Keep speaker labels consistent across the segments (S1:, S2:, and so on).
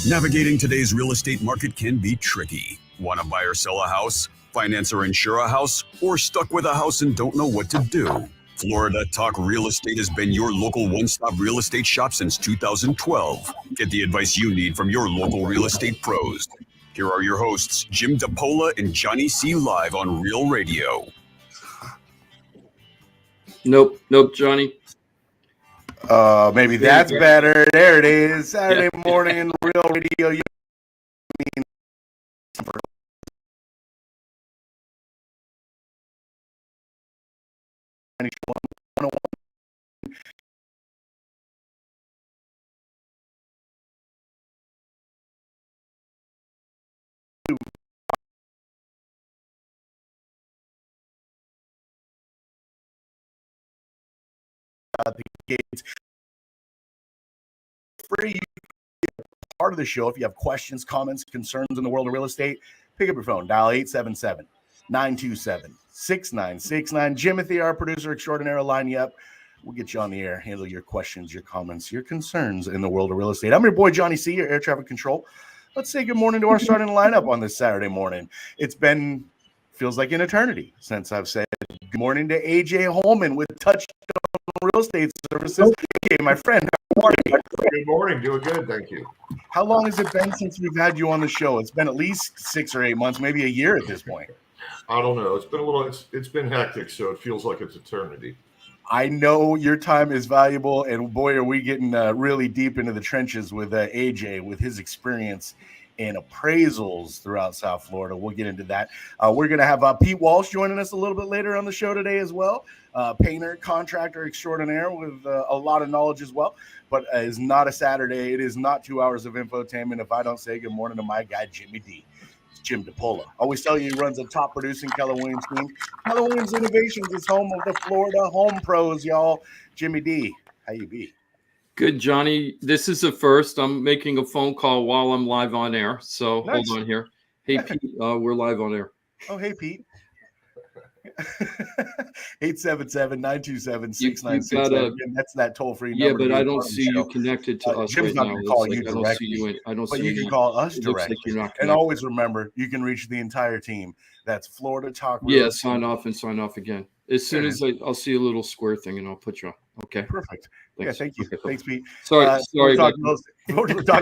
S1: Navigating today's real estate market can be tricky. Want to buy or sell a house, finance or insure a house, or stuck with a house and don't know what to do? Florida Talk Real Estate has been your local one-stop real estate shop since 2012. Get the advice you need from your local real estate pros. Here are your hosts, Jim DiPaola and Johnny C. live on Real Radio.
S2: Nope, Johnny.
S3: Maybe that's better. There it is. Saturday morning in Real Radio. You mean the gates. Free part of the show. If you have questions, comments, concerns in the world of real estate, pick up your phone, dial 877-927-6969. Jimothy, our producer extraordinaire, will line you up. We'll get you on the air, handle your questions, your comments, your concerns in the world of real estate. I'm your boy Johnny C, your air traffic control. Let's say good morning to our starting lineup on this Saturday morning. It's been, feels like an eternity since I've said good morning to AJ Hollman with Touchstone Real Estate Services. Hey, my friend, how are you?
S4: Good morning. Doing good, thank you.
S3: How long has it been since we've had you on the show? It's been at least 6 or 8 months, maybe a year at this point.
S4: I don't know. It's been a little. It's been hectic, so it feels like it's eternity.
S3: I know your time is valuable, and boy, are we getting really deep into the trenches with AJ, with his experience in appraisals throughout South Florida. We'll get into that. We're going to have Pete Walsh joining us a little bit later on the show today as well. Painter, contractor extraordinaire with a lot of knowledge as well. But it's not a Saturday. It is not 2 hours of infotainment if I don't say good morning to my guy, Jimmy D. It's Jim DiPaola. Always tell you he runs a top producing Keller Williams team. Keller Williams Innovations is home of the Florida Home Pros, y'all. Jimmy D, how you be?
S2: Good, Johnny. This is the first. I'm making a phone call while I'm live on air. So
S3: Nice.
S2: Hold on here. Hey, Pete, we're live on air.
S3: Oh, hey, Pete. 877-927-6969. That's that toll-free number.
S2: Yeah, but I don't see you connected to us
S3: Jim's
S2: right
S3: not
S2: now.
S3: going to call
S2: It's
S3: you
S2: like I don't
S3: directly.
S2: see you. I don't
S3: but
S2: see
S3: you can call us
S2: It looks
S3: directly.
S2: like you're not
S3: And
S2: connected.
S3: always remember, you can reach the entire team. That's Florida Talk.
S2: Yeah, sign off and sign off again. As soon as I'll see a little square thing and I'll put you on. Okay.
S3: Perfect.
S2: Thanks.
S3: Yeah, thank you.
S2: Okay,
S3: Thanks, Pete.
S2: Sorry.
S3: Talk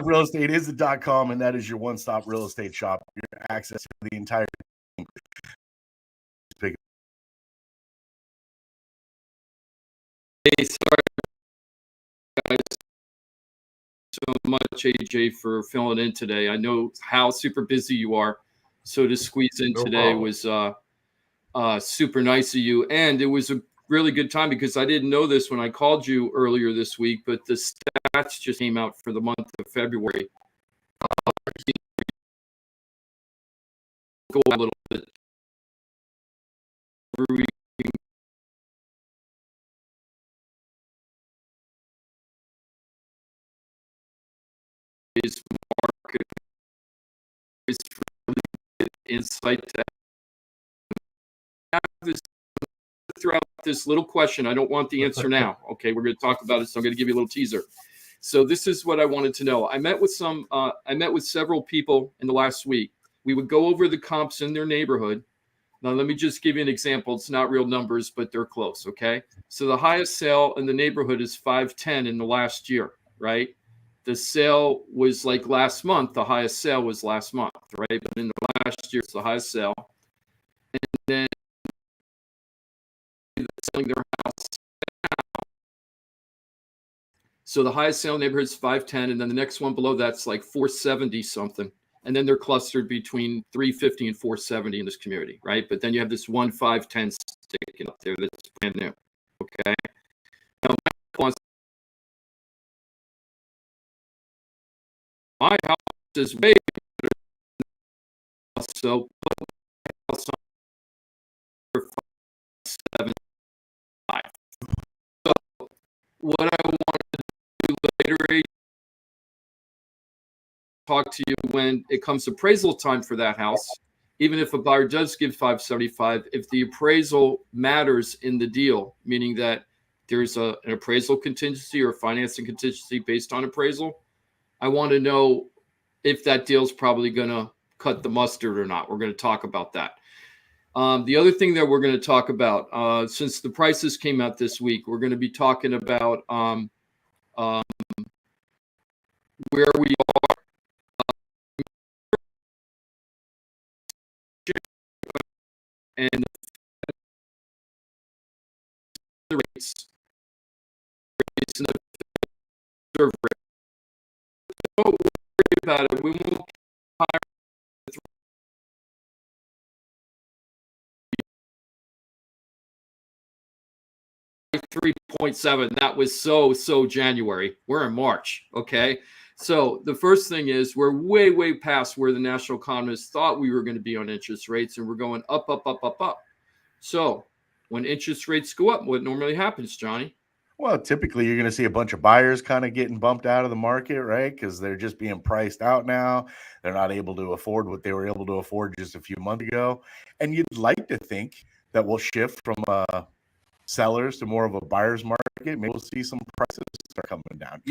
S3: Real Estate is the .com, and that is your one-stop real estate shop. Your access to the entire team.
S2: Hey, sorry, guys, so much, AJ, for filling in today. I know how super busy you are, so to squeeze in today was super nice of you, and it was a really good time because I didn't know this when I called you earlier this week, but the stats just came out for the month of February. Go a little bit. Is market is really good insight to have this throughout this little question. I don't want the answer now. Okay, we're going to talk about it, so I'm going to give you a little teaser. So this is what I wanted to know. I met with several people in the last week. We would go over the comps in their neighborhood. Now, let me just give you an example. It's not real numbers, but they're close, okay? So the highest sale in the neighborhood is 510 in the last year, right? The sale was like last month. The highest sale was last month, right? But in the last year, it's the highest sale. And then selling their house now. So the highest sale neighborhood is 510, and then the next one below that's like 470 something. And then they're clustered between 350 and 470 in this community, right? But then you have this 510 sticking up there that's brand new, okay? Now, my house is way better than so put my house on for 575. So what I want to do later, talk to you when it comes to appraisal time for that house. Even if a buyer does give 575, if the appraisal matters in the deal, meaning that there's an appraisal contingency or financing contingency based on appraisal, I want to know if that deal's probably going to cut the mustard or not. We're going to talk about that. The other thing that we're going to talk about, since the prices came out this week, we're going to be talking about where we are and the rates and the reserve rate. Don't worry about it. We won't 3.7. That was so January. We're in March. Okay. So the first thing is we're way past where the national economists thought we were going to be on interest rates, and we're going up. So when interest rates go up, what normally happens, Johnny?
S3: Well, typically you're going to see a bunch of buyers kind of getting bumped out of the market, right? Because they're just being priced out now. They're not able to afford what they were able to afford just a few months ago. And you'd like to think that we'll shift from sellers to more of a buyer's market. Maybe we'll see some prices start coming down.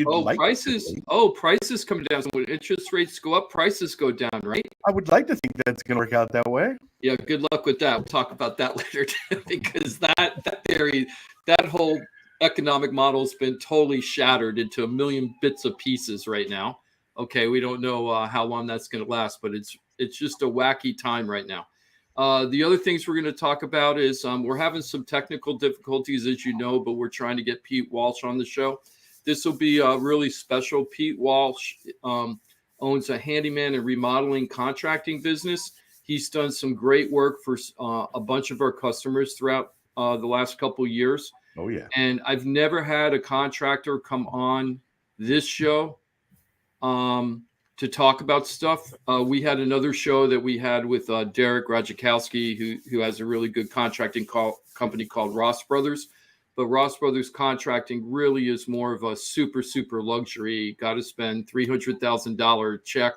S2: Prices come down. So when interest rates go up, prices go down, right?
S3: I would like to think that's going to work out that way.
S2: Yeah, good luck with that. We'll talk about that later because that theory, that whole economic model has been totally shattered into a million bits of pieces right now. Okay, we don't know how long that's going to last, but it's just a wacky time right now. The other things we're going to talk about is we're having some technical difficulties, as you know, but we're trying to get Pete Walsh on the show. This will be really special. Pete Walsh owns a handyman and remodeling contracting business. He's done some great work for a bunch of our customers throughout the last couple of years.
S3: Oh, yeah. And
S2: I've never had a contractor come on this show to talk about stuff. We had another show that we had with Derek Radzikowski, who has a really good contracting company called Ross Brothers. But Ross Brothers Contracting really is more of a super luxury. Got to spend $300,000 check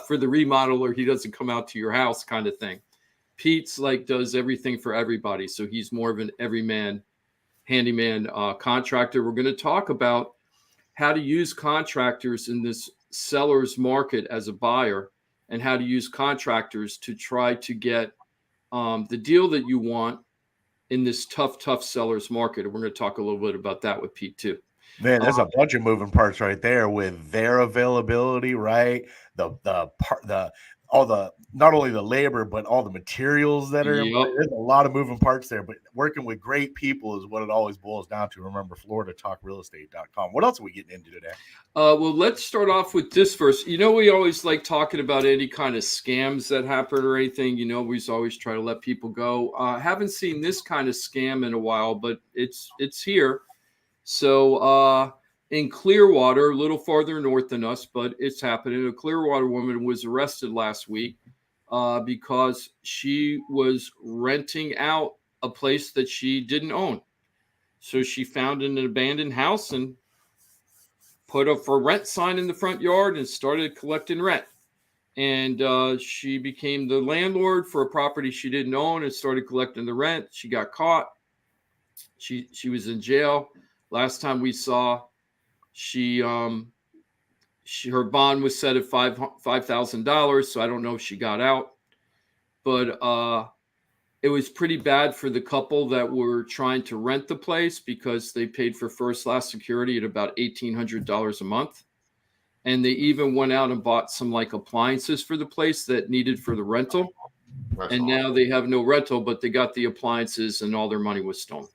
S2: for the remodel or he doesn't come out to your house kind of thing. Pete's does everything for everybody. So he's more of an everyman, handyman contractor. We're going to talk about how to use contractors in this seller's market as a buyer and how to use contractors to try to get the deal that you want in this tough seller's market. And we're going to talk a little bit about that with Pete too.
S3: Man, there's a bunch of moving parts right there with their availability, right? All the not only the labor, but all the materials that are in play. There's a lot of moving parts there, but working with great people is what it always boils down to. Remember, FloridaTalkRealEstate.com. What else are we getting into today?
S2: Well, let's start off with this first. We always like talking about any kind of scams that happen or anything. We always try to let people go. Haven't seen this kind of scam in a while, but it's here. So in Clearwater, a little farther north than us, but it's happening. A Clearwater woman was arrested last week because she was renting out a place that she didn't own. So she found an abandoned house and put a for rent sign in the front yard and started collecting rent. And she became the landlord for a property she didn't own and started collecting the rent. She got caught. She was in jail. Last time we saw, her bond was set at $5,000. So I don't know if she got out, but it was pretty bad for the couple that were trying to rent the place because they paid for first-class security at about $1,800 a month. And they even went out and bought some appliances for the place that needed for the rental. That's awesome. Now they have no rental, but they got the appliances and all their money was stolen.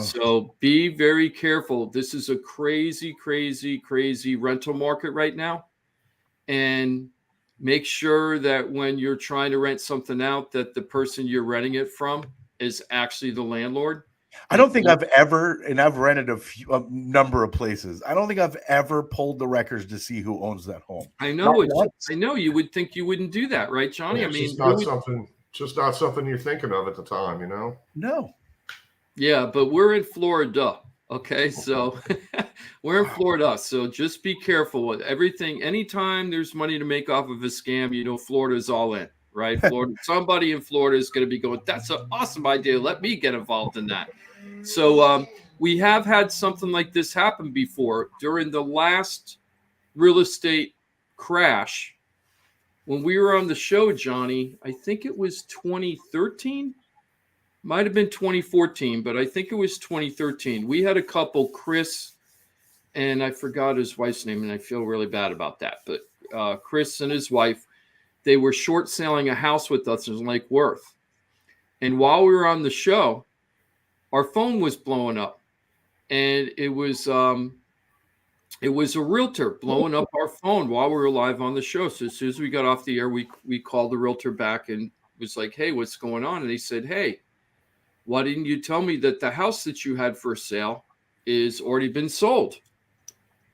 S2: So be very careful. This is a crazy rental market right now. And make sure that when you're trying to rent something out, that the person you're renting it from is actually the landlord.
S3: I don't think I've ever, and I've rented a number of places. I don't think I've ever pulled the records to see who owns that home.
S2: I know. I know you would think you wouldn't do that, right, Johnny?
S4: Yeah, it's just not something you're thinking of at the time,
S3: No.
S2: Yeah, but we're in Florida. Okay, so we're in Florida. So just be careful with everything. Anytime there's money to make off of a scam, Florida's all in, right? Florida. Somebody in Florida is going to be going, that's an awesome idea. Let me get involved in that. So we have had something like this happen before. During the last real estate crash. When we were on the show, Johnny, I think it was 2013. Might have been 2014, but I think it was 2013. We had a couple, Chris, and I forgot his wife's name, and I feel really bad about that. But Chris and his wife, they were short selling a house with us in Lake Worth. And while we were on the show, our phone was blowing up. And it was a realtor blowing up our phone while we were live on the show. So as soon as we got off the air, we called the realtor back and was like, hey, what's going on? And he said, hey, why didn't you tell me that the house that you had for sale is already been sold?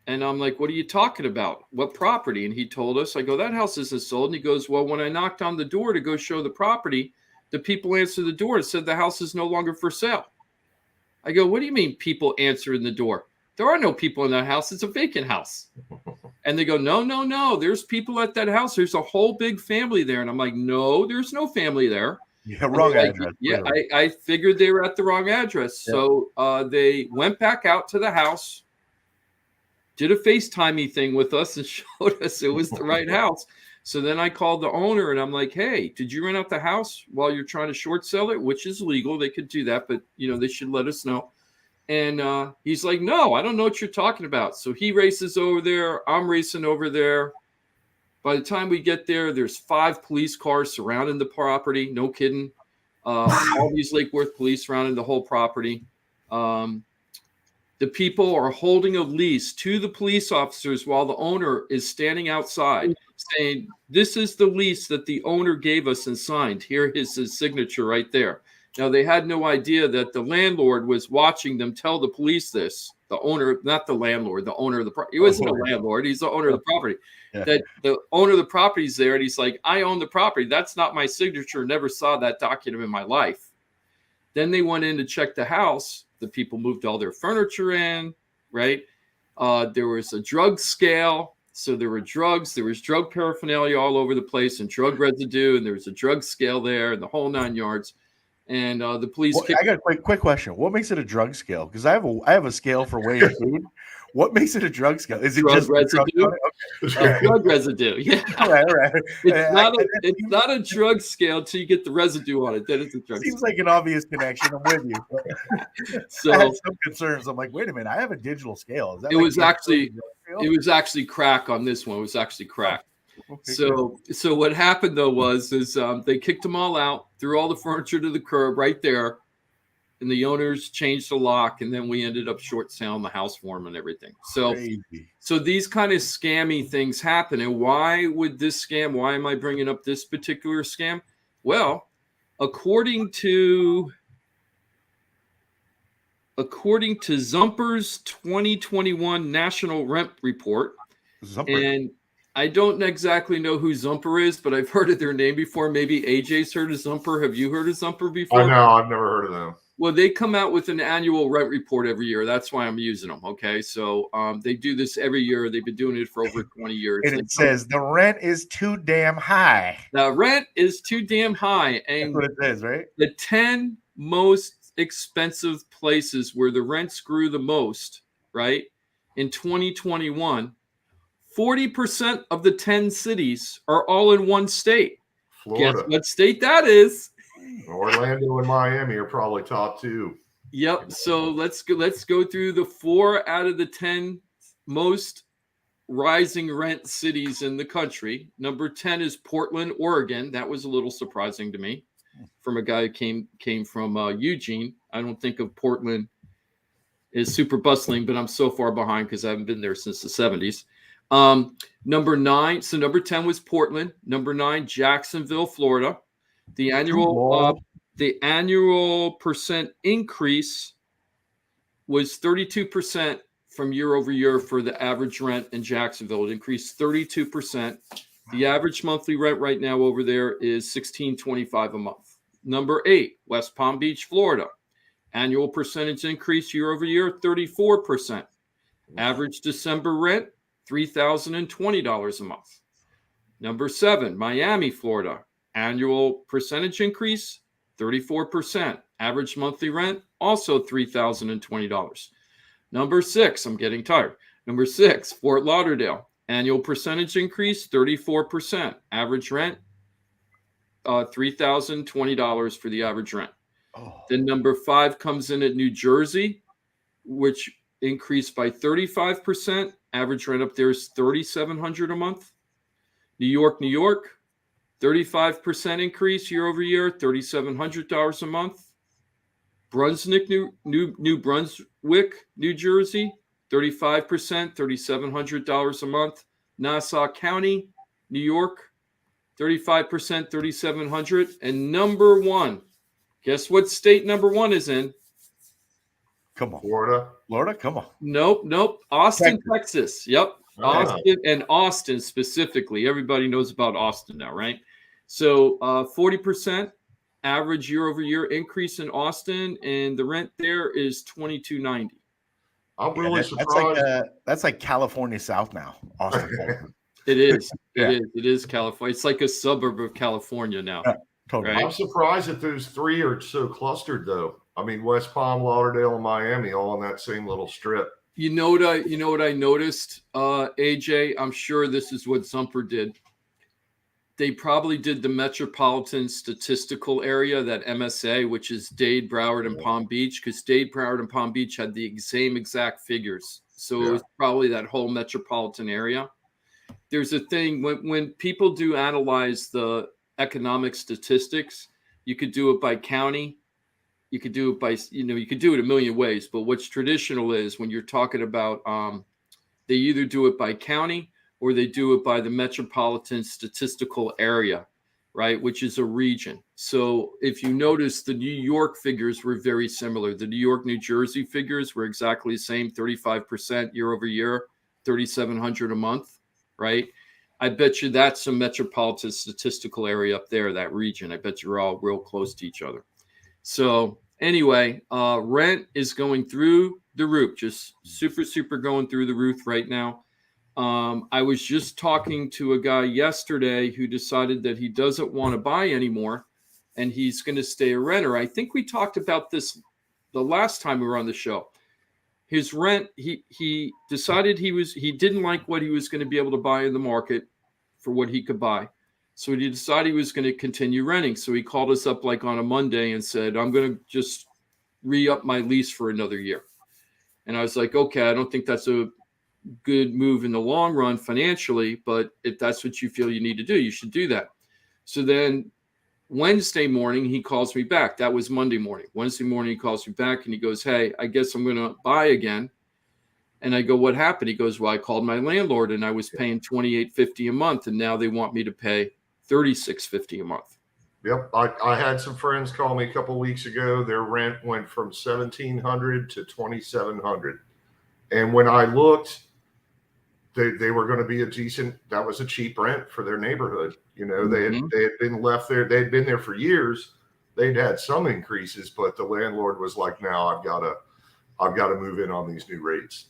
S2: And I'm like, what are you talking about? What property? And he told us. I go, that house isn't sold. And he goes, well, when I knocked on the door to go show the property, the people answered the door and said the house is no longer for sale. I go, what do you mean people answering the door? There are no people in that house. It's a vacant house. And they go, no. There's people at that house. There's a whole big family there. And I'm like, no, there's no family there.
S3: Yeah, wrong address.
S2: Like, yeah, I figured they were at the wrong address. Yeah. So they went back out to the house, did a FaceTimey thing with us and showed us it was the right house. So then I called the owner and I'm like, hey, did you rent out the house while you're trying to short sell it? Which is legal. They could do that, but they should let us know. And he's like, no, I don't know what you're talking about. So he races over there. I'm racing over there. By the time we get there, there's 5 police cars surrounding the property. No kidding. All these Lake Worth police surrounding the whole property. The people are holding a lease to the police officers while the owner is standing outside saying, this is the lease that the owner gave us and signed. Here is his signature right there. Now, they had no idea that the landlord was watching them tell the police this. The owner, not the landlord, the owner of the property. He wasn't a landlord. He's the owner of the property. Yeah. That the owner of the property is there, and he's like, I own the property. That's not my signature. Never saw that document in my life. Then they went in to check the house. The people moved all their furniture in, right? There was a drug scale. So there were drugs. There was drug paraphernalia all over the place and drug residue. And there was a drug scale there and the whole 9 yards. And the police.
S3: Well, I got a quick question. What makes it a drug scale? Because I have a scale for weighing food. What makes it a drug scale? Is it
S2: drug
S3: just
S2: residue?
S3: Okay.
S2: Drug residue. Yeah.
S3: All right.
S2: It's not a drug scale until you get the residue on it. Then it's a drug.
S3: Seems like an obvious connection. I'm with you. So I had some concerns. I'm like, wait a minute. I have a digital scale. Is that
S2: it was actually crack on this one. It was actually crack. Okay, so what happened though was they kicked them all out, threw all the furniture to the curb right there, and the owners changed the lock, and then we ended up short selling the house for them and everything. So these kind of scammy things happen. And why would this scam? Why am I bringing up this particular scam? Well, according to Zumper's 2021 National Rent Report, and I don't exactly know who Zumper is, but I've heard of their name before. Maybe AJ's heard of Zumper. Have you heard of Zumper before?
S4: I know. I've never heard of them.
S2: Well, they come out with an annual rent report every year. That's why I'm using them. Okay. So they do this every year. They've been doing it for over 20 years.
S3: And it says the rent is too damn high.
S2: The rent is too damn high. And
S3: that's what it says, right?
S2: The 10 most expensive places where the rents grew the most, right? In 2021. 40% of the 10 cities are all in one state.
S4: Florida.
S2: Guess what state that is?
S4: Orlando and Miami are probably top 2.
S2: Yep. So let's go through the 4 out of the 10 most rising rent cities in the country. Number 10 is Portland, Oregon. That was a little surprising to me from a guy who came from Eugene. I don't think of Portland as super bustling, but I'm so far behind because I haven't been there since the 70s. Number 9. So number 10 was Portland. Number 9, Jacksonville, Florida. The annual percent increase was 32% from year over year for the average rent in Jacksonville. It increased 32%. The average monthly rent right now over there is $1,625 a month. Number 8, West Palm Beach, Florida. Annual percentage increase year over year, 34%. Average December rent, $3,020 a month. Number 7, Miami, Florida. Annual percentage increase, 34%. Average monthly rent, also $3,020. Number 6, I'm getting tired. Number 6, Fort Lauderdale. Annual percentage increase, 34%. Average rent, $3,020 for the average rent.
S3: Oh.
S2: Then number 5 comes in at New Jersey, which increased by 35%. Average rent up there is $3,700 a month. New York, 35% increase year over year, $3,700 a month. Brunswick, New Brunswick, New Jersey, 35%, $3,700 a month. Nassau County, New York, 35%, $3,700. And number 1, guess what state number 1 is in?
S3: Come on.
S4: Florida,
S3: come on.
S2: Nope. Austin, Texas. Yep.
S4: Ah.
S2: Austin specifically. Everybody knows about Austin now, right? So 40% average year over year increase in Austin, and the rent there is $2,290.
S4: I'm really surprised.
S3: That's like California South now. Austin.
S2: It is.
S3: Yeah.
S2: It is California. It's like a suburb of California now.
S3: Totally.
S2: Right?
S4: I'm surprised that those 3 are so clustered, though. I mean, West Palm, Lauderdale, and Miami, all on that same little strip.
S2: You know what I noticed, AJ? I'm sure this is what Zumper did. They probably did the metropolitan statistical area, that MSA, which is Dade, Broward, and Palm Beach, because Dade, Broward, and Palm Beach had the same exact figures. So it was probably that whole metropolitan area. There's a thing when people do analyze the economic statistics, you could do it by county. You could do it by, you could do it a million ways, but what's traditional is when you're talking about, they either do it by county or they do it by the metropolitan statistical area, right? Which is a region. So if you notice, the New York figures were very similar. The New York, New Jersey figures were exactly the same, 35% year over year, $3,700 a month, right? I bet you that's a metropolitan statistical area up there, that region. I bet you're all real close to each other. So anyway, rent is going through the roof, just super going through the roof right now. I was just talking to a guy yesterday who decided that he doesn't want to buy anymore and he's going to stay a renter. I think we talked about this the last time we were on the show. His rent, he decided he didn't like what he was going to be able to buy in the market for what he could buy. So he decided he was going to continue renting. So he called us up like on a Monday and said, I'm going to just re-up my lease for another year. And I was like, okay, I don't think that's a good move in the long run financially, but if that's what you feel you need to do, you should do that. So then Wednesday morning, he calls me back. That was Monday morning. Wednesday morning, he calls me back and he goes, hey, I guess I'm going to buy again. And I go, what happened? He goes, well, I called my landlord and I was paying $28.50 a month. And now they want me to pay $36.50 a month.
S4: Yep. I had some friends call me a couple of weeks ago. Their rent went from $1,700 to $2,700. And when I looked, they were going to be that was a cheap rent for their neighborhood. They had been left there. They'd been there for years. They'd had some increases, but the landlord was like, now I've got to move in on these new rates,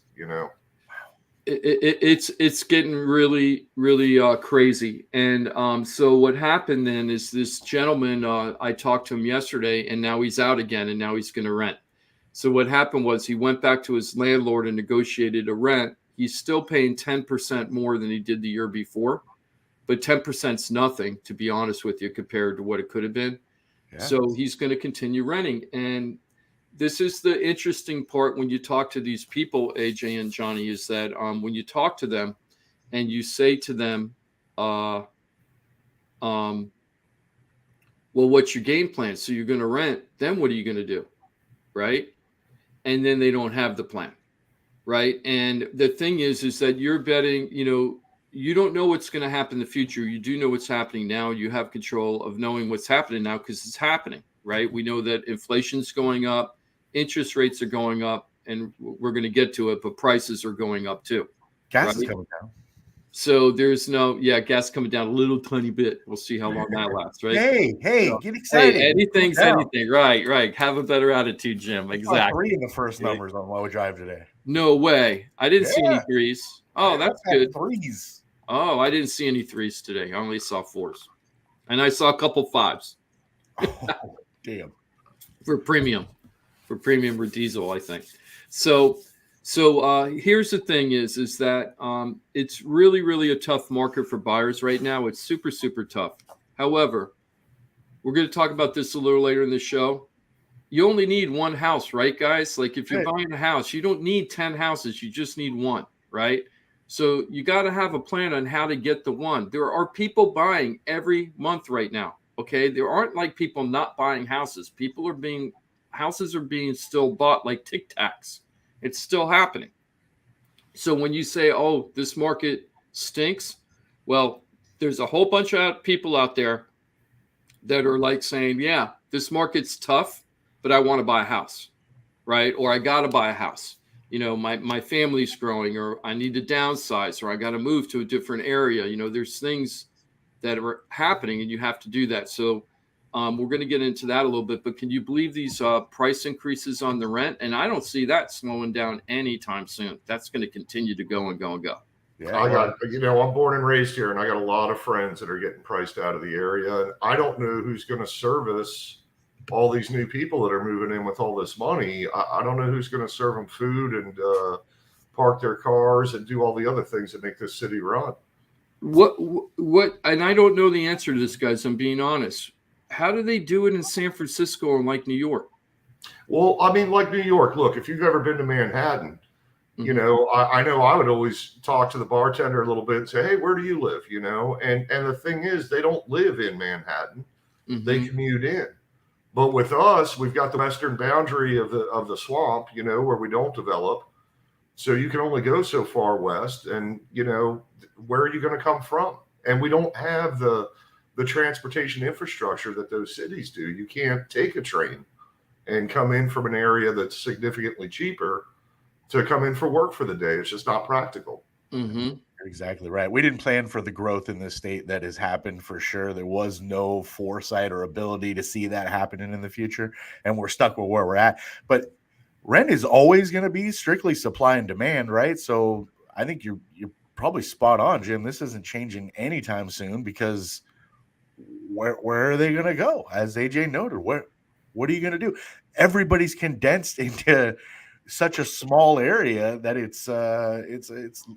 S2: It's getting really, really crazy. And so what happened then is this gentleman, I talked to him yesterday and now he's out again and now he's going to rent. So what happened was he went back to his landlord and negotiated a rent. He's still paying 10% more than he did the year before, but 10% is nothing, to be honest with you, compared to what it could have been. Yeah. So he's going to continue renting. And this is the interesting part when you talk to these people, AJ and Johnny, is that when you talk to them and you say to them, well, what's your game plan? So you're going to rent, then what are you going to do? Right? And then they don't have the plan. Right. And the thing is that you're betting, you don't know what's going to happen in the future. You do know what's happening now. You have control of knowing what's happening now because it's happening. Right. We know that inflation's going up, interest rates are going up, and we're going to get to it, but prices are going up too.
S3: Gas is coming down.
S2: So there's gas coming down a little tiny bit. We'll see how long that lasts, right?
S3: Hey, get excited.
S2: Hey, anything's anything. Right. Have a better attitude, Jim. Exactly.
S3: Reading the first numbers on Low Drive today.
S2: No way. I didn't see any threes. Oh, that's good.
S3: Threes.
S2: Oh, I didn't see any threes today. I only saw fours. And I saw a couple fives.
S3: Damn.
S2: For premium or diesel, I think. So So here's the thing is that it's really, really a tough market for buyers right now. It's super, super tough. However, we're going to talk about this a little later in the show. You only need one house, right, guys? Like if you're buying a house, you don't need 10 houses. You just need one, right? So you got to have a plan on how to get the one. There are people buying every month right now. Okay. There aren't like people not buying houses. Houses are being still bought like Tic Tacs. It's still happening. So when you say, oh, this market stinks, well, there's a whole bunch of people out there that are like saying, yeah, this market's tough, but I want to buy a house, right? Or I got to buy a house. You know, my family's growing, or I need to downsize, or I got to move to a different area. You know, there's things that are happening and you have to do that. So we're going to get into that a little bit, but can you believe these price increases on the rent? And I don't see that slowing down anytime soon. That's going to continue to go and go and go.
S4: Yeah, I'm born and raised here, and I got a lot of friends that are getting priced out of the area. And I don't know who's going to service all these new people that are moving in with all this money. I don't know who's going to serve them food and park their cars and do all the other things that make this city run.
S2: What, and I don't know the answer to this, guys. I'm being honest. How do they do it in San Francisco and like New York?
S4: Well, I mean, like New York, look, if you've ever been to Manhattan, you know, I know I would always talk to the bartender a little bit and say, hey, where do you live? You know, and the thing is, they don't live in Manhattan. They commute in. But with us, we've got the western boundary of the swamp, you know, where we don't develop. So you can only go so far west. And, you know, where are you going to come from? And we don't have the transportation infrastructure that those cities do. You can't take a train and come in from an area that's significantly cheaper to come in for work for the day. It's just not practical.
S3: Exactly right. We didn't plan for the growth in this state that has happened for sure. There was no foresight or ability to see that happening in the future, and we're stuck with where we're at. But rent is always going to be strictly supply and demand, right? So I think you're probably spot on, Jim. This isn't changing anytime soon, because where are they going to go? As AJ noted, what are you going to do? Everybody's condensed into such a small area that it's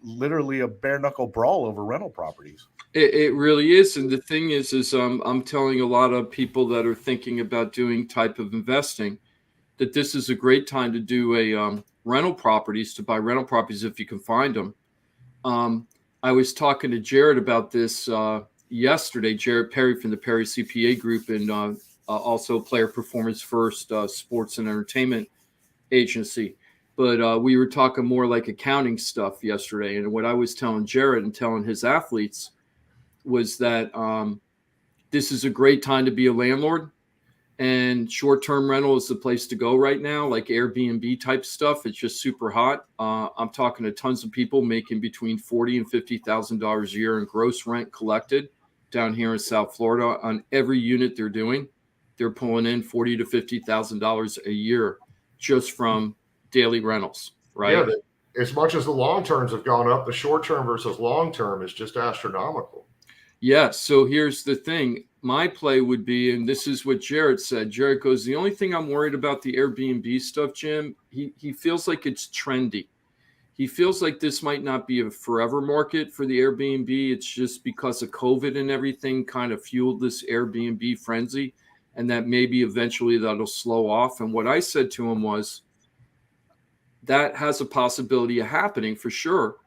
S3: literally a bare knuckle brawl over rental properties.
S2: It really is. And the thing is I'm telling a lot of people that are thinking about doing type of investing that this is a great time to do a rental properties, to buy rental properties if you can find them. I was talking to Jared about this yesterday, Jared Perry from the Perry CPA Group, and also Player Performance First Sports and Entertainment Agency. But we were talking more like accounting stuff yesterday. And what I was telling Jared and telling his athletes was that this is a great time to be a landlord, and short-term rental is the place to go right now, like Airbnb type stuff. It's just super hot. I'm talking to tons of people making between $40,000 and $50,000 a year in gross rent collected down here in South Florida on every unit they're doing. They're pulling in $40,000 to $50,000 a year just from daily rentals, right?
S4: Yeah, as much as the long terms have gone up, the short term versus long term is just astronomical.
S2: Yeah. So here's the thing. My play would be, and this is what Jared said. Jared goes, the only thing I'm worried about the Airbnb stuff, Jim, he feels like it's trendy. He feels like this might not be a forever market for the Airbnb. It's just because of COVID and everything kind of fueled this Airbnb frenzy, and that maybe eventually that'll slow off. And what I said to him was, that has a possibility of happening for sure.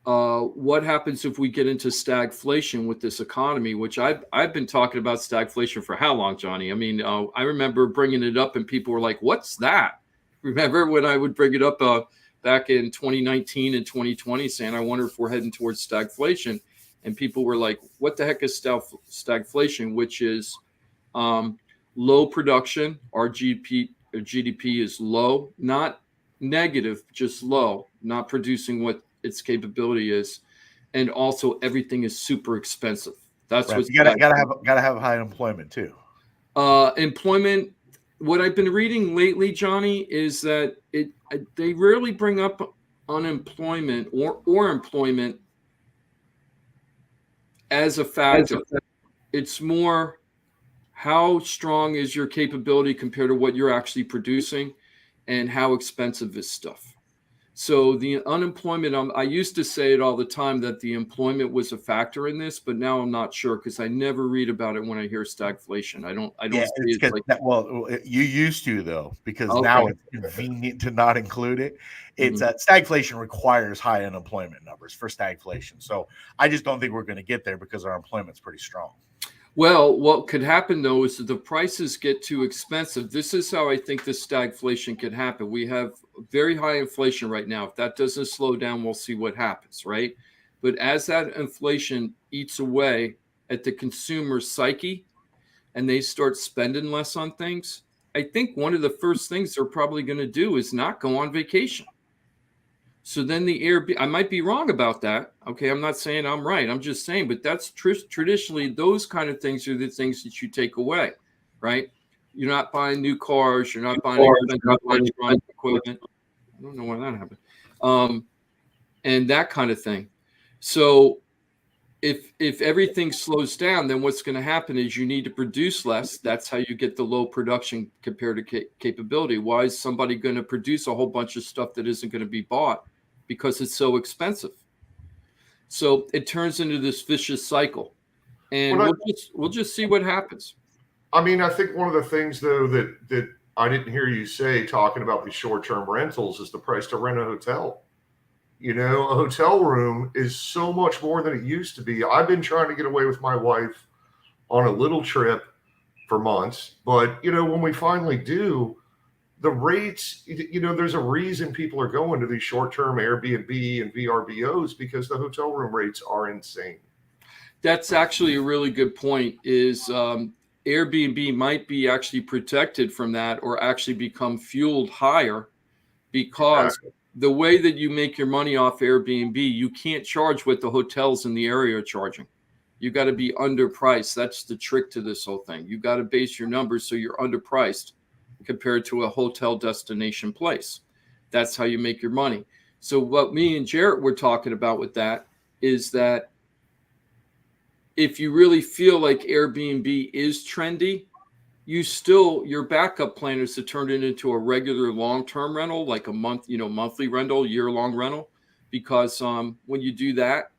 S2: What happens if we get into stagflation with this economy, which I've been talking about stagflation for how long, Johnny? I mean, I remember bringing it up and people were like, what's that? Remember when I would bring it up back in 2019 and 2020 saying, I wonder if we're heading towards stagflation. And people were like, what the heck is stagflation, which is low production. Our GDP is low, not negative, just low, not producing what its capability is, and also everything is super expensive. That's
S3: right.
S2: what
S3: you gotta have high employment too.
S2: Employment. What I've been reading lately, Johnny, is that they rarely bring up unemployment or employment as a factor. It's more how strong is your capability compared to what you're actually producing, and how expensive is stuff. So the unemployment, I used to say it all the time that the employment was a factor in this, but now I'm not sure because I never read about it when I hear stagflation. I don't
S3: Yeah,
S2: see
S3: it's
S2: it like,
S3: well, you used to though, because now
S2: okay.
S3: it's convenient to not include it. It's
S2: Mhm.
S3: stagflation requires high unemployment numbers for stagflation. So I just don't think we're going to get there because our employment's pretty strong.
S2: Well, what could happen though is that the prices get too expensive. This is how I think this stagflation could happen. We have very high inflation right now. If that doesn't slow down, we'll see what happens, right? But as that inflation eats away at the consumer psyche and they start spending less on things, I think one of the first things they're probably going to do is not go on vacation. So then the Airbnb, I might be wrong about that. Okay, I'm not saying I'm right. I'm just saying, but that's traditionally those kind of things are the things that you take away, right? You're not buying new cars. You're not buying expensive electronic equipment. I don't know why that happened. And that kind of thing. So if everything slows down, then what's going to happen is you need to produce less. That's how you get the low production compared to capability. Why is somebody going to produce a whole bunch of stuff that isn't going to be bought? Because it's so expensive. So it turns into this vicious cycle, and we'll just see what happens.
S4: I mean, I think one of the things though that I didn't hear you say talking about these short-term rentals is the price to rent a hotel. You know, a hotel room is so much more than it used to be. I've been trying to get away with my wife on a little trip for months, but you know, when we finally do, the rates, you know, there's a reason people are going to these short-term Airbnb and VRBOs because the hotel room rates are insane.
S2: That's actually a really good point. Is Airbnb might be actually protected from that, or actually become fueled higher, because the way that you make your money off Airbnb, you can't charge what the hotels in the area are charging. You got to be underpriced. That's the trick to this whole thing. You got to base your numbers so you're underpriced compared to a hotel destination place. That's how you make your money. So what me and Jarrett were talking about with that is that if you really feel like Airbnb is trendy, your backup plan is to turn it into a regular long-term rental, like a monthly rental, year-long rental, because when you do that,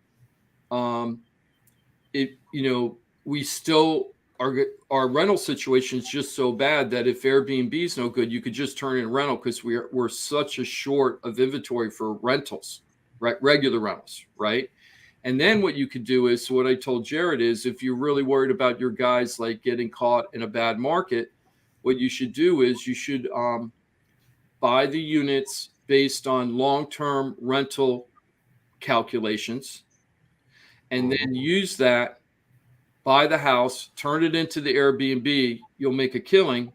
S2: we still our rental situation is just so bad that if Airbnb is no good, you could just turn in rental because we're such a short of inventory for rentals, right? Regular rentals, right? And then what you could do is, what I told Jared is, if you're really worried about your guys like getting caught in a bad market, what you should do is you should buy the units based on long-term rental calculations, and then use that, buy the house, turn it into the Airbnb, you'll make a killing.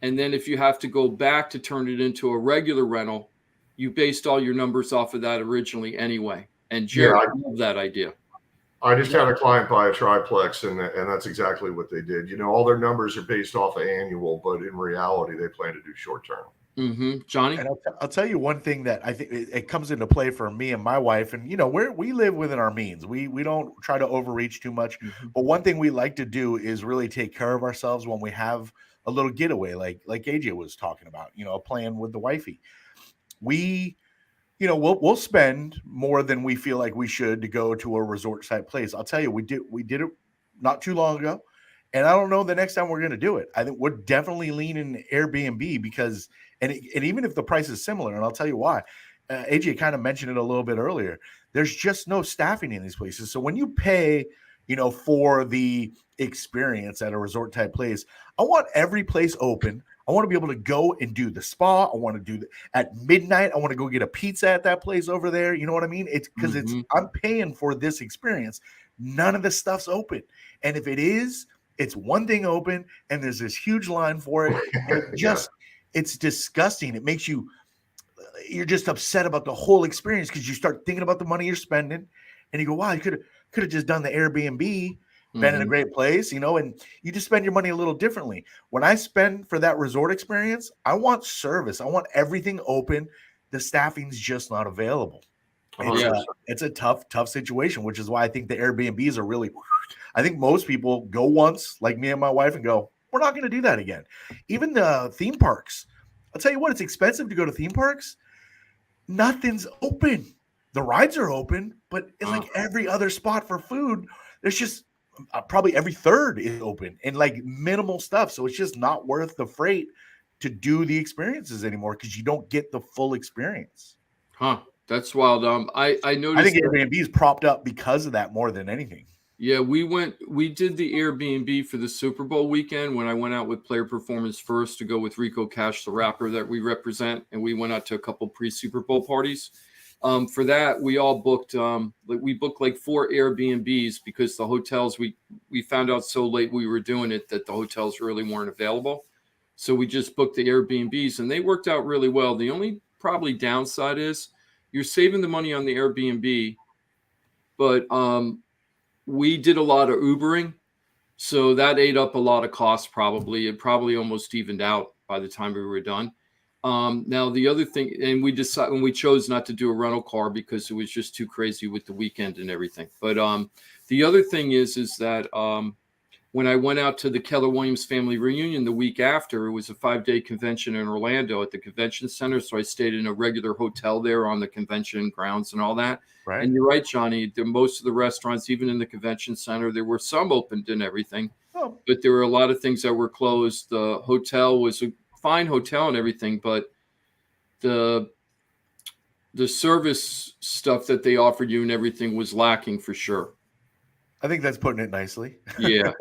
S2: And then if you have to go back to turn it into a regular rental, you based all your numbers off of that originally anyway. And Jared, I love that idea.
S4: I just had a client buy a triplex, and that's exactly what they did. You know, all their numbers are based off of annual, but in reality, they plan to do short term.
S2: Mm-hmm. Johnny?
S3: And I'll tell you one thing that I think it comes into play for me and my wife. And, you know, we live within our means. We don't try to overreach too much. Mm-hmm. But one thing we like to do is really take care of ourselves when we have a little getaway, like AJ was talking about, you know, playing with the wifey. We'll spend more than we feel like we should to go to a resort type place. I'll tell you, we did it not too long ago. And I don't know the next time we're going to do it. I think we're definitely leaning Airbnb because, and even if the price is similar, and I'll tell you why. AJ kind of mentioned it a little bit earlier. There's just no staffing in these places. So when you pay, you know, for the experience at a resort type place, I want every place open. I want to be able to go and do the spa. I want to do at midnight. I want to go get a pizza at that place over there. You know what I mean? It's because I'm paying for this experience. None of the stuff's open. And if it is, it's one thing open and there's this huge line for it. And it's disgusting. It makes you're just upset about the whole experience because you start thinking about the money you're spending and you go, wow, you could have just done the Airbnb, been in a great place, you know, and you just spend your money a little differently. When I spend for that resort experience, I want service. I want everything open. The staffing's just not available. It's a tough situation, which is why I think the Airbnbs are really, I think most people go once, like me and my wife, and go, we're not going to do that again. Even the theme parks. I'll tell you what, it's expensive to go to theme parks. nothing's open. The rides are open, but it's like every other spot for food. There's just probably every third is open and like minimal stuff. So it's just not worth the freight to do the experiences anymore because you don't get the full experience.
S2: Huh. That's wild. I noticed.
S3: I think Airbnb is propped up because of that more than anything.
S2: Yeah, we did the Airbnb for the Super Bowl weekend when I went out with Player Performance First to go with Rico Cash, the rapper that we represent. And we went out to a couple pre-Super Bowl parties. For that, we all booked, we booked like 4 Airbnbs because the hotels, we found out so late we were doing it that the hotels really weren't available. So we just booked the Airbnbs and they worked out really well. The only probably downside is you're saving the money on the Airbnb, but we did a lot of Ubering. So that ate up a lot of costs probably. It probably almost evened out by the time we were done. Now the other thing, and we chose not to do a rental car because it was just too crazy with the weekend and everything. But the other thing is that when I went out to the Keller Williams family reunion the week after, it was a 5-day convention in Orlando at the convention center. So I stayed in a regular hotel there on the convention grounds and all that.
S3: Right.
S2: And you're right, Johnny, most of the restaurants, even in the convention center, there were some opened and everything, but there were a lot of things that were closed. The hotel was a fine hotel and everything, but the service stuff that they offered you and everything was lacking for sure.
S3: I think that's putting it nicely.
S2: Yeah.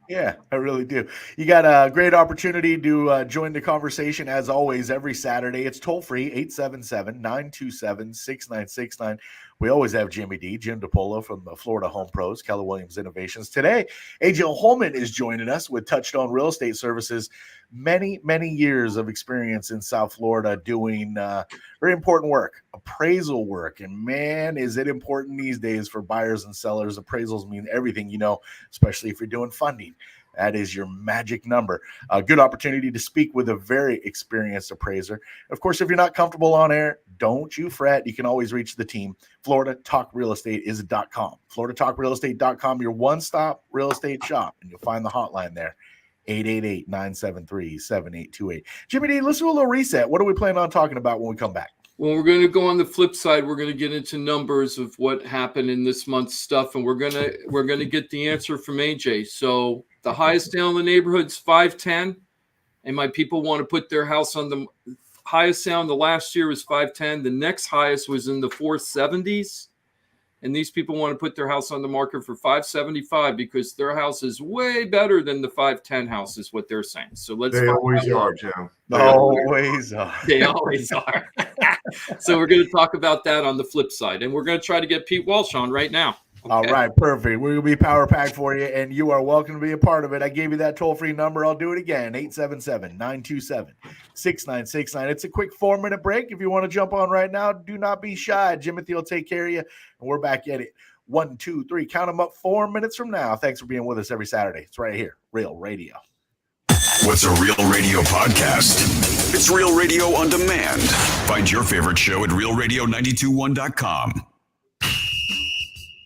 S3: Yeah, I really do. You got a great opportunity to join the conversation as always every Saturday. It's toll free, 877-927-6969. We always have Jim DiPaola from the Florida Home Pros, Keller Williams Innovations. Today, AJ Hollman is joining us with Touchstone Real Estate Services. Many, many years of experience in South Florida doing very important work, appraisal work. And man, is it important these days for buyers and sellers. Appraisals mean everything, especially if you're doing funding. That is your magic number. A good opportunity to speak with a very experienced appraiser. Of course, if you're not comfortable on air, don't you fret. You can always reach the team. FloridaTalkRealEstate.com. FloridaTalkRealEstate.com, your one-stop real estate shop. And you'll find the hotline there. 888-973-7828. Jimmy D, let's do a little reset. What are we planning on talking about when we come back?
S2: Well, we're going to go on the flip side. We're going to get into numbers of what happened in this month's stuff, and we're going to get the answer from AJ. So the highest sale in the neighborhood is 510, and my people want to put their house on the highest sale in the last year was 510. The next highest was in the 470s. And these people want to put their house on the market for 575 because their house is way better than the 510 house is what they're saying. So
S4: they always are, Joe.
S3: They always are.
S2: They always are. So we're going to talk about that on the flip side. And we're going to try to get Pete Walsh on right now. Okay.
S3: All right, perfect. We're going to be power packed for you, and you are welcome to be a part of it. I gave you that toll-free number. I'll do it again, 877-927-6969. It's a quick 4-minute break. If you want to jump on right now, do not be shy. Jimothy will take care of you, and we're back at it. 1, 2, 3. Count them up 4 minutes from now. Thanks for being with us every Saturday. It's right here, Real Radio.
S1: What's a Real Radio podcast? It's Real Radio on demand. Find your favorite show at realradio921.com.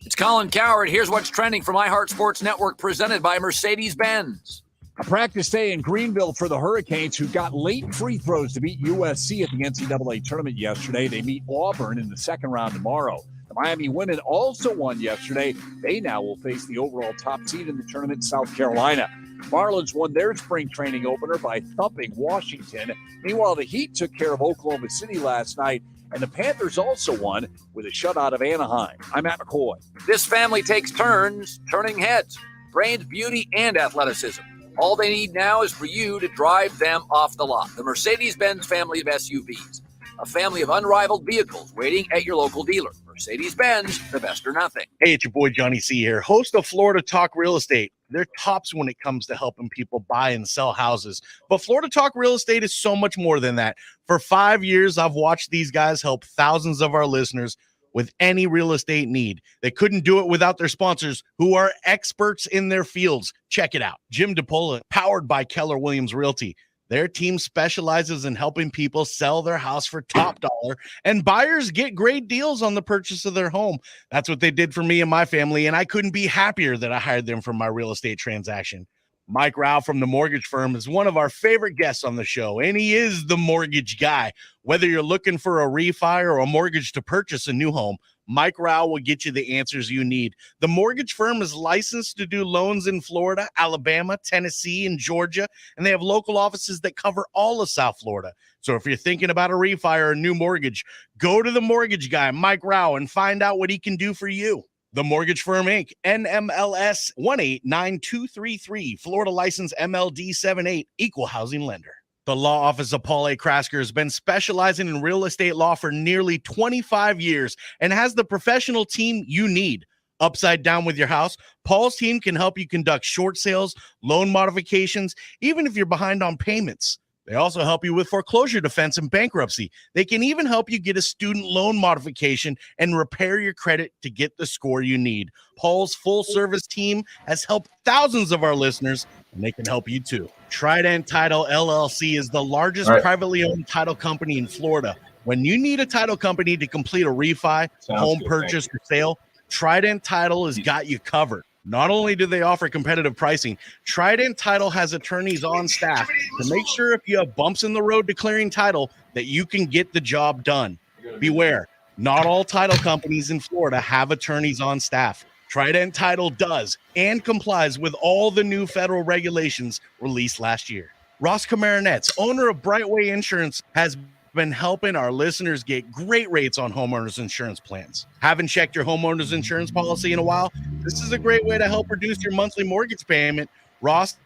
S5: It's Colin Coward. Here's what's trending from iHeart Sports Network, presented by Mercedes-Benz.
S6: A practice day in Greenville for the Hurricanes, who got late free throws to beat USC at the NCAA tournament yesterday. They meet Auburn in the second round tomorrow. The Miami women also won yesterday. They now will face the overall top seed in the tournament, South Carolina. Marlins won their spring training opener by thumping Washington. Meanwhile, the Heat took care of Oklahoma City last night, and the Panthers also won with a shutout of Anaheim. I'm Matt McCoy.
S5: This family takes turns turning heads, brains, beauty, and athleticism. All they need now is for you to drive them off the lot. The Mercedes-Benz family of SUVs, a family of unrivaled vehicles waiting at your local dealer. Mercedes-Benz, the best or nothing.
S7: Hey, it's your boy Johnny C here, host of Florida Talk Real Estate. They're tops when it comes to helping people buy and sell houses. But Florida Talk Real Estate is so much more than that. For 5 years, I've watched these guys help thousands of our listeners with any real estate need. They couldn't do it without their sponsors, who are experts in their fields. Check it out. Jim DiPaola, powered by Keller Williams Realty. Their team specializes in helping people sell their house for top dollar, and buyers get great deals on the purchase of their home. That's what they did for me and my family, and I couldn't be happier that I hired them for my real estate transaction. Mike Rao from the mortgage firm is one of our favorite guests on the show, and he is the mortgage guy. Whether you're looking for a refi or a mortgage to purchase a new home, Mike Rao will get you the answers you need. The mortgage firm is licensed to do loans in Florida, Alabama, Tennessee, and Georgia, and they have local offices that cover all of South Florida. So if you're thinking about a refi or a new mortgage, go to the mortgage guy, Mike Rao, and find out what he can do for you. The Mortgage Firm, Inc., NMLS 189233, Florida license MLD 78, equal housing lender. The law office of Paul A. Krasker has been specializing in real estate law for nearly 25 years and has the professional team you need. Upside down with your house, Paul's team can help you conduct short sales, loan modifications, even if you're behind on payments. They also help you with foreclosure defense and bankruptcy. They can even help you get a student loan modification and repair your credit to get the score you need. Paul's full-service team has helped thousands of our listeners, and they can help you too. Trident Title LLC is the largest privately owned title company in Florida. When you need a title company to complete a refi, home purchase, or sale, Trident Title has got you covered. Not only do they offer competitive pricing, Trident Title has attorneys on staff to make sure if you have bumps in the road declaring title that you can get the job done. Beware, not all title companies in Florida have attorneys on staff. Trident Title does and complies with all the new federal regulations released last year. Ross Camaronets, owner of Brightway Insurance, has been helping our listeners get great rates on homeowners insurance plans. Haven't checked your homeowners insurance policy in a while? This is a great way to help reduce your monthly mortgage payment. Ross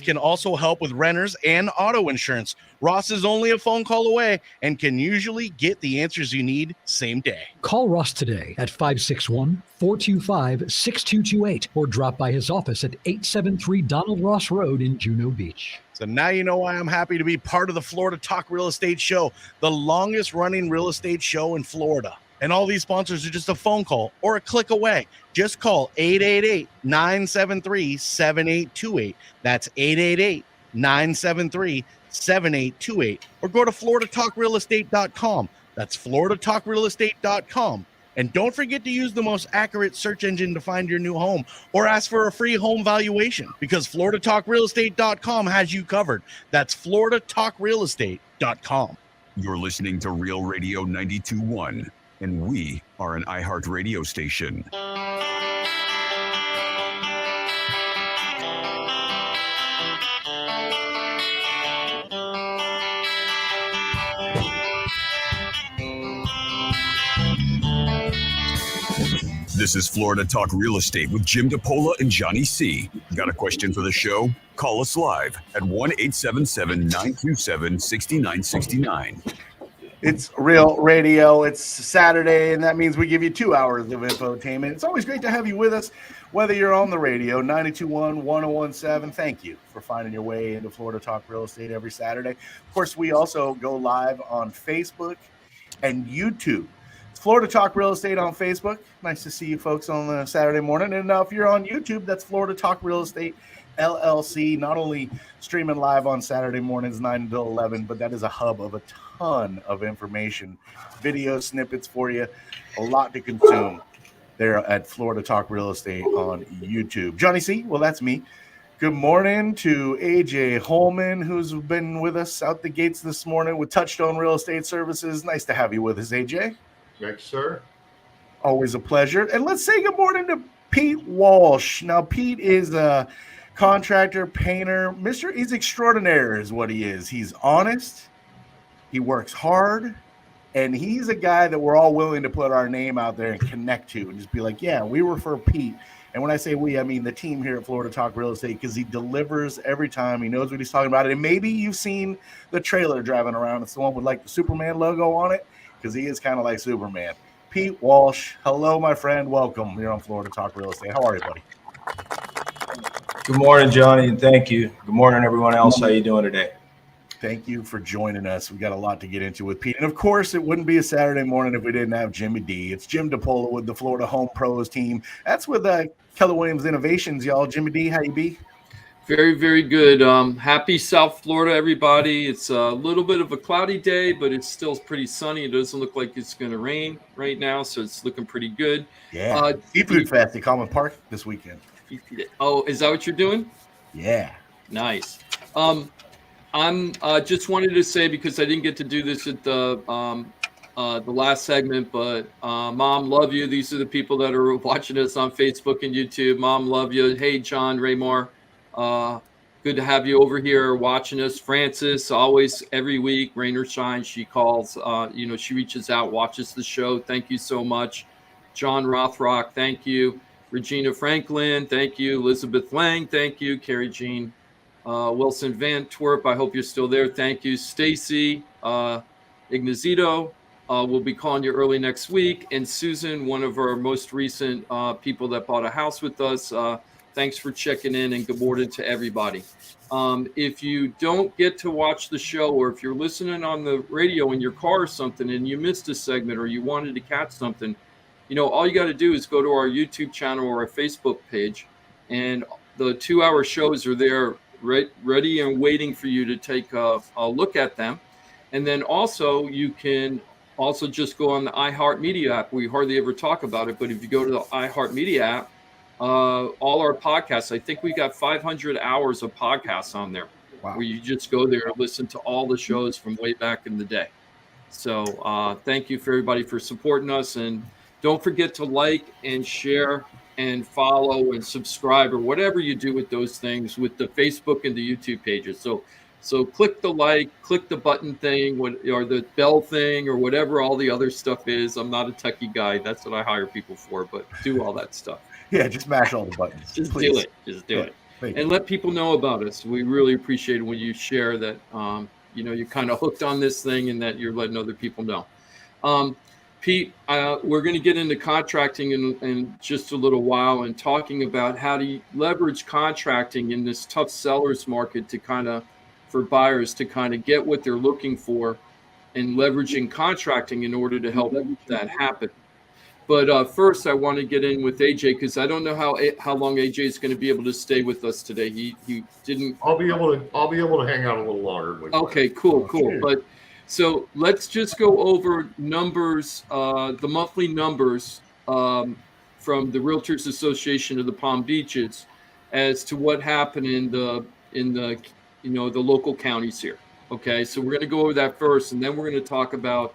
S7: can also help with renters and auto insurance. Ross is only a phone call away and can usually get the answers you need same day.
S8: Call Ross today at 561-425-6228 or drop by his office at 873 Donald Ross Road in Juno Beach.
S7: So now you know why I'm happy to be part of the Florida Talk Real Estate Show, the longest running real estate show in Florida. And all these sponsors are just a phone call or a click away. Just call 888-973-7828. That's 888-973-7828. Or go to floridatalkrealestate.com. That's floridatalkrealestate.com. And don't forget to use the most accurate search engine to find your new home or ask for a free home valuation because floridatalkrealestate.com has you covered. That's floridatalkrealestate.com.
S1: You're listening to Real Radio 92.1, and we are an iHeart radio station. This is Florida Talk Real Estate with Jim DiPaola and Johnny C. Got a question for the show? Call us live at 1-877-927-6969.
S3: It's Real Radio. It's Saturday, and that means we give you 2 hours of infotainment. It's always great to have you with us, whether you're on the radio, 92.1, 101.7. Thank you for finding your way into Florida Talk Real Estate every Saturday. Of course, we also go live on Facebook and YouTube. Florida Talk Real Estate on Facebook. Nice to see you folks on the Saturday morning. And if you're on YouTube, that's Florida Talk Real Estate LLC. Not only streaming live on Saturday mornings 9 until 11, but that is a hub of a ton of information, video snippets for you, a lot to consume there at Florida Talk Real Estate on YouTube. Johnny C, well, that's me. Good morning to AJ Hollman, who's been with us out the gates this morning with Touchstone Real Estate Services. Nice to have you with us, AJ.
S4: Thanks, sir.
S3: Always a pleasure. And let's say good morning to Pete Walsh. Now, Pete is a contractor, painter. He's extraordinaire is what he is. He's honest. He works hard. And he's a guy that we're all willing to put our name out there and connect to and just be like, yeah, we refer Pete. And when I say we, I mean the team here at Florida Talk Real Estate, because he delivers every time. He knows what he's talking about. And maybe you've seen the trailer driving around. It's the one with like the Superman logo on it, because he is kind of like Superman. Pete Walsh, hello, my friend. Welcome. You're on Florida Talk Real Estate. How are you, buddy?
S9: Good morning, Johnny, and thank you. Good morning, everyone else. How you doing today?
S3: Thank you for joining us. We got a lot to get into with Pete. And, of course, it wouldn't be a Saturday morning if we didn't have Jimmy D. It's Jim DiPaola with the Florida Home Pros team. That's with Keller Williams Innovations, y'all. Jimmy D, how you be?
S2: Very, very good. Happy South Florida, everybody. It's a little bit of a cloudy day, but it's still pretty sunny. It doesn't look like it's going to rain right now, so it's looking pretty good.
S3: Yeah. Seafood Fest at Common Park this weekend.
S2: Oh, is that what you're doing?
S3: Yeah.
S2: Nice. I'm just wanted to say, because I didn't get to do this at the last segment, but Mom, love you. These are the people that are watching us on Facebook and YouTube. Mom, love you. Hey, John Raymar, good to have you over here watching us. Francis, always every week, rain or shine, she calls. She reaches out, watches the show. Thank you so much. John Rothrock, thank you. Regina Franklin, thank you. Elizabeth Lang, thank you. Carrie Jean Wilson Van Twerp, I hope you're still there. Thank you. Stacy Ignazito, we'll be calling you early next week. And Susan, one of our most recent people that bought a house with us, thanks for checking in, and good morning to everybody. If you don't get to watch the show, or if you're listening on the radio in your car or something and you missed a segment or you wanted to catch something, all you got to do is go to our YouTube channel or our Facebook page, and the 2-hour shows are there ready and waiting for you to take a look at them. And then also you can also just go on the iHeartMedia app. We hardly ever talk about it, but if you go to the iHeartMedia app, all our podcasts, I think we got 500 hours of podcasts on there. Wow. Where you just go there and listen to all the shows from way back in the day. So thank you for everybody for supporting us, and don't forget to like and share and follow and subscribe, or whatever you do with those things with the Facebook and the YouTube pages. So click the like, click the button thing, or the bell thing, or whatever all the other stuff is. I'm not a techie guy. That's what I hire people for, but do all that stuff.
S3: Yeah, just mash all the buttons.
S2: Just do it. Just do it. And let people know about us. We really appreciate it when you share that, you're kind of hooked on this thing and that you're letting other people know. Pete, we're going to get into contracting in just a little while, and talking about how to leverage contracting in this tough seller's market for buyers to kind of get what they're looking for, and leveraging contracting in order to help that happen. But first, I want to get in with AJ, because I don't know how long AJ is going to be able to stay with us today. He didn't.
S4: I'll be able to hang out a little longer.
S2: Okay, cool. But so let's just go over numbers, the monthly numbers from the Realtors Association of the Palm Beaches, as to what happened in the local counties here. Okay, so we're going to go over that first, and then we're going to talk about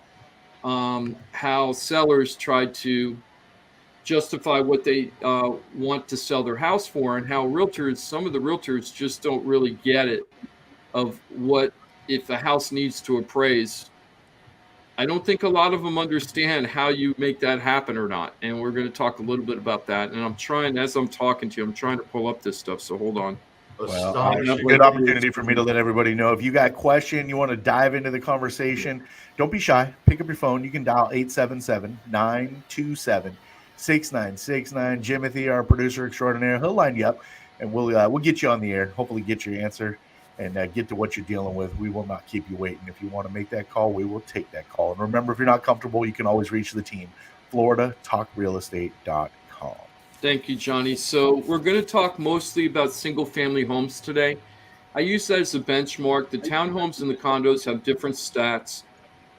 S2: how sellers try to justify what they want to sell their house for, and how some of the realtors just don't really get it, of what if the house needs to appraise. I don't think a lot of them understand how you make that happen or not, and we're going to talk a little bit about that. And as I'm talking to you, I'm trying to pull up this stuff, so hold on.
S3: Well, it's a good opportunity for me to let everybody know. If you got a question, you want to dive into the conversation, don't be shy. Pick up your phone. You can dial 877-927-6969. Jimothy, our producer extraordinaire, he'll line you up, and we'll get you on the air, hopefully get your answer, and get to what you're dealing with. We will not keep you waiting. If you want to make that call, we will take that call. And remember, if you're not comfortable, you can always reach the team, floridatalkrealestate.com.
S2: Thank you, Johnny. So we're going to talk mostly about single-family homes today. I use that as a benchmark. The townhomes and the condos have different stats,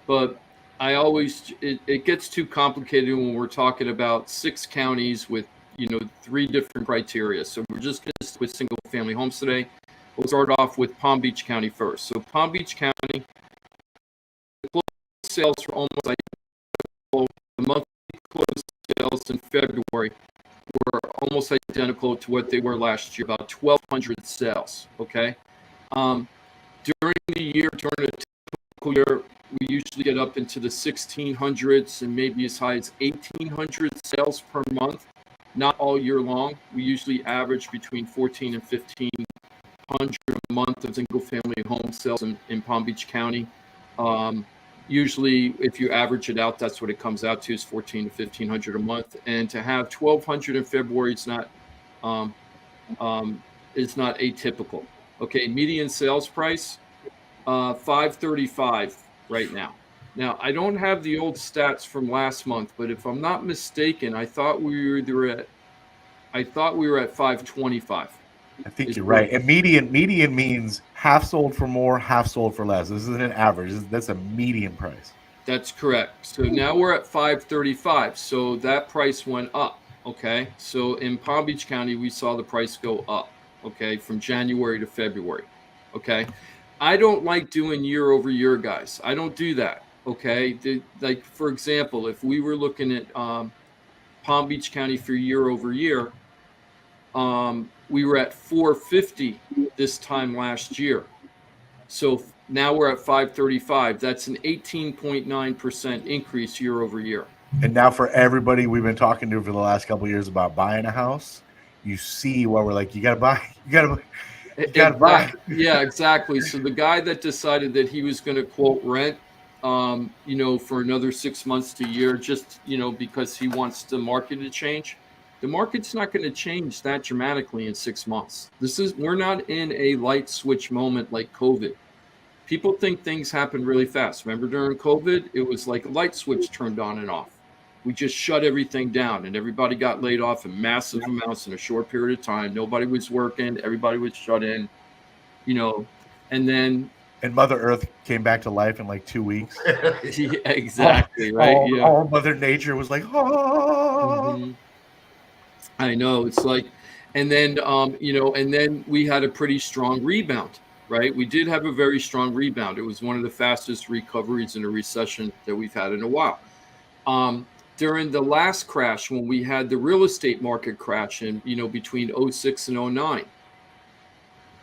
S2: but it gets too complicated when we're talking about 6 counties with 3 different criteria. So we're just going to stick with single-family homes today. We'll start off with Palm Beach County first. So Palm Beach County, closed sales were almost identical. The monthly closed sales in February were almost identical to what they were last year, about 1,200 sales. Okay. During the year, during a typical year, we usually get up into the 1,600s and maybe as high as 1,800 sales per month. Not all year long. We usually average between 14 and 1,500 a month of single-family home sales in Palm Beach County. Usually, if you average it out, that's what it comes out to, is 1,400 to 1,500 a month. And to have 1,200 in February is not atypical. Okay, median sales price, $535 right now. Now, I don't have the old stats from last month, but if I'm not mistaken, I thought we were at 525.
S3: I think you're right. And median means half sold for more, half sold for less. This isn't an average. That's a median price.
S2: That's correct. So now we're at 535. So that price went up. Okay. So in Palm Beach County, we saw the price go up. okay, from January to February, okay? I don't like doing year over year, guys. I don't do that, okay? Like, for example, if we were looking at Palm Beach County for year over year, we were at 450 this time last year. So now we're at 535. That's an 18.9% increase year over year.
S3: And now for everybody we've been talking to for the last couple of years about buying a house, you see why we're like, you got to buy, you got to buy. You gotta buy.
S2: Yeah, exactly. So the guy that decided that he was going to quote rent, you know, for another 6 months to a year, just, you know, because he wants the market to change. The market's not going to change that dramatically in 6 months. We're not in a light switch moment like COVID. People think things happen really fast. Remember during COVID, it was like a light switch turned on and off. We just shut everything down and everybody got laid off in massive amounts in a short period of time. Nobody was working. Everybody was shut in, you know, and then.
S3: And Mother Earth came back to life in like 2 weeks.
S2: Yeah, exactly. Right.
S3: All Mother Nature was like, oh.
S2: Mm-hmm. I know. It's like, and then, you know, and then we had a pretty strong rebound, right? We did have a very strong rebound. It was one of the fastest recoveries in a recession that we've had in a while. During the last crash, when we had the real estate market crash in, you know, between 06 and 09,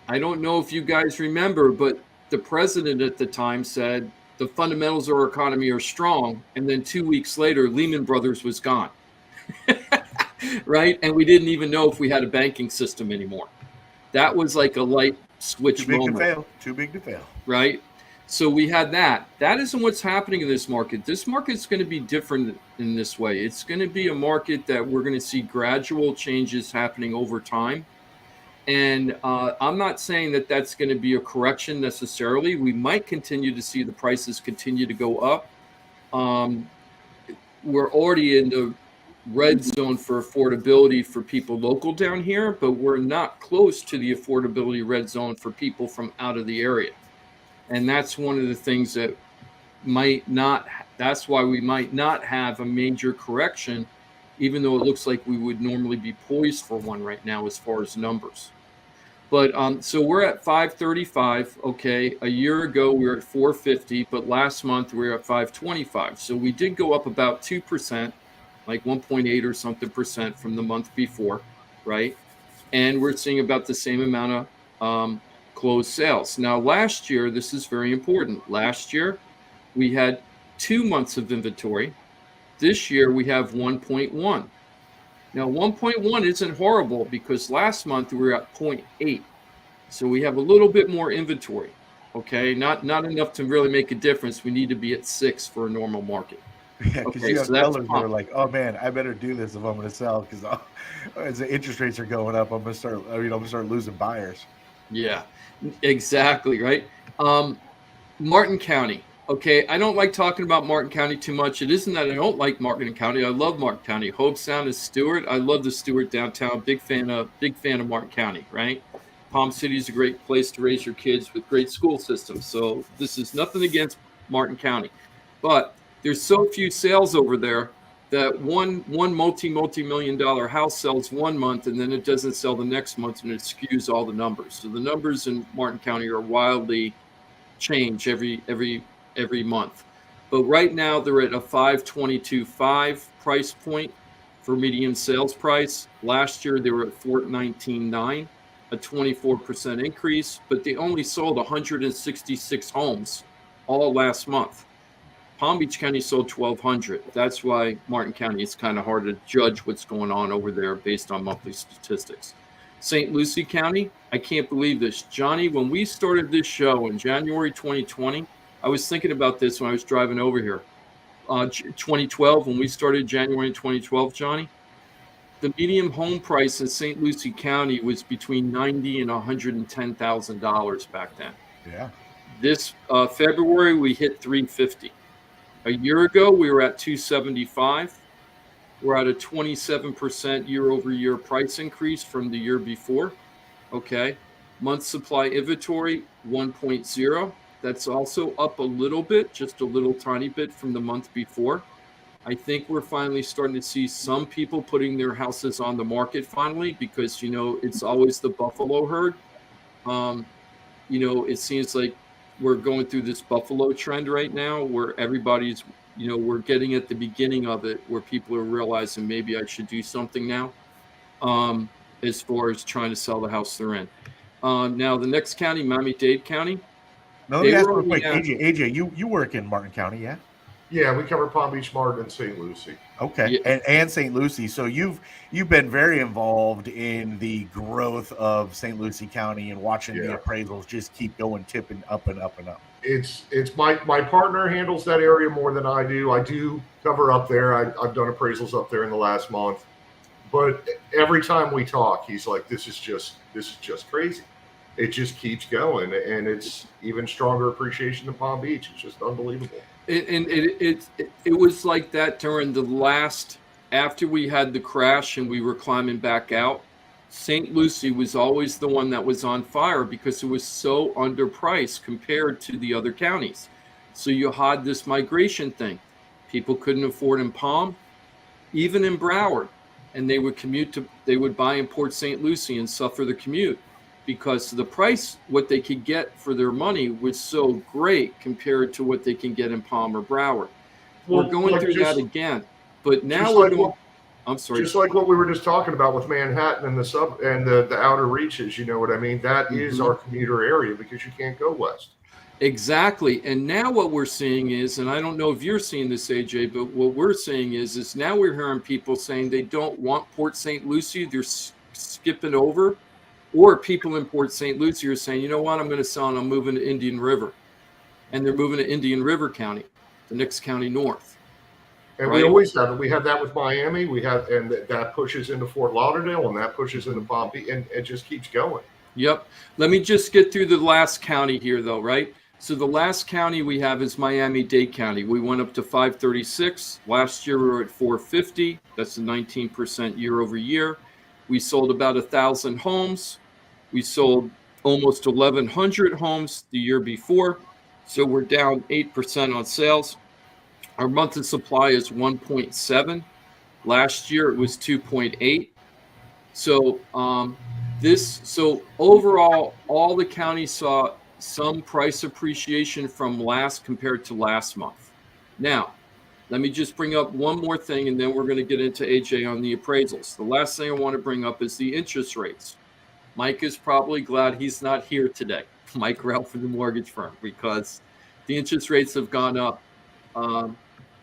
S2: I don't know if you guys remember, but the president at the time said the fundamentals of our economy are strong. And then 2 weeks later, Lehman Brothers was gone. Right? And we didn't even know if we had a banking system anymore. That was like a light switch moment.
S3: Too big to fail. Too big to fail.
S2: Right? So we had that. That isn't what's happening in this market. This market's going to be different in this way. It's going to be a market that we're going to see gradual changes happening over time. And I'm not saying that that's going to be a correction necessarily. We might continue to see the prices continue to go up. We're already in the red zone for affordability for people local down here, but we're not close to the affordability red zone for people from out of the area. And that's one of the things that that's why we might not have a major correction, even though it looks like we would normally be poised for one right now as far as numbers. But so we're at 535. Okay. A year ago, we were at 450, but last month we were at 525. So we did go up about 2%, like 1.8 or something percent from the month before. Right. And we're seeing about the same amount of closed sales. Now, last year, this is very important. Last year, we had 2 months of inventory. This year, we have 1.1. Now, 1.1 isn't horrible because last month we were at 0.8. So we have a little bit more inventory. Okay, not enough to really make a difference. We need to be at 6 for a normal market.
S3: Yeah, because you have sellers that are like, oh man, I better do this if I'm going to sell because as the interest rates are going up, I'm going to start losing buyers.
S2: Yeah, exactly, right? Martin County. Okay, I don't like talking about Martin County too much. It isn't that I don't like Martin County. I love Martin County. Hope Sound is Stewart. I love the Stewart downtown. Big fan of Martin County, right? Palm City is a great place to raise your kids with great school systems. So this is nothing against Martin County. But there's so few sales over there that one multi-million-dollar house sells 1 month and then it doesn't sell the next month and it skews all the numbers. So the numbers in Martin County are wildly change every month. But right now they're at a 522.5 price point for median sales price. Last year they were at 419.9, a 24% increase, but they only sold 166 homes all last month. Palm Beach County sold 1,200. That's why Martin County, it's kind of hard to judge what's going on over there based on monthly statistics. St. Lucie County, I can't believe this. Johnny, when we started this show in January 2020, I was thinking about this when I was driving over here. 2012, when we started January 2012, Johnny, the median home price in St. Lucie County was between $90,000 and $110,000 back then.
S3: Yeah.
S2: This February, we hit $350,000. A year ago, we were at $275,000. We're at a 27% year-over-year price increase from the year before. Okay. Month supply inventory, 1.0. That's also up a little bit, just a little tiny bit from the month before. I think we're finally starting to see some people putting their houses on the market finally, because, it's always the buffalo herd. It seems like we're going through this buffalo trend right now where everybody's, we're getting at the beginning of it where people are realizing maybe I should do something now, as far as trying to sell the house they're in. Now, the next county, Miami-Dade County.
S3: Now, let me ask real quick, AJ, you work in Martin County, yeah?
S4: Yeah, we cover Palm Beach, Martin, and St. Lucie.
S3: Okay, yeah. and St. Lucie. So you've been very involved in the growth of St. Lucie County and watching the appraisals just keep going, tipping up and up and up.
S4: It's my partner handles that area more than I do. I do cover up there. I've done appraisals up there in the last month, but every time we talk, he's like, "This is just crazy. It just keeps going, and it's even stronger appreciation than Palm Beach. It's just unbelievable."
S2: It was like that during after we had the crash and we were climbing back out. St. Lucie was always the one that was on fire because it was so underpriced compared to the other counties. So you had this migration thing. People couldn't afford in Palm, even in Broward, and they would buy in Port St. Lucie and suffer the commute, because the price, what they could get for their money, was so great compared to what they can get in Palm or Broward. We're going through that again, but now we're going. I'm sorry.
S4: Just like what we were just talking about with Manhattan and the outer reaches, you know what I mean? That is our commuter area because you can't go west.
S2: Exactly. And now what we're seeing is, and I don't know if you're seeing this, AJ, but what we're seeing is now we're hearing people saying they don't want Port St. Lucie. They're skipping over. Or people in Port St. Lucie are saying, you know what, I'm going to sell and I'm moving to Indian River. And they're moving to Indian River County, the next county north.
S4: And we always have it. We have that with Miami. And that pushes into Fort Lauderdale, and that pushes into Palm Beach, and it just keeps going.
S2: Yep. Let me just get through the last county here, though, right? So the last county we have is Miami-Dade County. We went up to 536. Last year we were at 450. That's a 19% year over year. We sold about 1,000 homes. We sold almost 1,100 homes the year before. So we're down 8% on sales. Our monthly supply is 1.7. Last year it was 2.8. So so overall, all the counties saw some price appreciation from compared to last month. Now, let me just bring up one more thing, and then we're going to get into AJ on the appraisals. The last thing I want to bring up is the interest rates. Mike is probably glad he's not here today, Mike Ralph from the mortgage firm, because the interest rates have gone up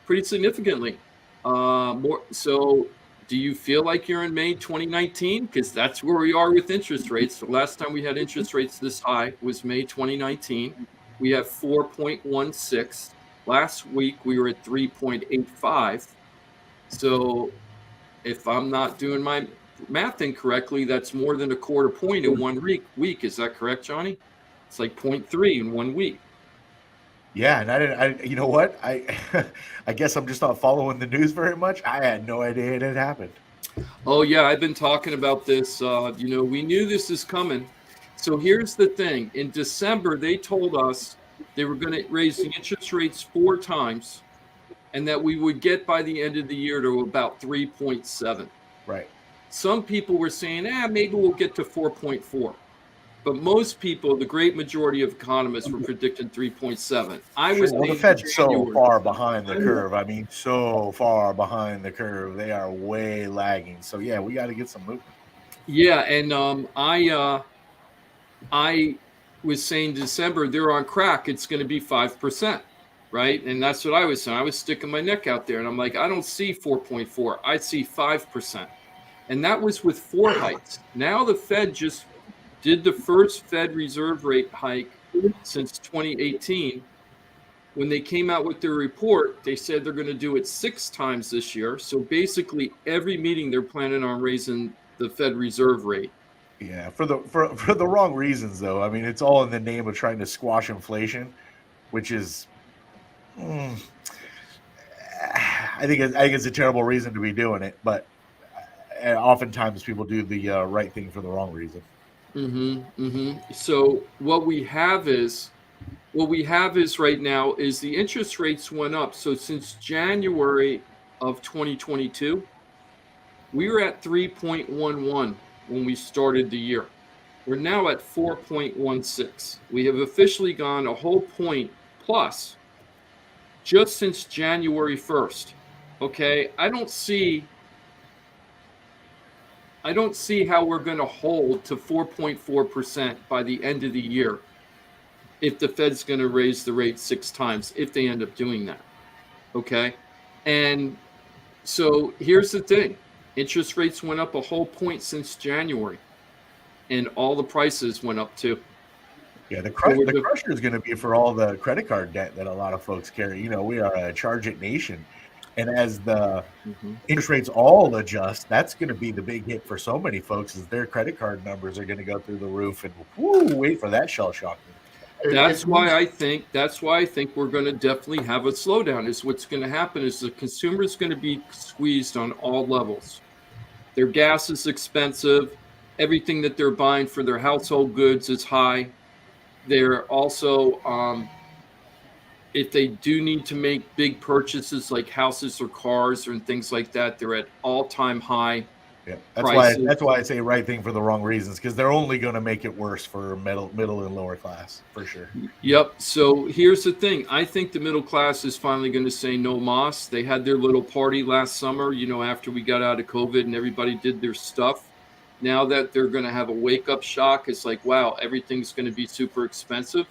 S2: pretty significantly. So do you feel like you're in May 2019? Because that's where we are with interest rates. The last time we had interest rates this high was May 2019. We have 4.16. Last week we were at 3.85. So if I'm not doing my math incorrectly, that's more than a quarter point in 1 week. Is that correct, Johnny? It's like 0.3 in 1 week.
S3: Yeah, and you know what? I guess I'm just not following the news very much. I had no idea it had happened.
S2: Oh yeah, I've been talking about this. We knew this is coming. So here's the thing. In December, they told us they were going to raise the interest rates 4 times, and that we would get by the end of the year to about 3.7.
S3: Right.
S2: Some people were saying, maybe we'll get to 4.4. But most people, the great majority of economists, were predicting 3.7.
S3: The Fed's so far behind the curve. I mean, so far behind the curve. They are way lagging. So, yeah, we got to get some movement.
S2: Yeah, and I was saying December, they're on crack. It's going to be 5%, right? And that's what I was saying. I was sticking my neck out there, and I'm like, I don't see 4.4. I see 5%. And that was with 4 hikes. Now the Fed just did the first Fed reserve rate hike since 2018. When they came out with their report, they said they're going to do it 6 times this year. So basically every meeting they're planning on raising the Fed reserve rate.
S3: Yeah, for the wrong reasons, though. I mean, it's all in the name of trying to squash inflation, which is, I think it's a terrible reason to be doing it. But oftentimes people do the right thing for the wrong reason.
S2: So what we have is right now is the interest rates went up. So since January of 2022, we were at 3.11 when we started the year. We're now at 4.16. We have officially gone a whole point plus just since January 1st. Okay, I don't see how we're going to hold to 4.4% by the end of the year if the Fed's going to raise the rate 6 times, if they end up doing that. Okay, and so here's the thing. Interest rates went up a whole point since January, and all the prices went up too.
S3: Yeah, the crusher is going to be for all the credit card debt that a lot of folks carry. You know, we are a charge it nation. And as the interest rates all adjust, that's going to be the big hit for so many folks is their credit card numbers are going to go through the roof. And wait for that shell shock.
S2: That's why I think we're going to definitely have a slowdown. Is what's going to happen is the consumer is going to be squeezed on all levels. Their gas is expensive. Everything that they're buying for their household goods is high. They're also, if they do need to make big purchases like houses or cars and things like that, they're at all-time high.
S3: Yeah, that's why I say right thing for the wrong reasons, because they're only going to make it worse for middle and lower class for sure.
S2: Yep. So here's the thing. I think the middle class is finally going to say no mas. They had their little party last summer, after we got out of COVID and everybody did their stuff. Now that they're going to have a wake-up shock, it's like, wow, everything's going to be super expensive.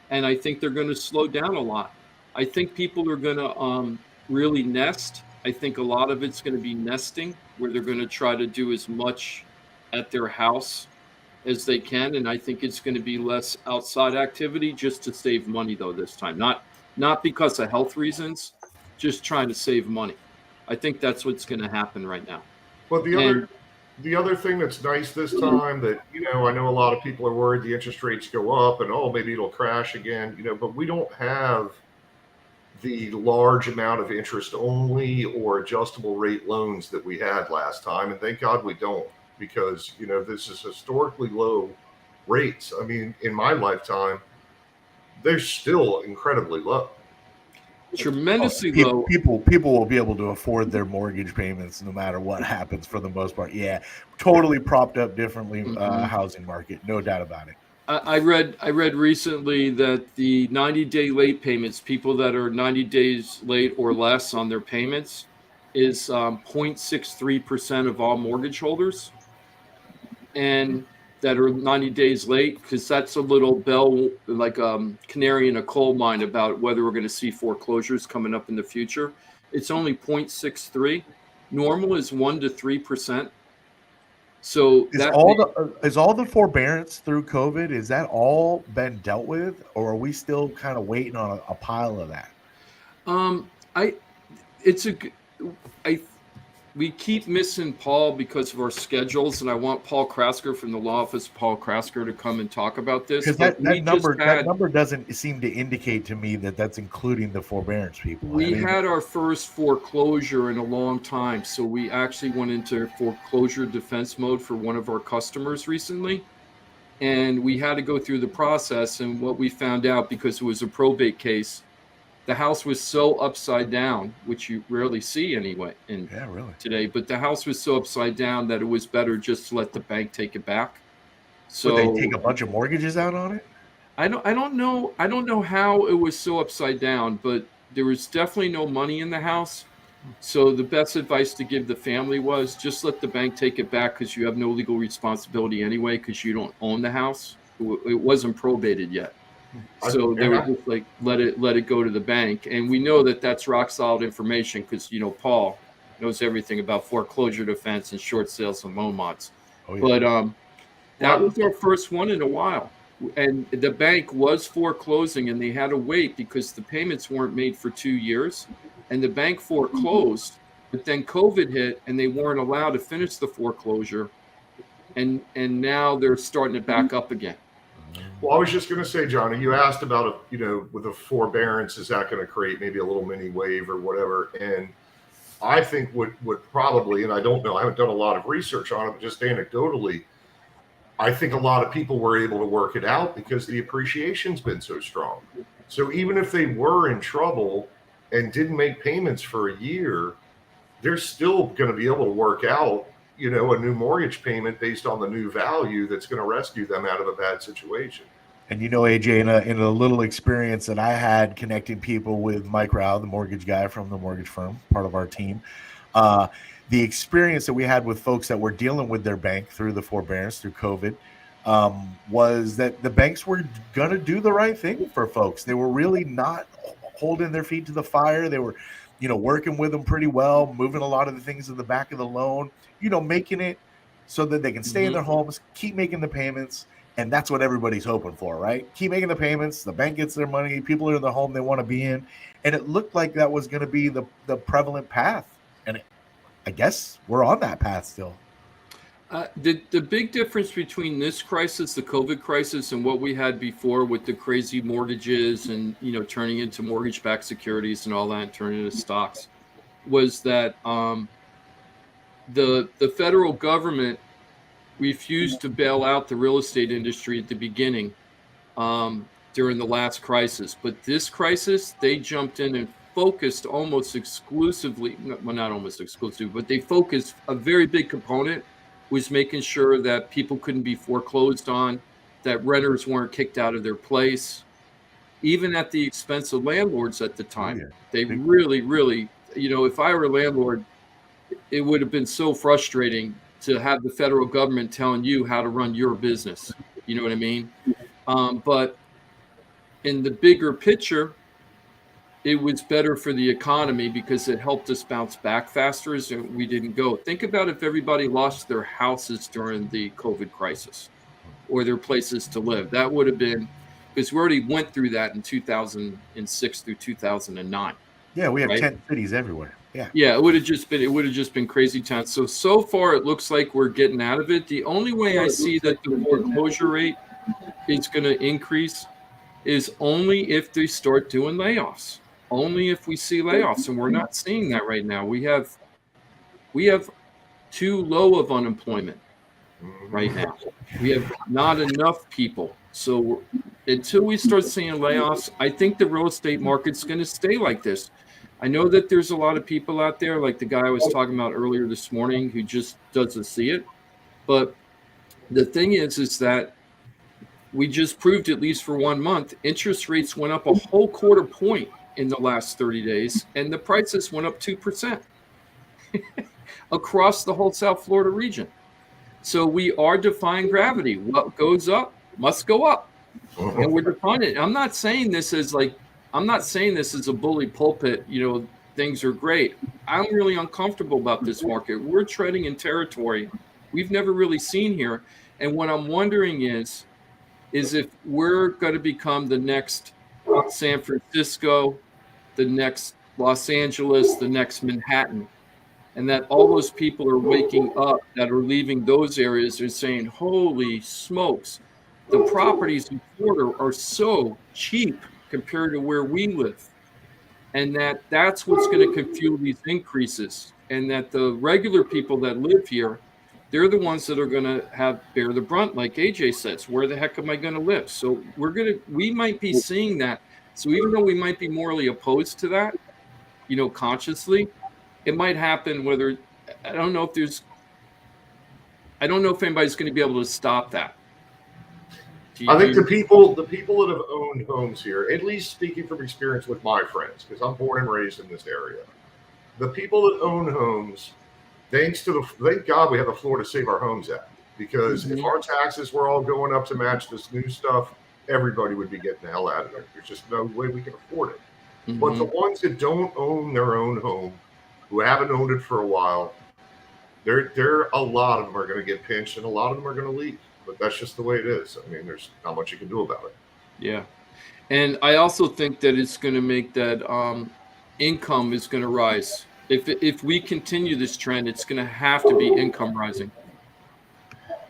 S2: And I think they're going to slow down a lot. I think people are going to really nest. I think a lot of it's going to be nesting, where they're going to try to do as much at their house as they can. And I think it's going to be less outside activity just to save money, though, this time. Not because of health reasons, just trying to save money. I think that's what's going to happen right now.
S4: Well, the other thing that's nice this time that, I know a lot of people are worried the interest rates go up and, maybe it'll crash again, but we don't have the large amount of interest only or adjustable rate loans that we had last time. And thank God we don't, because, this is historically low rates. I mean, in my lifetime, they're still incredibly low.
S2: Tremendously low.
S3: People will be able to afford their mortgage payments no matter what happens for the most part. Yeah, totally propped up differently housing market, no doubt about it.
S2: I read recently that the 90-day late payments, people that are 90 days late or less on their payments, is 0.63% of all mortgage holders, and that are 90 days late, because that's a little bell, like canary in a coal mine about whether we're going to see foreclosures coming up in the future. It's only 0.63. Normal is 1 to 3%. So
S3: is all the forbearance through COVID, is that all been dealt with, or are we still kind of waiting on a pile of that?
S2: We keep missing Paul because of our schedules, and I want Paul Krasker from the law office, Paul Krasker, to come and talk about this.
S3: Because that number doesn't seem to indicate to me that that's including the forbearance people.
S2: We had our first foreclosure in a long time, so we actually went into foreclosure defense mode for one of our customers recently, and we had to go through the process. And what we found out, because it was a probate case, the house was so upside down, which you rarely see anyway today, but the house was so upside down that it was better just to let the bank take it back. So
S3: would they take a bunch of mortgages out on it?
S2: I don't know how it was so upside down, but there was definitely no money in the house. So the best advice to give the family was just let the bank take it back, because you have no legal responsibility anyway, because you don't own the house. It wasn't probated yet. So they were just like, let it go to the bank. And we know that that's rock solid information, because, Paul knows everything about foreclosure defense and short sales and loan mods. Oh, yeah. But that was our first one in a while. And the bank was foreclosing, and they had to wait because the payments weren't made for 2 years. And the bank foreclosed, but then COVID hit and they weren't allowed to finish the foreclosure. And now they're starting to back up again.
S4: Well, I was just going to say, Johnny, you asked about, with a forbearance, is that going to create maybe a little mini wave or whatever? And I think would probably, and I don't know, I haven't done a lot of research on it, but just anecdotally, I think a lot of people were able to work it out because the appreciation's been so strong. So even if they were in trouble and didn't make payments for a year, they're still going to be able to work out, you know, a new mortgage payment based on the new value that's going to rescue them out of a bad situation.
S3: And you know, AJ, in a little experience that I had connecting people with Mike Rao, the mortgage guy from the mortgage firm, part of our team, the experience that we had with folks that were dealing with their bank through the forbearance, through COVID, was that the banks were going to do the right thing for folks. They were really not holding their feet to the fire. They were, you know, working with them pretty well, moving a lot of the things in the back of the loan, you know, making it so that they can stay in their homes, keep making the payments. And that's what everybody's hoping for, right? Keep making the payments. The bank gets their money. People are in the home they want to be in. And it looked like that was going to be the prevalent path. And I guess we're on that path still.
S2: The big difference between this crisis, the COVID crisis, and what we had before with the crazy mortgages and, you know, turning into mortgage-backed securities and all that, and turning into stocks, was that the federal government refused to bail out the real estate industry at the beginning during the last crisis. But this crisis, they jumped in and focused almost exclusively, well, not almost exclusively, but they focused a very big component was making sure that people couldn't be foreclosed on, that renters weren't kicked out of their place, even at the expense of landlords at the time. They really, really, you know, if I were a landlord, it would have been so frustrating to have the federal government telling you how to run your business. You know what I mean? But in the bigger picture, it was better for the economy because it helped us bounce back faster as we didn't go. Think about if everybody lost their houses during the COVID crisis or their places to live. That would have been, because we already went through that in 2006 through 2009.
S3: Yeah, we have
S2: right?
S3: 10 cities everywhere.
S2: Yeah, it would have just been crazy times. So far it looks like we're getting out of it. The only way I see that the foreclosure rate is going to increase is only if they start doing layoffs. Only if we see layoffs, and we're not seeing that right now. We have too low of unemployment right now. We have not enough people. So until we start seeing layoffs, I think the real estate market's going to stay like this. I know that there's a lot of people out there, like the guy I was talking about earlier this morning, who just doesn't see it. But the thing is that we just proved, at least for 1 month, interest rates went up a whole quarter point in the last 30 days, and the prices went up 2% across the whole South Florida region. So we are defying gravity. What goes up must go up. And we're defying it. I'm not saying this as a bully pulpit, you know, things are great. I'm really uncomfortable about this market. We're treading in territory we've never really seen here. And what I'm wondering is if we're going to become the next San Francisco, the next Los Angeles, the next Manhattan, and that all those people are waking up that are leaving those areas and saying, holy smokes, the properties in Florida are so cheap compared to where we live. And that's what's going to fuel these increases. And that the regular people that live here, they're the ones that are going to bear the brunt, like AJ says. Where the heck am I going to live? So we might be seeing that. So even though we might be morally opposed to that, you know, consciously, it might happen. I don't know if anybody's going to be able to stop that.
S4: I think the people that have owned homes here, at least speaking from experience with my friends, because I'm born and raised in this area, the people that own homes, thank God we have the Florida Save Our Homes Act, because if our taxes were all going up to match this new stuff, everybody would be getting the hell out of here. There's just no way we can afford it. But the ones that don't own their own home, who haven't owned it for a while, a lot of them are going to get pinched, and a lot of them are going to leave. But that's just the way it is. I mean, there's not much you can do about it.
S2: Yeah. And I also think that it's going to make that income is going to rise. If we continue this trend, it's going to have to be income rising.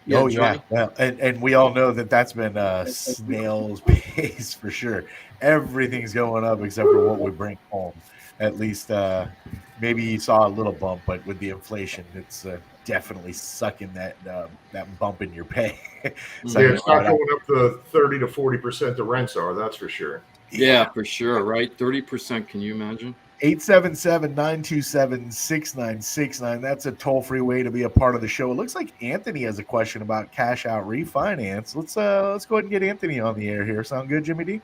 S3: Yeah, Johnny? Well, and we all know that's been snail's pace for sure. Everything's going up except for what we bring home. At least maybe you saw a little bump, but with the inflation, it's definitely sucking that bump in your pay.
S4: It's not going up to 30 to 40% the rents are, that's for sure.
S2: Yeah, for sure, right? 30%, can you imagine?
S3: 877-927-6969. That's a toll-free way to be a part of the show. It looks like Anthony has a question about cash out refinance. Let's go ahead and get Anthony on the air here. Sound good, Jimmy D?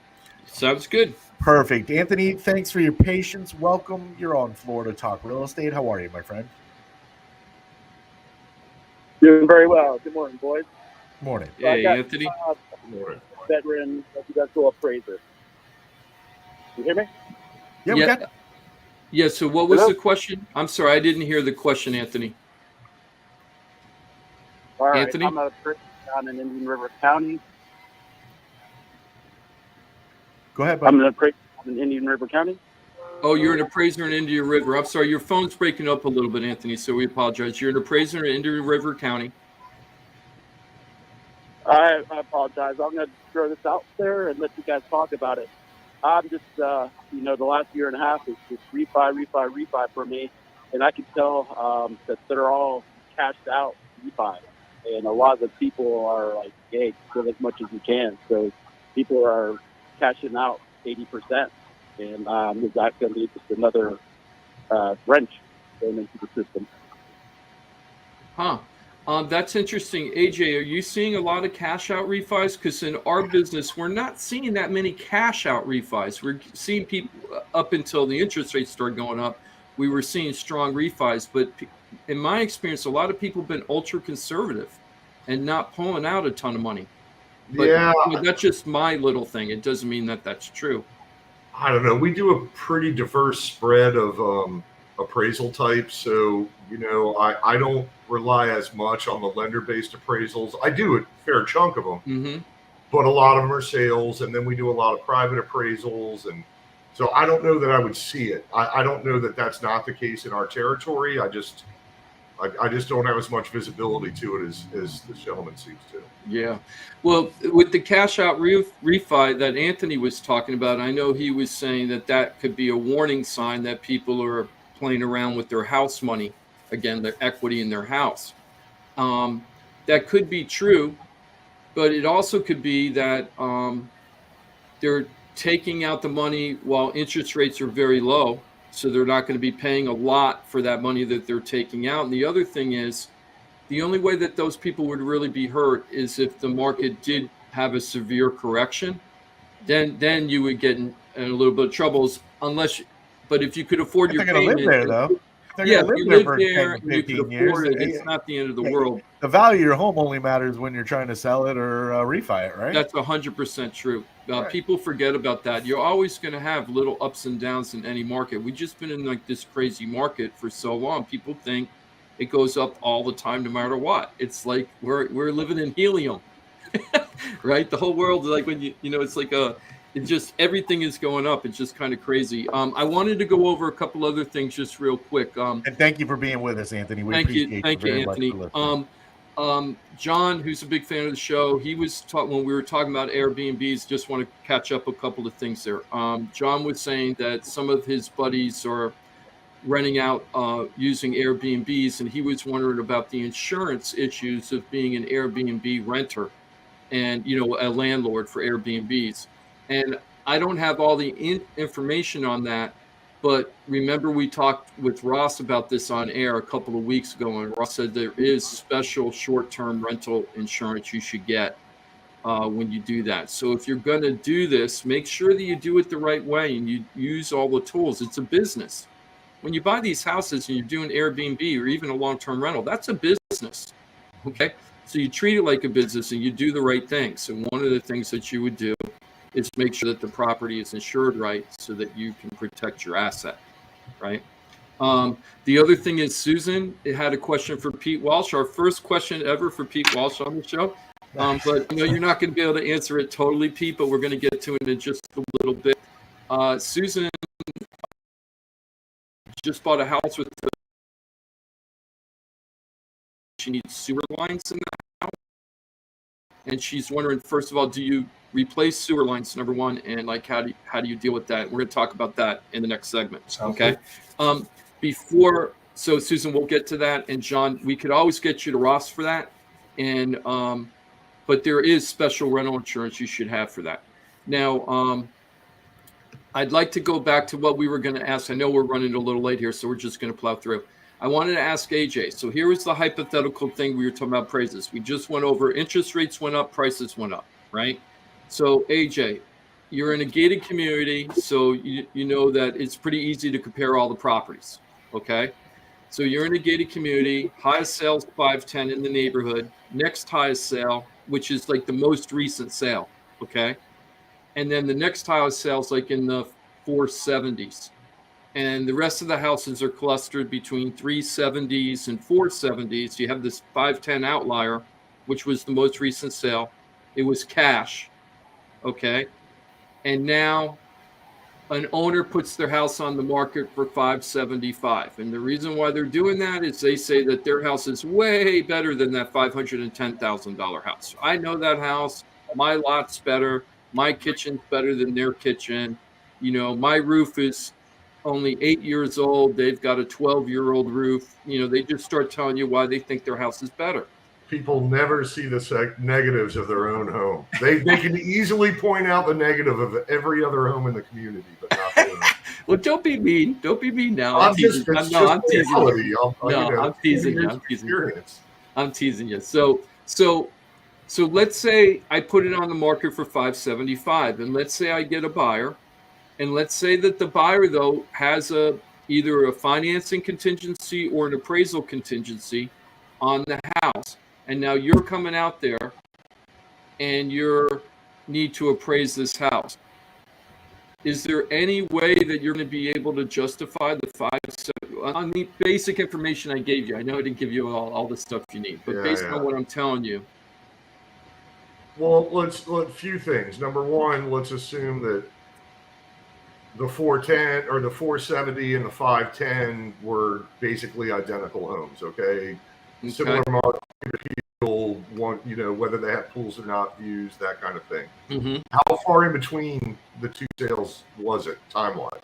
S2: Sounds good.
S3: Perfect. Anthony, thanks for your patience. Welcome. You're on Florida Talk Real Estate. How are you, my friend?
S10: Doing very well. Good morning, boys.
S3: Morning.
S2: Hey, Anthony.
S10: Veteran residential appraiser. You hear me?
S3: Yeah, we got.
S2: Yeah, so what was
S10: Hello?
S2: the question? I'm sorry, I didn't hear the question, Anthony.
S10: All right.
S2: Anthony?
S10: I'm a appraiser down in Indian River County.
S3: Go ahead, buddy.
S10: I'm an appraiser in Indian River County.
S2: Oh, you're an appraiser in Indian River. I'm sorry, your phone's breaking up a little bit, Anthony, so we apologize. You're an appraiser in Indian River County.
S10: I apologize. I'm going to throw this out there and let you guys talk about it. I'm just, the last year and a half is just refi for me. And I can tell that they're all cashed out refi. And a lot of the people are like, hey, get as much as you can. So people are cashing out 80%. And is that going to be just another wrench going into the system?
S2: Huh. That's interesting. AJ, are you seeing a lot of cash out refis? Because in our business, we're not seeing that many cash out refis. We're seeing people up until the interest rates started going up. We were seeing strong refis. But in my experience, a lot of people have been ultra conservative and not pulling out a ton of money. But that's just my little thing. It doesn't mean that that's true.
S4: I don't know. We do a pretty diverse spread of appraisal types. So, I don't rely as much on the lender-based appraisals. I do a fair chunk of them, but a lot of them are sales. And then we do a lot of private appraisals. And so I don't know that I would see it. I don't know that that's not the case in our territory. I just don't have as much visibility to it as the gentleman seems to.
S2: Yeah. Well, with the cash out refi that Anthony was talking about, I know he was saying that could be a warning sign that people are playing around with their house money, again, their equity in their house. That could be true, but it also could be that they're taking out the money while interest rates are very low. So they're not going to be paying a lot for that money that they're taking out. And the other thing is, the only way that those people would really be hurt is if the market did have a severe correction. Then you would get in a little bit of troubles, but if you could afford your payment.
S3: They're going to live there, though.
S2: Yeah, if you live there and you can afford it, it's not the end of the world.
S3: The value of your home only matters when you're trying to sell it or refi it, right?
S2: That's 100% true.
S3: Right.
S2: People forget about that. You're always going to have little ups and downs in any market. We've just been in like this crazy market for so long. People think it goes up all the time, no matter what. It's like we're living in helium, right? The whole world, like when it's like everything is going up. It's just kind of crazy. I wanted to go over a couple other things just real quick.
S3: And thank you for being with us, Anthony.
S2: Thank you, Anthony. John, who's a big fan of the show, he was when we were talking about Airbnbs. Just want to catch up a couple of things there. John was saying that some of his buddies are renting out using Airbnbs, and he was wondering about the insurance issues of being an Airbnb renter and a landlord for Airbnbs. And I don't have all the information on that, but remember we talked with Ross about this on air a couple of weeks ago, and Ross said there is special short-term rental insurance you should get when you do that. So if you're going to do this, make sure that you do it the right way and you use all the tools. It's a business. When you buy these houses and you're doing Airbnb or even a long-term rental, that's a business, okay? So you treat it like a business and you do the right things. And one of the things that you would do is make sure that the property is insured right so that you can protect your asset, right? The other thing is Susan had a question for Pete Walsh, our first question ever for Pete Walsh on the show. But you're not going to be able to answer it totally, Pete, but we're going to get to it in just a little bit. Susan just bought a house with she needs sewer lines in the house. And she's wondering, first of all, do you replace sewer lines, number one, and like how do you deal with that? We're going to talk about that in the next segment. Okay. So Susan, we'll get to that, and John, we could always get you to Ross for that, and but there is special rental insurance you should have for that. Now, I'd like to go back to what we were going to ask. I know we're running a little late here, so we're just going to plow through. I wanted to ask AJ. So here was the hypothetical thing we were talking about praises. We just went over interest rates went up, prices went up, right? So AJ, you're in a gated community, so you know that it's pretty easy to compare all the properties, okay? So you're in a gated community, highest sales 510 in the neighborhood, next highest sale, which is like the most recent sale, okay? And then the next highest sales like in the 470s. And the rest of the houses are clustered between 370s and 470s. You have this 510 outlier, which was the most recent sale. It was cash, okay? And now an owner puts their house on the market for 575. And the reason why they're doing that is they say that their house is way better than that $510,000 house. I know that house. My lot's better. My kitchen's better than their kitchen. You know, my roof is only 8 years old. They've got a 12-year-old roof. You know, they just start telling you why they think their house is better.
S4: People never see the negatives of their own home. They can easily point out the negative of every other home in the community, but not their own.
S2: Well, don't be mean. Don't be mean now.
S4: I'm teasing
S2: you. So let's say I put it on the market for 575, and let's say I get a buyer. And let's say that the buyer, though, has either a financing contingency or an appraisal contingency on the house. And now you're coming out there and you need to appraise this house. Is there any way that you're going to be able to justify the 570 on the basic information I gave you? I know I didn't give you all the stuff you need, but based on what I'm telling you.
S4: Well, let's few things. Number one, let's assume that the 410 or the 470 and the 510 were basically identical homes. Okay. Similar market appeal, one, you know, whether they have pools or not, views, that kind of thing.
S2: Mm-hmm.
S4: How far in between the two sales was it time wise?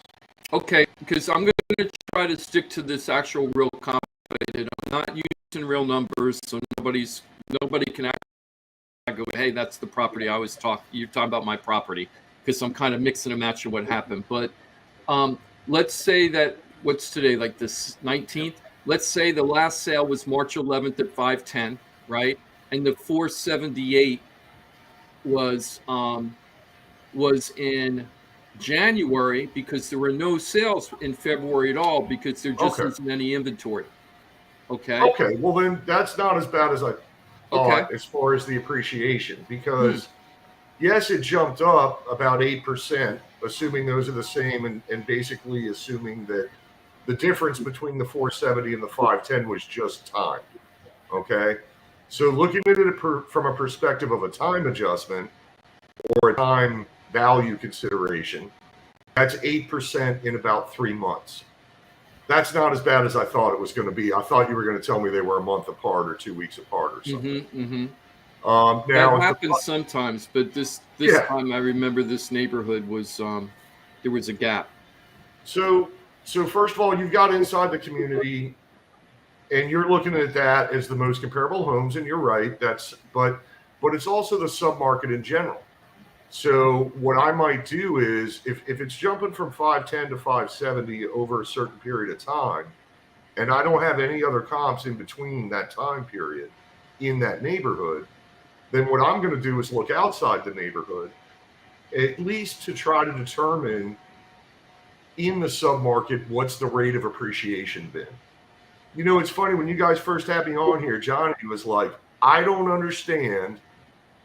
S2: Okay, because I'm going to try to stick to this actual real complicated. I'm not using real numbers, so nobody can go, hey, that's the property I was talking. You're talking about my property, because I'm kind of mixing and matching what happened. But let's say that what's today, like this 19th. Let's say the last sale was March 11th at 510, right? And the 478 was in January, because there were no sales in February at all, because there just isn't any inventory. Okay.
S4: Okay. Well, then that's not as bad as I thought as far as the appreciation, because yes, it jumped up about 8%, assuming those are the same, and basically assuming that the difference between the 470 and the 510 was just time. Okay. So looking at it from a perspective of a time adjustment or a time value consideration, that's 8% in about 3 months. That's not as bad as I thought it was going to be. I thought you were going to tell me they were a month apart or 2 weeks apart or something.
S2: Now that happens sometimes, but this time I remember this neighborhood was there was a gap.
S4: So first of all, you've got inside the community, and you're looking at that as the most comparable homes, and you're right. But it's also the submarket in general. So what I might do is, if it's jumping from 510 to 570 over a certain period of time, and I don't have any other comps in between that time period in that neighborhood, then what I'm going to do is look outside the neighborhood, at least to try to determine in the submarket what's the rate of appreciation been. You know, it's funny, when you guys first had me on here, Johnny was like, I don't understand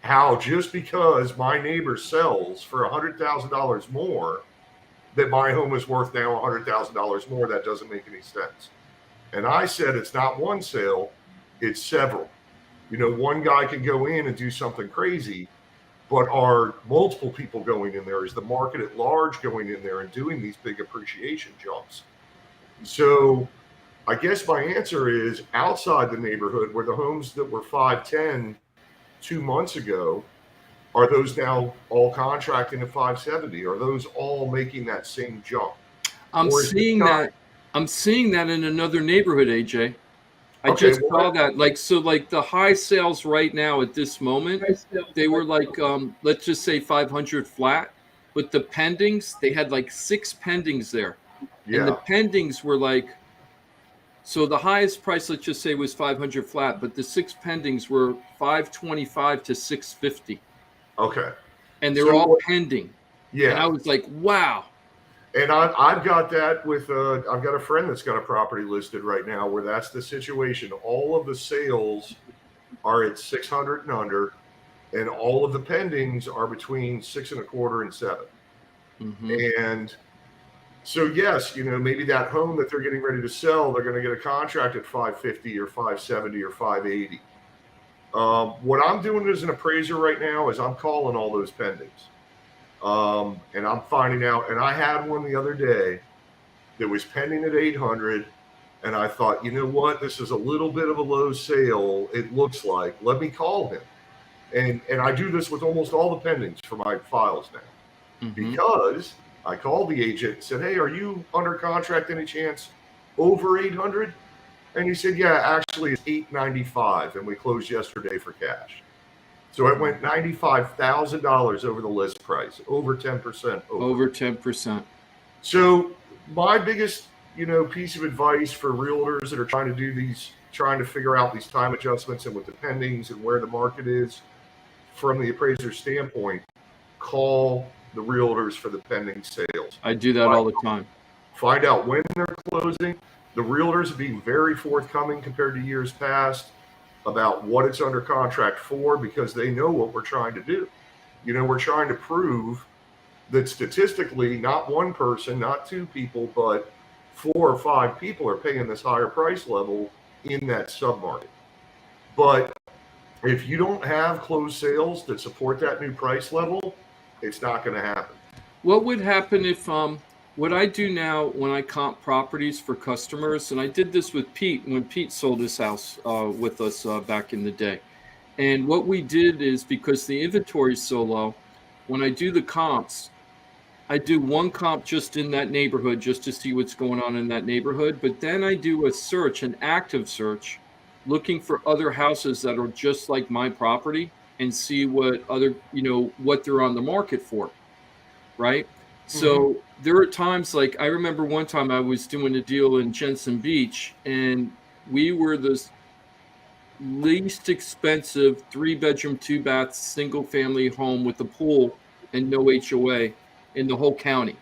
S4: how just because my neighbor sells for $100,000 more, that my home is worth now $100,000 more. That doesn't make any sense. And I said, it's not one sale, it's several. You know, one guy can go in and do something crazy, but are multiple people going in there? Is the market at large going in there and doing these big appreciation jumps? So I guess my answer is, outside the neighborhood, where the homes that were 510 2 months ago, are those now all contracting at 570? Are those all making that same jump?
S2: I'm seeing that in another neighborhood, AJ. I just saw that. Like the high sales right now at this moment, they were like, let's just say 500 flat, but the pendings, they had like 6 pendings there.
S4: Yeah.
S2: And the pendings were like, so the highest price, let's just say, was 500 flat, but the 6 pendings were 525 to 650.
S4: Okay.
S2: And they were all pending.
S4: Yeah.
S2: And I was like, wow.
S4: And I've got that with, I've got a friend that's got a property listed right now where that's the situation. All of the sales are at 600 and under, and all of the pendings are between 6.25 and 7.
S2: Mm-hmm.
S4: And so, yes, you know, maybe that home that they're getting ready to sell, they're going to get a contract at 550 or 570 or 580. What I'm doing as an appraiser right now is I'm calling all those pendings. And I'm finding out, and I had one the other day that was pending at 800. And I thought, you know what, this is a little bit of a low sale. It looks like, let me call him. And I do this with almost all the pendings for my files now, because I called the agent and said, hey, are you under contract any chance over 800? And he said, yeah, actually it's 895. And we closed yesterday for cash. So it went $95,000 over the list price, over 10%.
S2: Over 10%.
S4: So my biggest, you know, piece of advice for realtors that are trying to do these, trying to figure out these time adjustments and with the pendings and where the market is from the appraiser standpoint, call the realtors for the pending sales.
S2: I do that all the time.
S4: Find out when they're closing. The realtors are being very forthcoming compared to years past about what it's under contract for, because they know what we're trying to do. You know, we're trying to prove that statistically, not one person, not 2 people, but 4 or 5 people are paying this higher price level in that submarket. But if you don't have closed sales that support that new price level, it's not going to happen.
S2: What would happen if, what I do now when I comp properties for customers, and I did this with Pete when Pete sold his house with us back in the day. And what we did is, because the inventory is so low, when I do the comps, I do one comp just in that neighborhood just to see what's going on in that neighborhood. But then I do a search, an active search, looking for other houses that are just like my property and see what other, you know, what they're on the market for. Right. So there are times, like I remember one time I was doing a deal in Jensen Beach, and we were the least expensive 3-bedroom, 2-bath, single family home with a pool and no HOA in the whole county,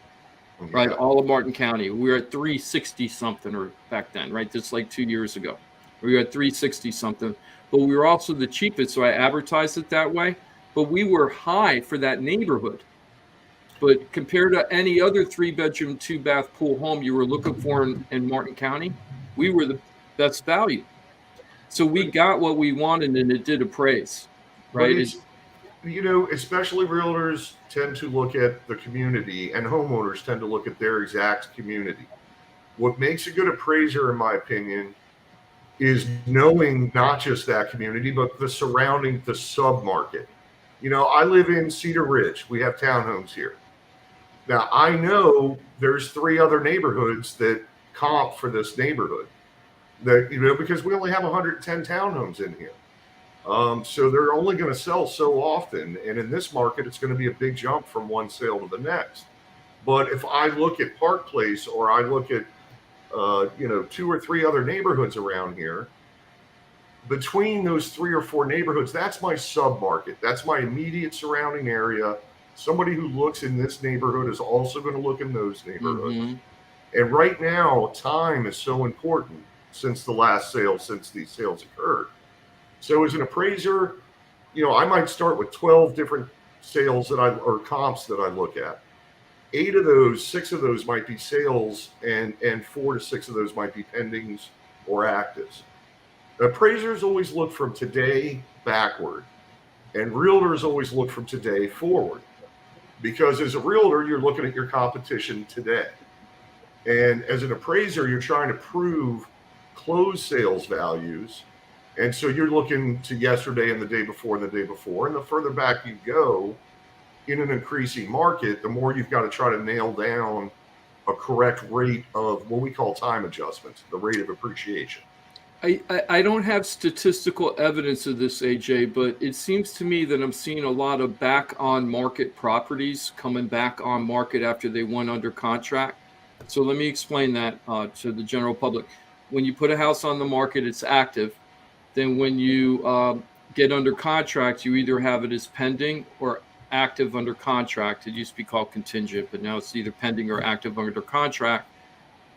S2: right? All of Martin County. We were at 360 something, or back then, right? That's like 2 years ago. We were at 360 something, but we were also the cheapest. So I advertised it that way, but we were high for that neighborhood. But compared to any other 3-bedroom, 2-bath pool home you were looking for in Martin County, we were the best value. So we got what we wanted, and it did appraise, right?
S4: You know, especially realtors tend to look at the community, and homeowners tend to look at their exact community. What makes a good appraiser, in my opinion, is knowing not just that community, but the surrounding, the sub-market. You know, I live in Cedar Ridge. We have townhomes here. Now, I know there's 3 other neighborhoods that comp for this neighborhood, that, you know, because we only have 110 townhomes in here. So they're only going to sell so often. And in this market, it's going to be a big jump from one sale to the next. But if I look at Park Place, or I look at, you know, 2 or 3 other neighborhoods around here, between those 3 or 4 neighborhoods, that's my sub-market. That's my immediate surrounding area. Somebody who looks in this neighborhood is also going to look in those neighborhoods. And right now, time is so important since the last sale, since these sales occurred. So as an appraiser, you know, I might start with 12 different sales or comps that I look at. 8 of those, 6 of those might be sales, and 4 to 6 of those might be pendings or actives. Appraisers always look from today backward, and realtors always look from today forward. Because as a realtor, you're looking at your competition today. And as an appraiser, you're trying to prove closed sales values. And so you're looking to yesterday and the day before and the day before. And the further back you go in an increasing market, the more you've got to try to nail down a correct rate of what we call time adjustments, the rate of appreciation.
S2: I don't have statistical evidence of this, AJ, but it seems to me that I'm seeing a lot of back on market properties coming back on market after they went under contract. So let me explain that to the general public. When you put a house on the market, it's active. Then when you get under contract, you either have it as pending or active under contract. It used to be called contingent, but now it's either pending or active under contract.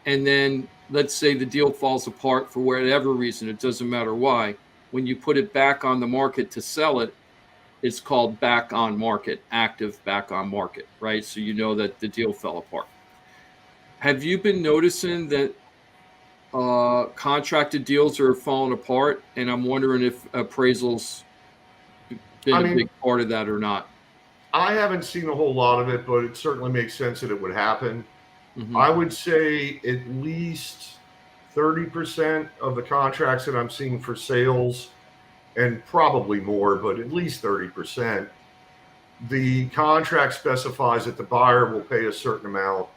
S2: And then let's say the deal falls apart for whatever reason, it doesn't matter why. When you put it back on the market to sell it, it's called back on market, active back on market, right? So you know that the deal fell apart. Have you been noticing that contracted deals are falling apart? And I'm wondering if appraisals been a big part of that or not.
S4: I haven't seen a whole lot of it, but it certainly makes sense that it would happen. I would say at least 30% of the contracts that I'm seeing for sales, and probably more, but at least 30%, the contract specifies that the buyer will pay a certain amount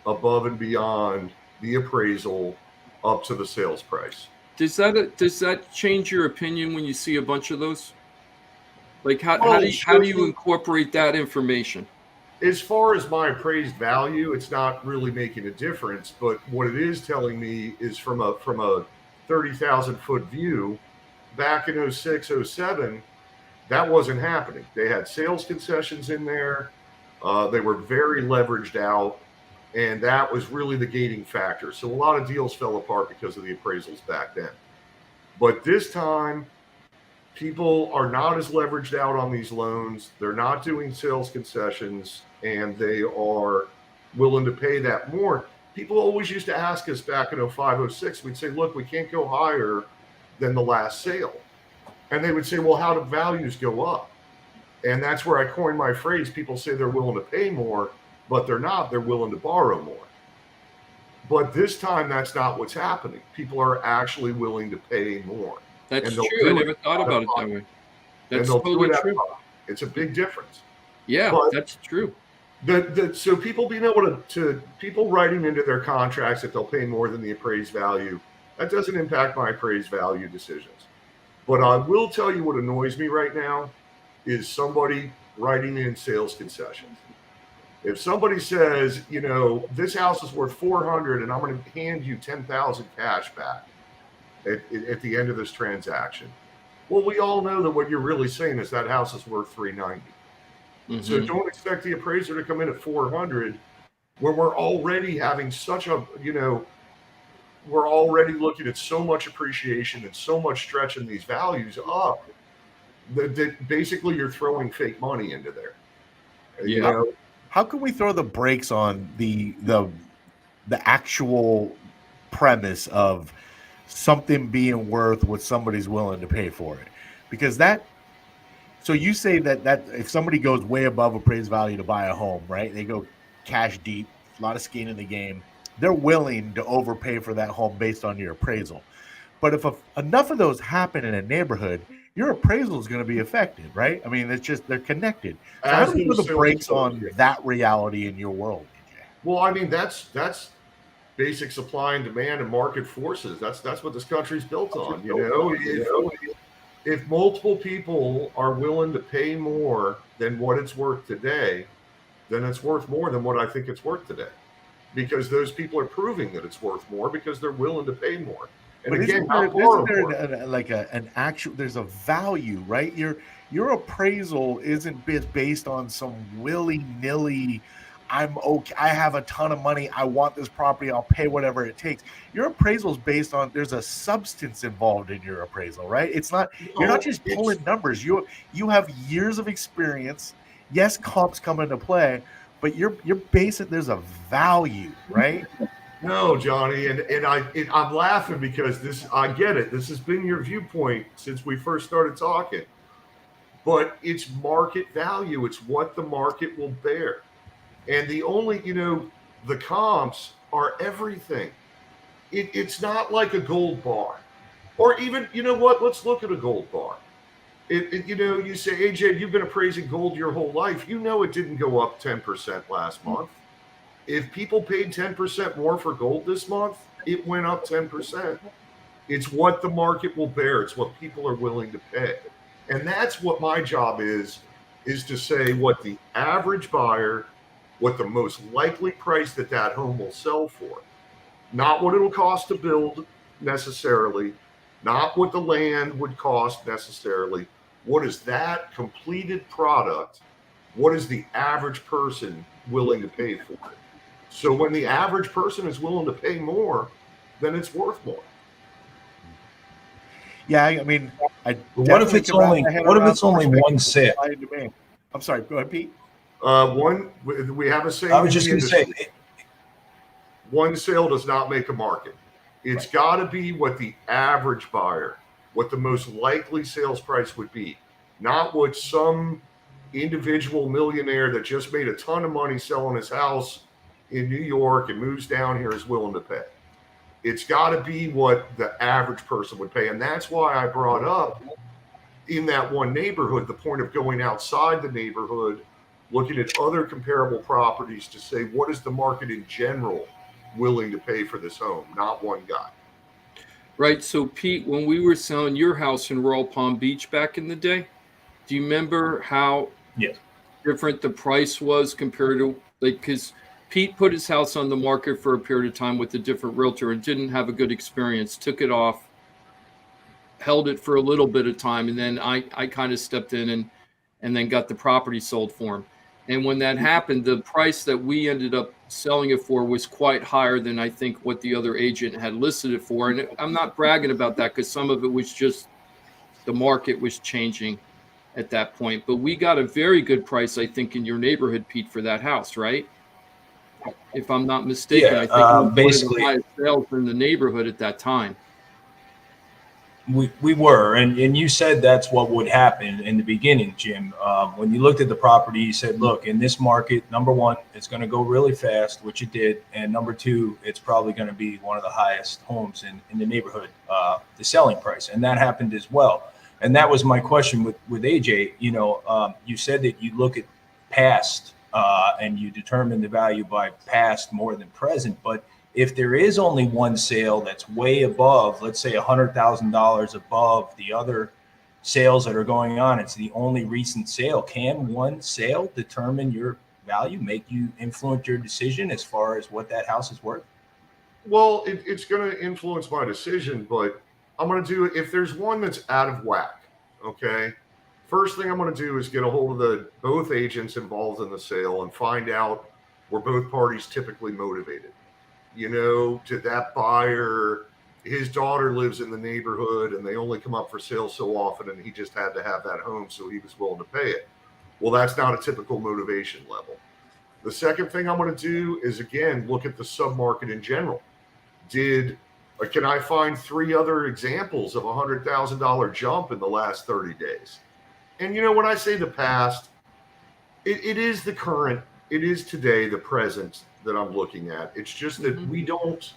S4: above and beyond the appraisal up to the sales price.
S2: Does that change your opinion when you see a bunch of those? Like how do you incorporate that information?
S4: As far as my appraised value, it's not really making a difference. But what it is telling me is from a 30,000 foot view, back in 06, 07, that wasn't happening. They had sales concessions in there. They were very leveraged out. And that was really the gating factor. So a lot of deals fell apart because of the appraisals back then. But this time, people are not as leveraged out on these loans. They're not doing sales concessions, and they are willing to pay that more. People always used to ask us back in 05, 06, we'd say, look, we can't go higher than the last sale. And they would say, well, how do values go up? And that's where I coined my phrase. People say they're willing to pay more, but they're not. They're willing to borrow more. But this time, that's not what's happening. People are actually willing to pay more.
S2: That's true. I never thought about it that way. That's totally true.
S4: It's a big difference.
S2: Yeah, that's true.
S4: So people being able to people writing into their contracts that they'll pay more than the appraised value, that doesn't impact my appraised value decisions. But I will tell you what annoys me right now is somebody writing in sales concessions. If somebody says, this house is worth $400 and I'm going to hand you $10,000 cash back at the end of this transaction. Well, we all know that what you're really saying is that house is worth $390. So don't expect the appraiser to come in at $400 where we're already having such a, we're already looking at so much appreciation and so much stretching these values up that basically you're throwing fake money into there.
S3: Yeah. How can we throw the brakes on the actual premise of something being worth what somebody's willing to pay for it? Because so you say that if somebody goes way above appraised value to buy a home, right? They go cash deep, a lot of skin in the game. They're willing to overpay for that home based on your appraisal. But if enough of those happen in a neighborhood, your appraisal is going to be affected, right? I mean, it's just they're connected. So how do we put the brakes on that reality in your world, DJ?
S4: Well, I mean, that's basic supply and demand and market forces. That's what this country's built on. If multiple people are willing to pay more than what it's worth today, then it's worth more than what I think it's worth today, because those people are proving that it's worth more because they're willing to pay more. And
S3: but
S4: again,
S3: there's a value, right? Your appraisal isn't based on some willy-nilly, I'm okay, I have a ton of money, I want this property, I'll pay whatever it takes. Your appraisal is based on, there's a substance involved in your appraisal, right? It's not, you're not just pulling numbers. You have years of experience. Yes, comps come into play, but you're basing, there's a value, right?
S4: No, Johnny, and I'm laughing because I get it. This has been your viewpoint since we first started talking. But it's market value. It's what the market will bear. And the only, the comps are everything. It's not like a gold bar. Or even, let's look at a gold bar. You say, AJ, you've been appraising gold your whole life. It didn't go up 10% last month. If people paid 10% more for gold this month, it went up 10%. It's what the market will bear. It's what people are willing to pay. And that's what my job is to say what the average buyer, what the most likely price that home will sell for. Not what it'll cost to build necessarily, not what the land would cost necessarily. What is that completed product? What is the average person willing to pay for it? So when the average person is willing to pay more, then it's worth more.
S3: Yeah, I mean,
S9: what if it's only one sale?
S3: I'm sorry. Go ahead, Pete.
S4: We have a saying.
S9: I was just going to say,
S4: one sale does not make a market. It's got to be what the average buyer, what the most likely sales price would be, not what some individual millionaire that just made a ton of money selling his house in New York and moves down here is willing to pay. It's got to be what the average person would pay. And that's why I brought up in that one neighborhood, the point of going outside the neighborhood, looking at other comparable properties to say, what is the market in general willing to pay for this home, not one guy.
S2: Right. So, Pete, when we were selling your house in Royal Palm Beach back in the day, do you remember how different the price was compared to, like, because Pete put his house on the market for a period of time with a different realtor and didn't have a good experience, took it off, held it for a little bit of time, and then I kind of stepped in and then got the property sold for him. And when that happened, the price that we ended up selling it for was quite higher than I think what the other agent had listed it for. And I'm not bragging about that because some of it was just the market was changing at that point. But we got a very good price, I think, in your neighborhood, Pete, for that house, right? If I'm not mistaken, I think it was
S9: basically
S2: one of the highest sales in the neighborhood at that time.
S9: We were, and you said that's what would happen in the beginning, Jim. When you looked at the property, you said, look, in this market, number one, it's going to go really fast, which it did. And number two, it's probably going to be one of the highest homes in the neighborhood, the selling price. And that happened as well. And that was my question with AJ. You know, you said that you look at past and you determine the value by past more than present. But if there is only one sale that's way above, let's say $100,000 above the other sales that are going on, it's the only recent sale. Can one sale determine your value, make you influence your decision as far as what that house is worth?
S4: Well, it's going to influence my decision, but I'm going to do it if there's one that's out of whack. Okay. First thing I'm going to do is get a hold of both agents involved in the sale and find out were both parties typically motivated. You know, to that buyer, his daughter lives in the neighborhood and they only come up for sale so often and he just had to have that home, so he was willing to pay it. Well, that's not a typical motivation level. The second thing I'm going to do is, again, look at the submarket in general. Can I find 3 other examples of $100,000 jump in the last 30 days? And, you know, when I say the past, it is the current, it is today, the present that I'm looking at. It's just that we don't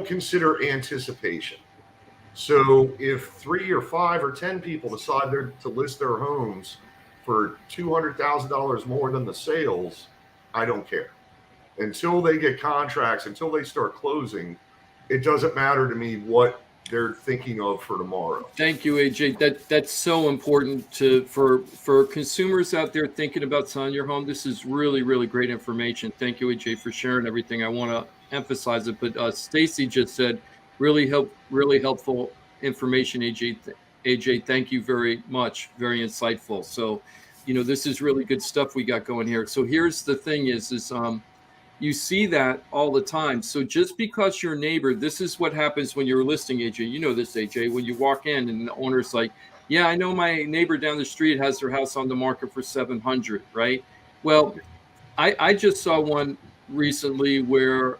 S4: consider anticipation. So if 3 or 5 or 10 people decide to list their homes for $200,000 more than the sales, I don't care. Until they get contracts, until they start closing, it doesn't matter to me what they're thinking of for tomorrow.
S2: Thank you, AJ. That's so important for consumers out there thinking about selling your home. This is really, really great information. Thank you, AJ, for sharing everything. I want to emphasize it, but Stacy just said really helpful information, AJ. AJ, thank you very much. Very insightful. So, you know, this is really good stuff we got going here. So here's the thing is you see that all the time. So just because your neighbor, this is what happens when you're listing, AJ. You know this, AJ, when you walk in and the owner's like, yeah, I know my neighbor down the street has their house on the market for $700,000, right? Well, I just saw one recently where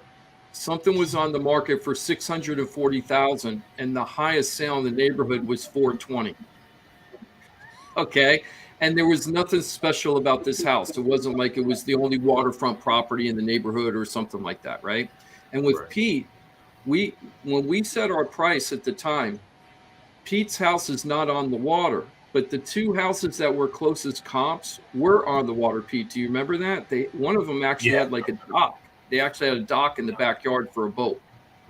S2: something was on the market for $640,000 and the highest sale in the neighborhood was $420,000. Okay. And there was nothing special about this house. It wasn't like it was the only waterfront property in the neighborhood or something like that, right? And with Pete, when we set our price at the time, Pete's house is not on the water, but the 2 houses that were closest comps were on the water, Pete. Do you remember that? One of them actually had like a dock. They actually had a dock in the backyard for a boat,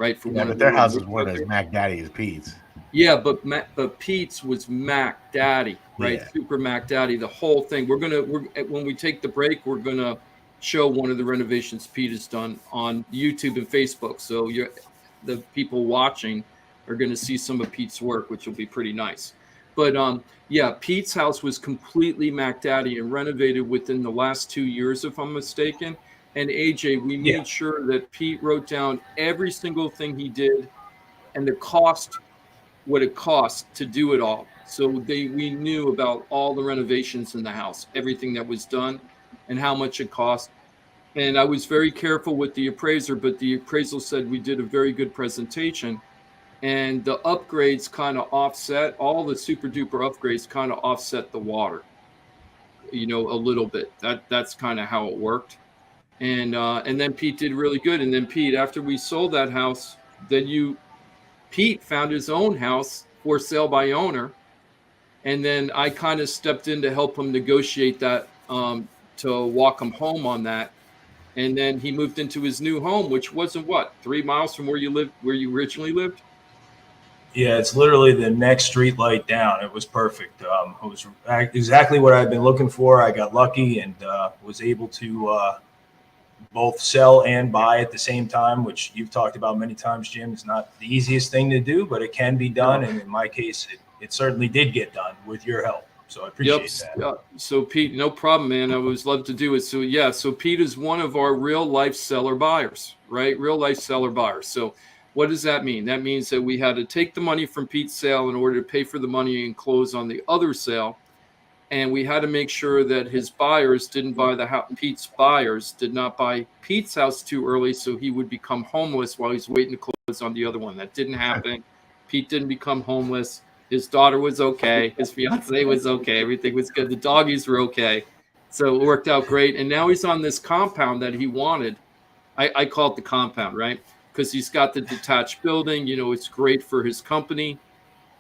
S2: right? For
S3: Yeah,
S2: one
S3: but
S2: of
S3: their
S2: the
S3: houses weren't as Mac Daddy as Pete's.
S2: Yeah, but Pete's was Mac Daddy, right?
S3: Yeah.
S2: Super Mac Daddy, the whole thing. We're when we take the break, we're gonna show one of the renovations Pete has done on YouTube and Facebook. So the people watching are gonna see some of Pete's work, which will be pretty nice. But yeah, Pete's house was completely Mac Daddy and renovated within the last 2 years, if I'm mistaken. And AJ, we made sure that Pete wrote down every single thing he did and the cost, what it cost to do it all. So we knew about all the renovations in the house, everything that was done and how much it cost. And I was very careful with the appraiser, but the appraisal said we did a very good presentation. And the upgrades kind of offset, all the super duper upgrades kind of offset the water, a little bit. That's kind of how it worked. And then Pete did really good. And then Pete, after we sold that house, Pete found his own house for sale by owner. And then I kind of stepped in to help him negotiate that, to walk him home on that. And then he moved into his new home, which wasn't 3 miles from where you originally lived?
S9: Yeah, it's literally the next street light down. It was perfect. It was exactly what I've been looking for. I got lucky and was able to both sell and buy at the same time, which you've talked about many times, Jim. It's not the easiest thing to do, but it can be done. And in my case, it certainly did get done with your help. So I appreciate that.
S2: So Pete, no problem, man. I always love to do it. So Pete is one of our real life seller buyers, right? Real life seller buyers. So what does that mean? That means that we had to take the money from Pete's sale in order to pay for the money and close on the other sale. And we had to make sure that his buyers didn't buy the house. Pete's buyers did not buy Pete's house too early, so he would become homeless while he's waiting to close on the other one. That didn't happen. Pete didn't become homeless. His daughter was okay. His fiance was okay. Everything was good. The doggies were okay. So it worked out great. And now he's on this compound that he wanted. I call it the compound, right? Because he's got the detached building. It's great for his company.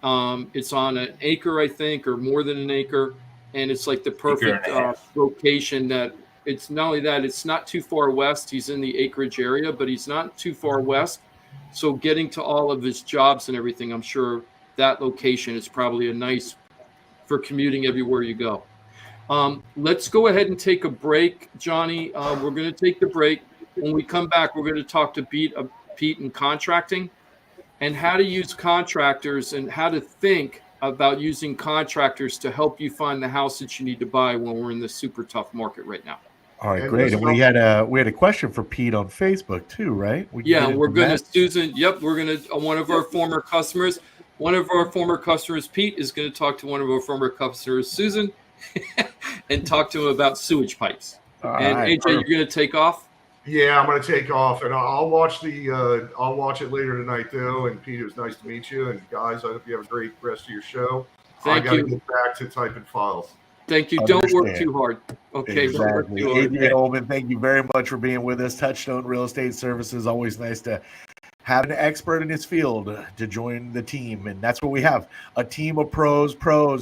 S2: It's on an acre, I think, or more than an acre. And it's like the perfect location that it's not only that, it's not too far west. He's in the acreage area, but he's not too far west. So getting to all of his jobs and everything, I'm sure that location is probably a nice for commuting everywhere you go. Let's go ahead and take a break, Johnny. We're going to take the break. When we come back, we're going to talk to Pete and contracting and how to use contractors and how to think about using contractors to help you find the house that you need to buy when we're in this super tough market right now.
S3: All right, great. And we had a question for Pete on Facebook too, right?
S2: We're going to Susan. Yep, we're going to one of our former customers. One of our former customers, Pete, is going to talk to one of our former customers, Susan, and talk to him about sewage pipes. All right, AJ, you're going to take off.
S4: Yeah, I'm going to take off, and I'll watch it later tonight, though. And Pete, it was nice to meet you, and guys, I hope you have a great rest of your show. I got to get back to typing files.
S2: Thank you. Don't work too hard. Okay.
S3: Exactly. Adrian Ullman, thank you very much for being with us. Touchstone Real Estate Services. Always nice to have an expert in his field to join the team, and that's what we have. A team of pros,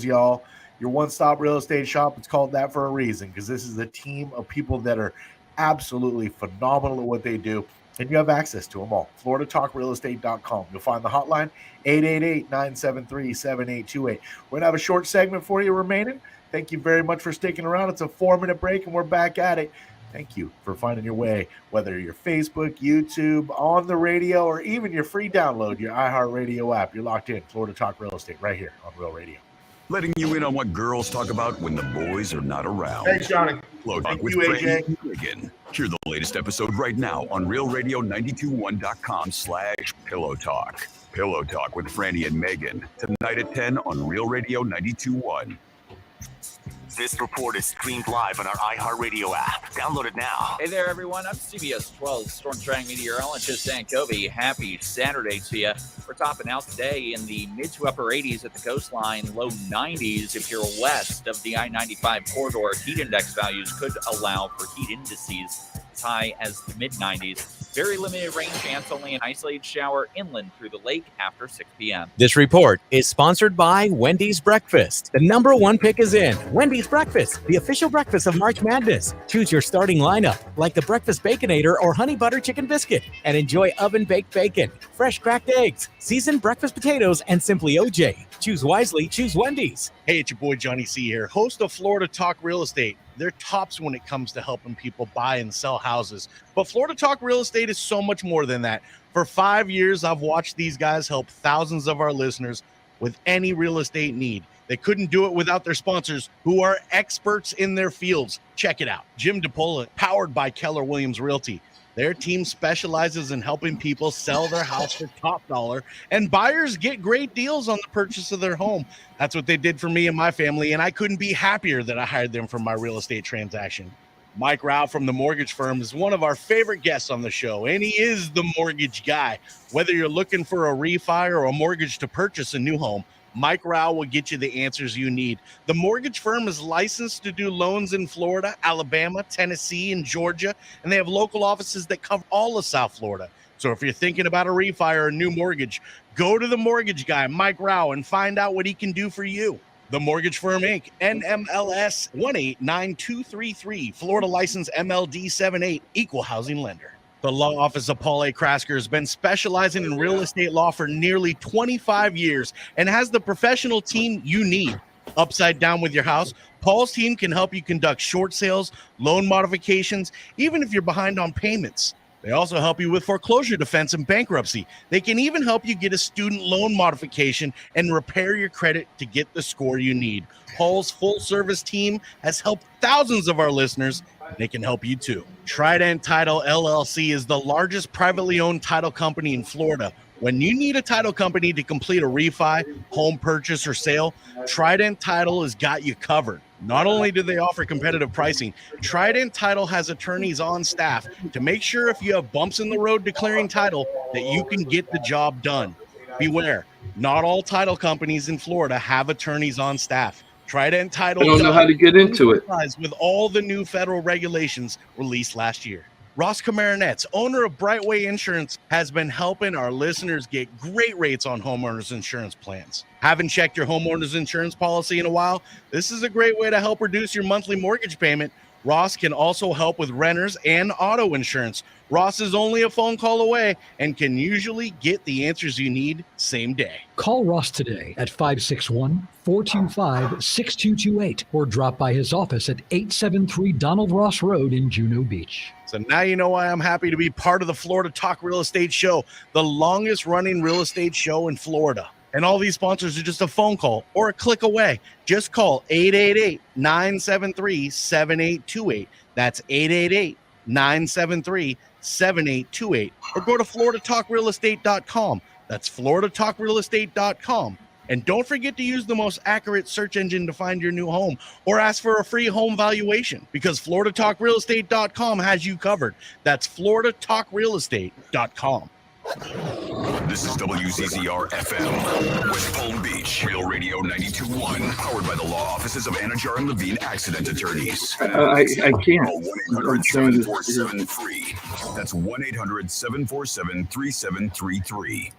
S3: y'all. Your one-stop real estate shop. It's called that for a reason, because this is a team of people that are absolutely phenomenal at what they do, and you have access to them all. FloridaTalkRealEstate.com. You'll find the hotline 888-973-7828. We're gonna have a short segment for you remaining. Thank you very much for sticking around. It's a 4-minute break, and we're back at it. Thank you for finding your way, whether you're Facebook, YouTube, on the radio, or even your free download, your iHeartRadio app. You're locked in. Florida Talk Real Estate right here on Real Radio.
S1: Letting you in on what girls talk about when the boys are not around.
S4: Thanks, Johnny.
S1: Flow Talk with Franny and Megan. Hear the latest episode right now on realradio921.com/Pillow Talk. Pillow Talk with Franny and Megan. Tonight at 10 on Real Radio 92.1.
S11: This report is streamed live on our iHeartRadio app. Download it now.
S5: Hey there, everyone. I'm CBS 12 Storm Track Meteorologist Zach Covey. Happy Saturday to you. We're topping out today in the mid to upper 80s at the coastline, low 90s if you're west of the I-95 corridor. Heat index values could allow for heat indices as high as the mid 90s.
S12: Very limited rain chance, only an isolated shower inland through the lake after 6 p.m.
S13: This report is sponsored by Wendy's Breakfast. The number one pick is in. Wendy's Breakfast, the official breakfast of March Madness. Choose your starting lineup, like the Breakfast Baconator or Honey Butter Chicken Biscuit, and enjoy oven-baked bacon, fresh cracked eggs, seasoned breakfast potatoes, and Simply OJ. Choose wisely, choose Wendy's.
S7: Hey, it's your boy Johnny C here, host of Florida Talk Real Estate. They're tops when it comes to helping people buy and sell houses. But Florida Talk Real Estate is so much more than that. For 5 years, I've watched these guys help thousands of our listeners with any real estate need. They couldn't do it without their sponsors, who are experts in their fields. Check it out. Jim DiPaola, powered by Keller Williams Realty. Their team specializes in helping people sell their house for top dollar, and buyers get great deals on the purchase of their home. That's what they did for me and my family, and I couldn't be happier that I hired them for my real estate transaction. Mike Rao from the mortgage firm is one of our favorite guests on the show, and he is the mortgage guy. Whether you're looking for a refi or a mortgage to purchase a new home, Mike Rao will get you the answers you need. The mortgage firm is licensed to do loans in Florida, Alabama, Tennessee, and Georgia, and they have local offices that cover all of South Florida. So if you're thinking about a refi or a new mortgage, go to the mortgage guy, Mike Rao, and find out what he can do for you. The Mortgage Firm, Inc., NMLS 189233, Florida license MLD 78, equal housing lender. The law office of Paul A. Krasker has been specializing in real estate law for nearly 25 years and has the professional team you need. Upside down with your house, Paul's team can help you conduct short sales, loan modifications, even if you're behind on payments. They also help you with foreclosure defense and bankruptcy. They can even help you get a student loan modification and repair your credit to get the score you need. Paul's full-service team has helped thousands of our listeners. They can help you too. Trident Title LLC is the largest privately owned title company in Florida. When you need a title company to complete a refi, home purchase, or sale, Trident Title has got you covered. Not only do they offer competitive pricing, Trident Title has attorneys on staff to make sure if you have bumps in the road declaring title that you can get the job done. Beware, not all title companies in Florida have attorneys on staff. Trident Title
S2: I don't know how to get into it.
S7: With all the new federal regulations released last year. Ross Camaronets, owner of Brightway Insurance, has been helping our listeners get great rates on homeowners insurance plans. Haven't checked your homeowners insurance policy in a while? This is a great way to help reduce your monthly mortgage payment. Ross can also help with renters and auto insurance. Ross is only a phone call away and can usually get the answers you need same day.
S8: Call Ross today at 561-425-6228 or drop by his office at 873 Donald Ross Road in Juno Beach.
S7: So now you know why I'm happy to be part of the Florida Talk Real Estate Show, the longest running real estate show in Florida. And all these sponsors are just a phone call or a click away. Just call 888-973-7828. That's 888-973-7828. Or go to floridatalkrealestate.com. That's floridatalkrealestate.com. And don't forget to use the most accurate search engine to find your new home or ask for a free home valuation because floridatalkrealestate.com has you covered. That's floridatalkrealestate.com.
S1: This is WZZR FM, West Palm Beach, Real Radio 92.1, powered by the law offices of Anajar and Levine Accident Attorneys.
S2: I can't.
S1: Call 1-800-747-FREE. That's 1-800-747-3733.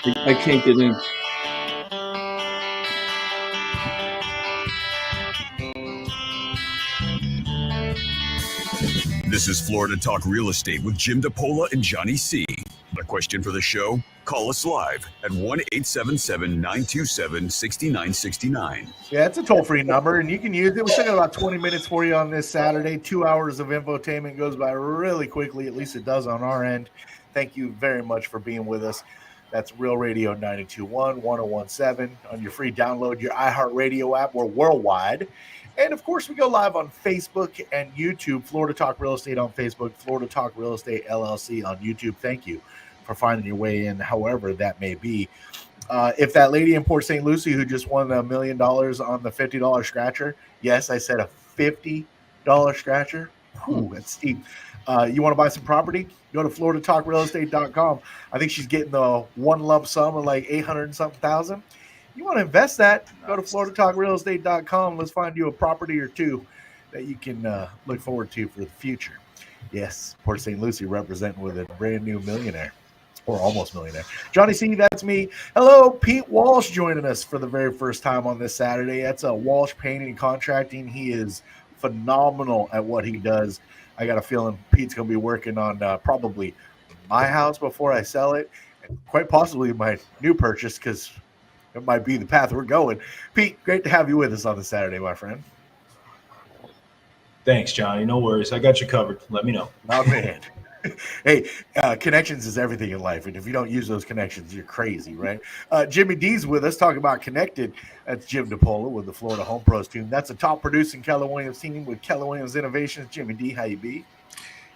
S2: I can't get in.
S1: This is Florida Talk Real Estate with Jim DiPaola and Johnny C. A question for the show? Call us live at 1-877-927-6969.
S3: Yeah, it's a toll-free number, and you can use it. We still got about 20 minutes for you on this Saturday. 2 hours of infotainment goes by really quickly. At least it does on our end. Thank you very much for being with us. That's Real Radio 92.1, 101.7 on your free download, your iHeartRadio app. We're worldwide. And, of course, we go live on Facebook and YouTube. Florida Talk Real Estate on Facebook, Florida Talk Real Estate LLC on YouTube. Thank you for finding your way in, however that may be. If that lady in Port St. Lucie who just won $1 million on the $50 scratcher, yes, I said a $50 scratcher. Whew, that's steep. You want to buy some property? Go to floridatalkrealestate.com. I think she's getting the one lump sum of like 800 and something thousand. You want to invest that, go to FloridaTalkRealEstate.com. Let's find you a property or two that you can look forward to for the future. Yes, Port St. Lucie representing with a brand new millionaire. Or almost millionaire. Johnny C, that's me. Hello, Pete Walsh joining us for the very first time on this Saturday. That's a Walsh Painting and Contracting. He is phenomenal at what he does. I got a feeling Pete's going to be working on probably my house before I sell it, and quite possibly my new purchase, because it might be the path we're going. Pete, great to have you with us on this Saturday, my friend.
S9: Thanks, Johnny. No worries. I got you covered. Let me know.
S3: Oh, man. Hey, connections is everything in life, and if you don't use those connections, you're crazy, right? Jimmy D's with us talking about Connected. That's Jim DiPaola with the Florida Home Pros team. That's a top producing Keller Williams team with Keller Williams Innovations. Jimmy D, how you be?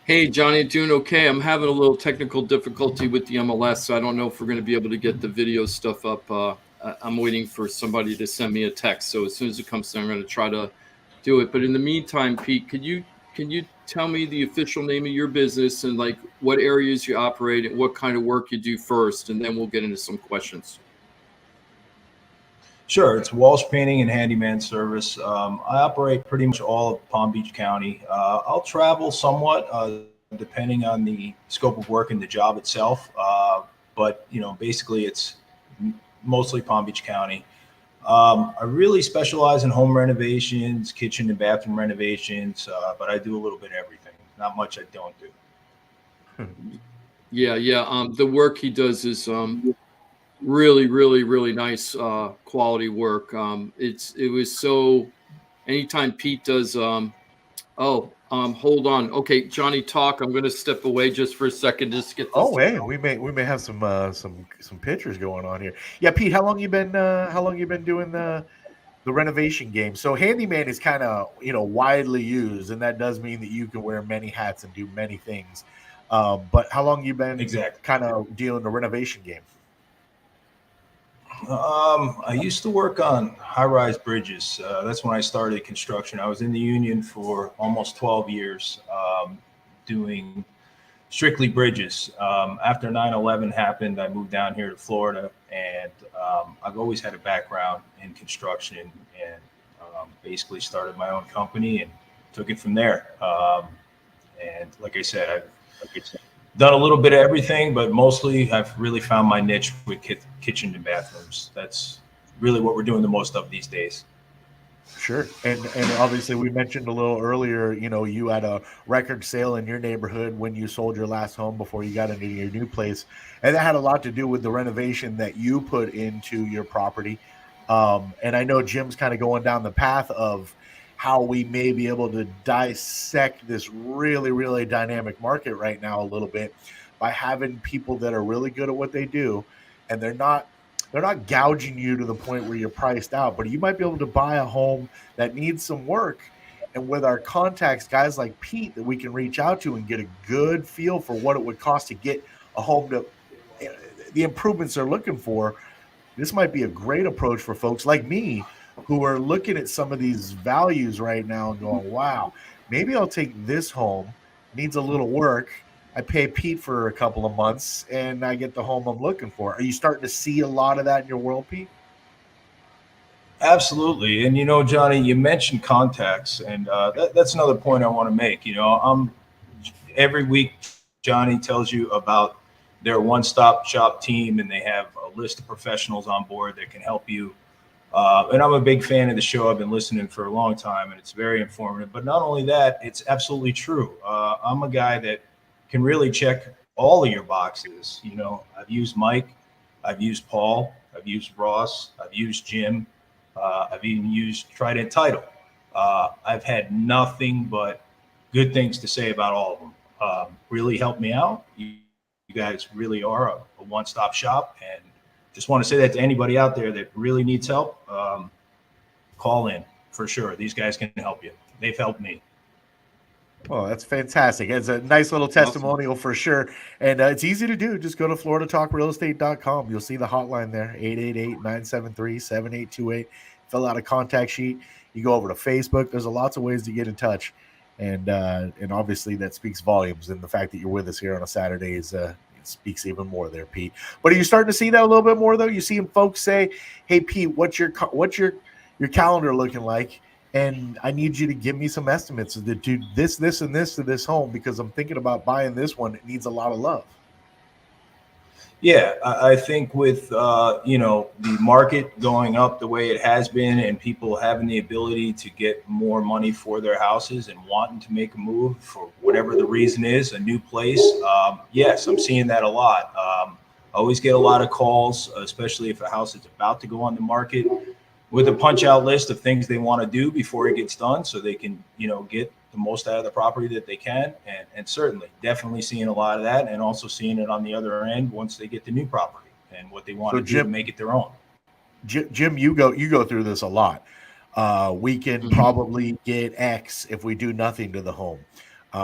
S2: Hey, Johnny, doing okay. I'm having a little technical difficulty with the MLS, so I don't know if we're going to be able to get the video stuff up. I'm waiting for somebody to send me a text, so as soon as it comes through, I'm going to try to do it. But in the meantime, Pete, can you tell me the official name of your business and like what areas you operate and what kind of work you do first, and then we'll get into some questions.
S9: Sure. It's Walsh Painting and Handyman Service. I operate pretty much all of Palm Beach County. I'll travel somewhat depending on the scope of work and the job itself. But, basically it's mostly Palm Beach County. I really specialize in home renovations, kitchen and bathroom renovations, but I do a little bit of everything. Not much I don't do.
S2: Yeah. The work he does is really, really, really nice quality work. It was so. Anytime Pete does, hold on. Okay, Johnny, talk. I'm going to step away just for a second. Just get this.
S3: Oh, hey, we may have some pictures going on here. Yeah, Pete, how long you been doing the renovation game? So handyman is kind of widely used, and that does mean that you can wear many hats and do many things. But how long you been kind of dealing the renovation game?
S9: I used to work on high-rise bridges. That's when I started construction. I was in the union for almost 12 years, doing strictly bridges. After 9/11 happened, I moved down here to Florida, and I've always had a background in construction, and basically started my own company and took it from there. And like I said, I've done a little bit of everything, but mostly I've really found my niche with kitchen and bathrooms. That's really what we're doing the most of these days.
S3: Sure. And obviously we mentioned a little earlier, you had a record sale in your neighborhood when you sold your last home before you got into your new place. And that had a lot to do with the renovation that you put into your property. And I know Jim's kind of going down the path of how we may be able to dissect this really, really dynamic market right now a little bit by having people that are really good at what they do, and they're not gouging you to the point where you're priced out, but you might be able to buy a home that needs some work. And with our contacts, guys like Pete that we can reach out to and get a good feel for what it would cost to get a home to the improvements they're looking for, this might be a great approach for folks like me who are looking at some of these values right now and going, wow, maybe I'll take this home, needs a little work. I pay Pete for a couple of months and I get the home I'm looking for. Are you starting to see a lot of that in your world, Pete?
S9: Absolutely. And, Johnny, you mentioned contacts, and that's another point I want to make. Every week, Johnny tells you about their one-stop shop team, and they have a list of professionals on board that can help you. And I'm a big fan of the show. I've been listening for a long time, and it's very informative. But not only that, it's absolutely true. I'm a guy that can really check all of your boxes. I've used Mike, I've used Paul, I've used Ross, I've used Jim, I've even used Trident Title. I've had nothing but good things to say about all of them. Really helped me out. You guys really are a one-stop shop, and just want to say that to anybody out there that really needs help. Call in for sure. These guys can help you. They've helped me.
S3: Well, that's fantastic. It's a nice little testimonial for sure. And it's easy to do. Just go to FloridaTalkRealEstate.com. You'll see the hotline there, 888-973-7828. Fill out a contact sheet. You go over to Facebook. There's lots of ways to get in touch. And obviously that speaks volumes. And the fact that you're with us here on a Saturday is speaks even more there, Pete. But are you starting to see that a little bit more though? You see folks say, "Hey, Pete, what's your calendar looking like? And I need you to give me some estimates to do this, and this to this home because I'm thinking about buying this one. It needs a lot of love."
S9: Yeah, I think with the market going up the way it has been, and people having the ability to get more money for their houses and wanting to make a move for whatever the reason is, a new place. Yes, I'm seeing that a lot. I always get a lot of calls, especially if a house is about to go on the market, with a punch out list of things they want to do before it gets done, so they can get the most out of the property that they can. And certainly definitely seeing a lot of that, and also seeing it on the other end once they get the new property and what they want to do to make it their own.
S3: Jim, you go through this a lot. We can probably get X if we do nothing to the home.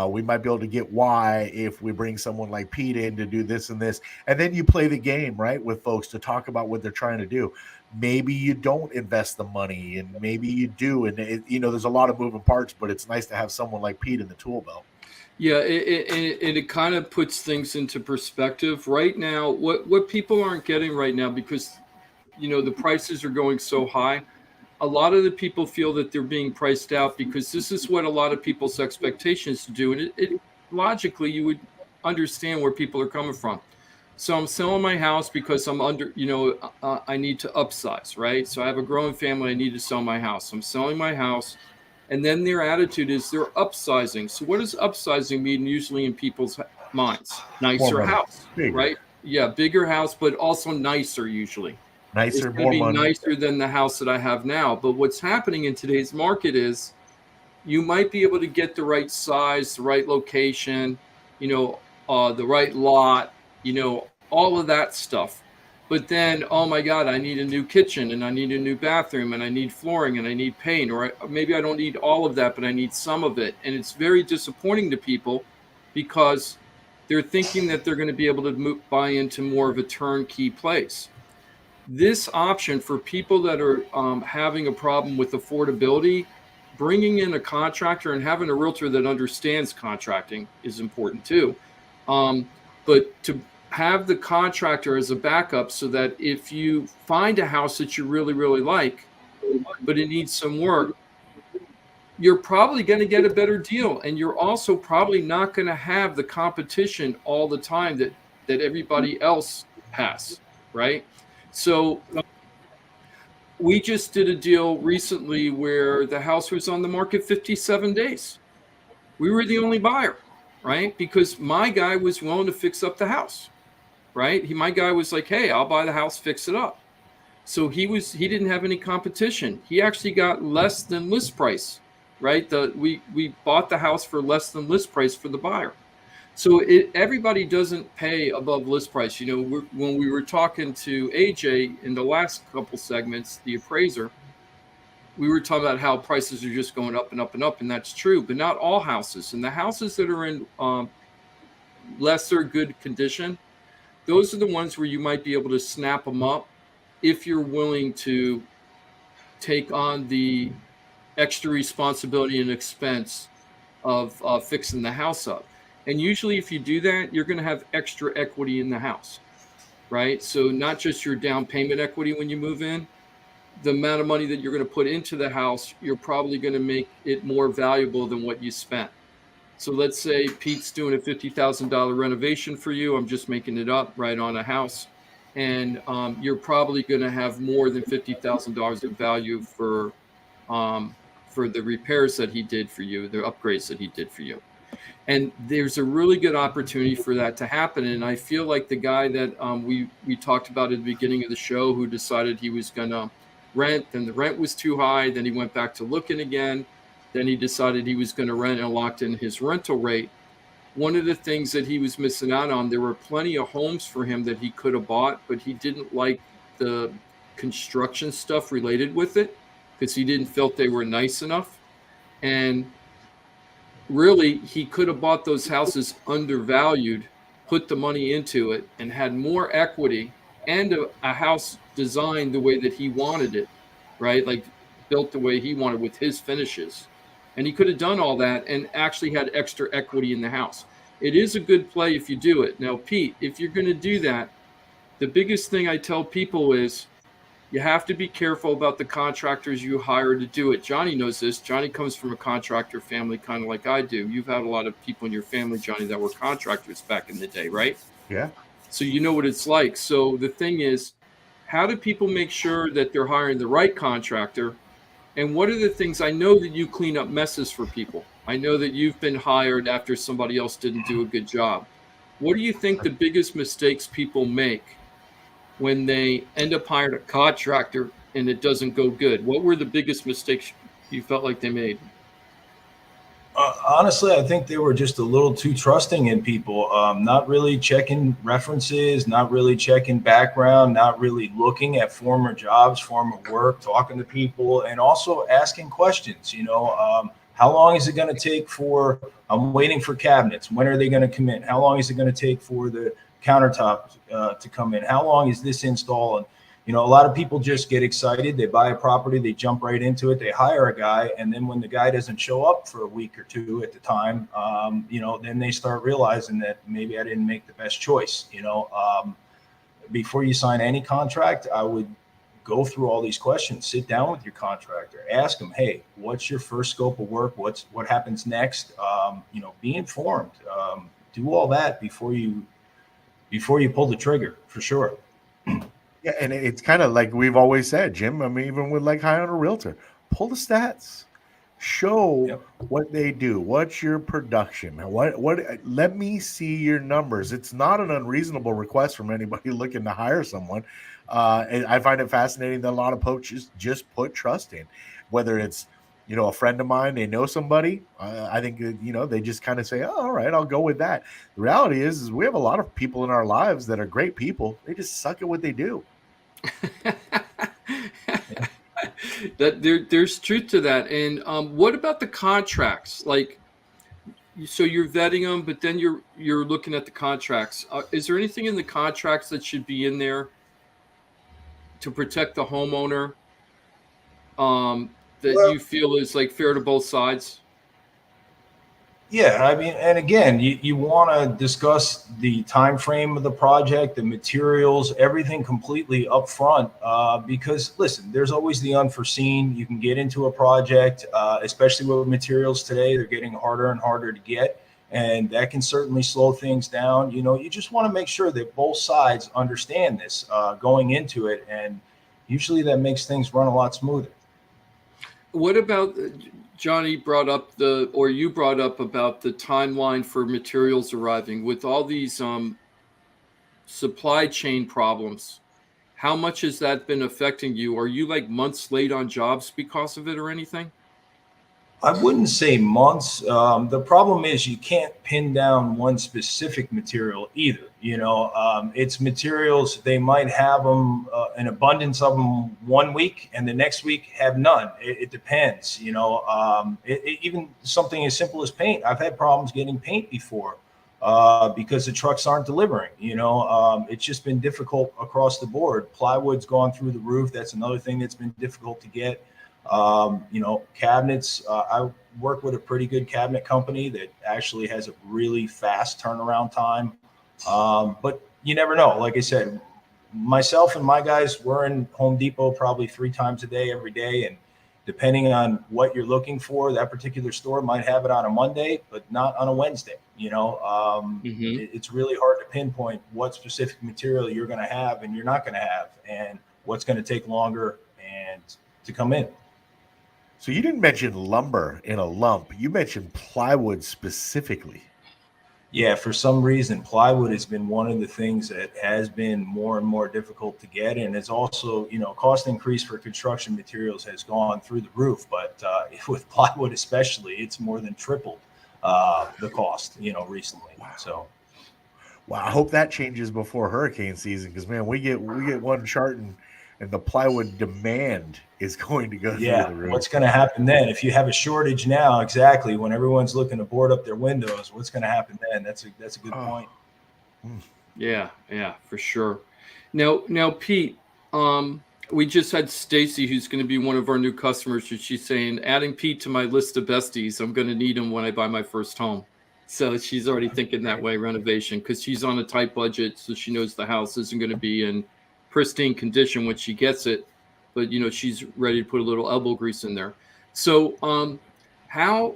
S3: We might be able to get Y if we bring someone like Pete in to do this and this. And then you play the game, right, with folks to talk about what they're trying to do. Maybe you don't invest the money, and maybe you do. And, there's a lot of moving parts, but it's nice to have someone like Pete in the tool belt.
S2: Yeah, it kind of puts things into perspective. Right now, what people aren't getting right now, because, the prices are going so high, a lot of the people feel that they're being priced out because this is what a lot of people's expectations do. And it logically, you would understand where people are coming from. So I'm selling my house because I'm under, I need to upsize, right? So I have a growing family. I need to sell my house. I'm selling my house. And then their attitude is they're upsizing. So what does upsizing mean usually in people's minds? Nicer house, right? Yeah, bigger house, but also nicer usually.
S3: Nicer,
S2: it's
S3: more
S2: be
S3: money.
S2: Nicer than the house that I have now. But what's happening in today's market is you might be able to get the right size, the right location, the right lot, all of that stuff. But then, oh my God, I need a new kitchen, and I need a new bathroom, and I need flooring, and I need paint, or maybe I don't need all of that, but I need some of it. And it's very disappointing to people because they're thinking that they're going to be able to buy into more of a turnkey place. This option for people that are having a problem with affordability, bringing in a contractor and having a realtor that understands contracting is important too. But to have the contractor as a backup so that if you find a house that you really, really like, but it needs some work, you're probably going to get a better deal. And you're also probably not going to have the competition all the time that everybody else has, right? So we just did a deal recently where the house was on the market 57 days. We were the only buyer, right? Because my guy was willing to fix up the house, right? My guy was like, hey, I'll buy the house, fix it up. So he didn't have any competition. He actually got less than list price, right? We bought the house for less than list price for the buyer. So everybody doesn't pay above list price. When we were talking to AJ in the last couple segments, the appraiser, we were talking about how prices are just going up and up and up, and that's true, but not all houses. And the houses that are in lesser good condition, those are the ones where you might be able to snap them up if you're willing to take on the extra responsibility and expense of fixing the house up. And usually if you do that, you're going to have extra equity in the house, right? So not just your down payment equity when you move in, the amount of money that you're going to put into the house, you're probably going to make it more valuable than what you spent. So let's say Pete's doing a $50,000 renovation for you. I'm just making it up, right, on a house. And you're probably going to have more than $50,000 of value for the repairs that he did for you, the upgrades that he did for you. And there's a really good opportunity for that to happen. And I feel like the guy that we talked about at the beginning of the show who decided he was going to rent, and the rent was too high, then he went back to looking again, then he decided he was going to rent and locked in his rental rate. One of the things that he was missing out on, there were plenty of homes for him that he could have bought, but he didn't like the construction stuff related with it because he didn't feel they were nice enough. And really, he could have bought those houses undervalued, put the money into it, and had more equity and a house designed the way that he wanted it, right? Like built the way he wanted with his finishes. And he could have done all that and actually had extra equity in the house. it is a good play if you do it. Now, Pete, if you're going to do that, the biggest thing I tell people is you have to be careful about the contractors you hire to do it. Johnny knows this. Johnny comes from a contractor family, kind of like I do. You've had a lot of people in your family, Johnny, that were contractors back in the day, right?
S3: Yeah.
S2: So you know what it's like. So the thing is, how do people make sure that they're hiring the right contractor? And what are the things? I know that you clean up messes for people. I know that you've been hired after somebody else didn't do a good job. What do you think the biggest mistakes people make when they end up hiring a contractor and it doesn't go good? What were the biggest mistakes you felt like they made?
S9: Honestly, I think they were just a little too trusting in people, not really checking references, not really checking background, not really looking at former jobs, former work, talking to people, and also asking questions. How long is it going to take for, I'm waiting for cabinets. When are they going to come in? How long is it going to take for the countertop to come in? How long is this install? And a lot of people just get excited. They buy a property, they jump right into it, they hire a guy, and then when the guy doesn't show up for a week or two at the time, then they start realizing that maybe I didn't make the best choice. Before you sign any contract, I would go through all these questions. Sit down with your contractor, ask them, hey, what's your first scope of work? What happens next? Be informed. Do all that before you pull the trigger, for sure.
S3: Yeah, and it's kind of like we've always said, Jim. I mean, even with like hire on a realtor, pull the stats, show what they do. What's your production? What? Let me see your numbers. It's not an unreasonable request from anybody looking to hire someone. And I find it fascinating that a lot of coaches just put trust in, whether it's a friend of mine, they know somebody. I think they just kind of say, oh, all right, I'll go with that. The reality is we have a lot of people in our lives that are great people. They just suck at what they do.
S2: That there's truth to that. And what about the contracts? Like, so you're vetting them, but then you're looking at the contracts. Is there anything in the contracts that should be in there to protect the homeowner that you feel is like fair to both sides?
S9: Yeah, I mean, and again, you want to discuss the time frame of the project, the materials, everything completely up front, because listen, there's always the unforeseen. You can get into a project, especially with materials today, they're getting harder and harder to get, and that can certainly slow things down. You just want to make sure that both sides understand this going into it, and usually that makes things run a lot smoother.
S2: What about Johnny you brought up about the timeline for materials arriving with all these supply chain problems? How much has that been affecting you? Are you like months late on jobs because of it or anything?
S9: I wouldn't say months. The problem is you can't pin down one specific material either. It's materials. They might have them, an abundance of them one week, and the next week have none. It depends. Even something as simple as paint. I've had problems getting paint before because the trucks aren't delivering. It's just been difficult across the board. Plywood's gone through the roof. That's another thing that's been difficult to get. Cabinets, I work with a pretty good cabinet company that actually has a really fast turnaround time. But you never know. Like I said, myself and my guys, we're in Home Depot probably 3 times a day, every day. And depending on what you're looking for, that particular store might have it on a Monday, but not on a Wednesday. It's really hard to pinpoint what specific material you're going to have and you're not going to have, and what's going to take longer and to come in.
S3: So you didn't mention lumber in a lump. You mentioned plywood specifically.
S9: Yeah, for some reason, plywood has been one of the things that has been more and more difficult to get. And it's also, cost increase for construction materials has gone through the roof. But with plywood especially, it's more than tripled the cost, recently.
S3: Wow.
S9: So.
S3: Wow, I hope that changes before hurricane season, because, man, we get one chart and the plywood demand is going to go through the roof.
S9: What's going to happen then? If you have a shortage now, exactly, when everyone's looking to board up their windows, what's going to happen then? That's a good point.
S2: Yeah, for sure. Now, Pete, we just had Stacy, who's going to be one of our new customers. She's saying, adding Pete to my list of besties. I'm going to need him when I buy my first home. So she's already thinking that way, renovation, because she's on a tight budget, so she knows the house isn't going to be in pristine condition when she gets it, but she's ready to put a little elbow grease in there. So how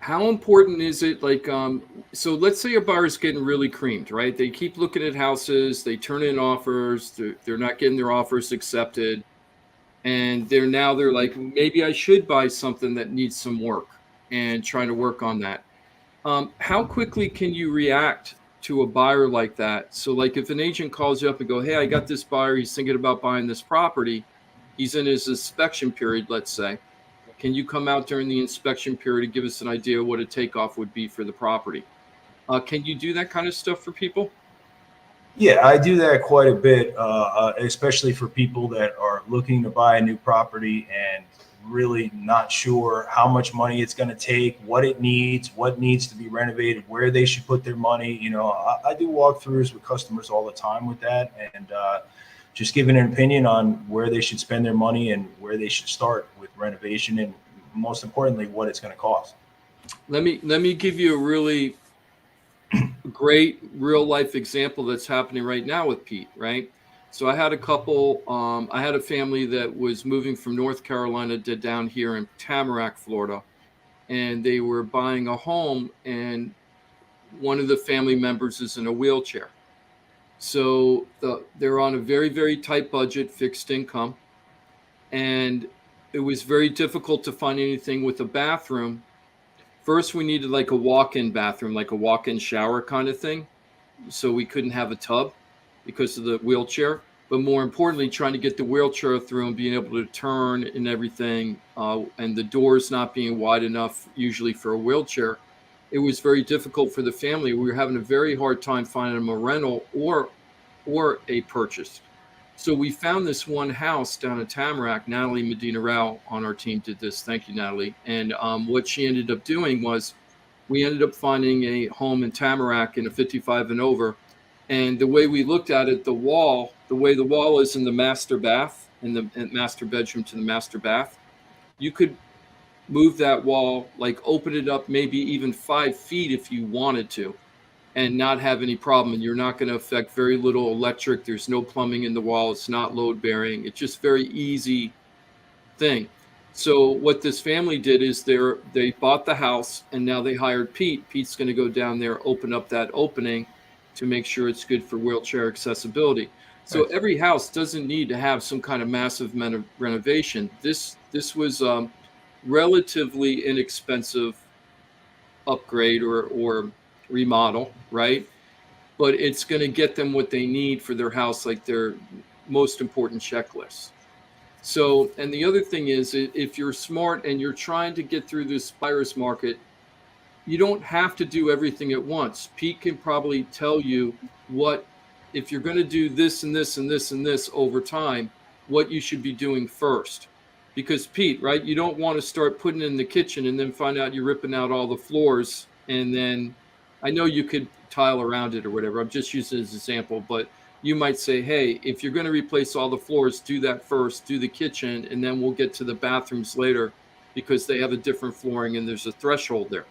S2: important is it, so let's say a buyer's getting really creamed, right? They keep looking at houses, they turn in offers, they're not getting their offers accepted, and they're like, maybe I should buy something that needs some work, and trying to work on that. How quickly can you react to a buyer like that? So like if an agent calls you up and go, hey, I got this buyer, he's thinking about buying this property, he's in his inspection period, let's say. Can you come out during the inspection period and give us an idea of what a takeoff would be for the property? Can you do that kind of stuff for people?
S9: Yeah, I do that quite a bit, especially for people that are looking to buy a new property and really not sure how much money it's going to take, what it needs, what needs to be renovated, where they should put their money. I do walkthroughs with customers all the time with that, and just giving an opinion on where they should spend their money and where they should start with renovation, and most importantly, what it's going to cost.
S2: Let me give you a really great real life example that's happening right now with Pete, right? So I had a couple, I had a family that was moving from North Carolina to down here in Tamarack, Florida, and they were buying a home, and one of the family members is in a wheelchair. So they're on a very, very tight budget, fixed income, and it was very difficult to find anything with a bathroom. First, we needed like a walk-in bathroom, like a walk-in shower kind of thing. So we couldn't have a tub because of the wheelchair. But more importantly, trying to get the wheelchair through and being able to turn and everything, and the doors not being wide enough usually for a wheelchair, it was very difficult for the family. We were having a very hard time finding them a rental or a purchase. So we found this one house down in Tamarack. Natalie Medina Rao on our team did this. Thank you, Natalie. And what she ended up doing was we ended up finding a home in Tamarack in a 55 and over. And the way we looked at it, the way the wall is in the master bath, in the master bedroom to the master bath, you could move that wall, like open it up maybe even 5 feet if you wanted to, and not have any problem. And you're not going to affect very little electric. There's no plumbing in the wall. It's not load bearing. It's just very easy thing. So what this family did is they bought the house, and now they hired Pete. Pete's going to go down there, open up that opening to make sure it's good for wheelchair accessibility. So every house doesn't need to have some kind of massive renovation. This was relatively inexpensive upgrade or remodel, right? But it's going to get them what they need for their house, like their most important checklist. So, and the other thing is, if you're smart and you're trying to get through this buyer's market, you don't have to do everything at once. Pete can probably tell you what, if you're going to do this and this and this and this over time, what you should be doing first. Because Pete, right, you don't want to start putting in the kitchen and then find out you're ripping out all the floors, and then I know you could tile around it or whatever. I'm just using it as an example, but you might say, hey, if you're going to replace all the floors, do that first, do the kitchen, and then we'll get to the bathrooms later because they have a different flooring and there's a threshold there,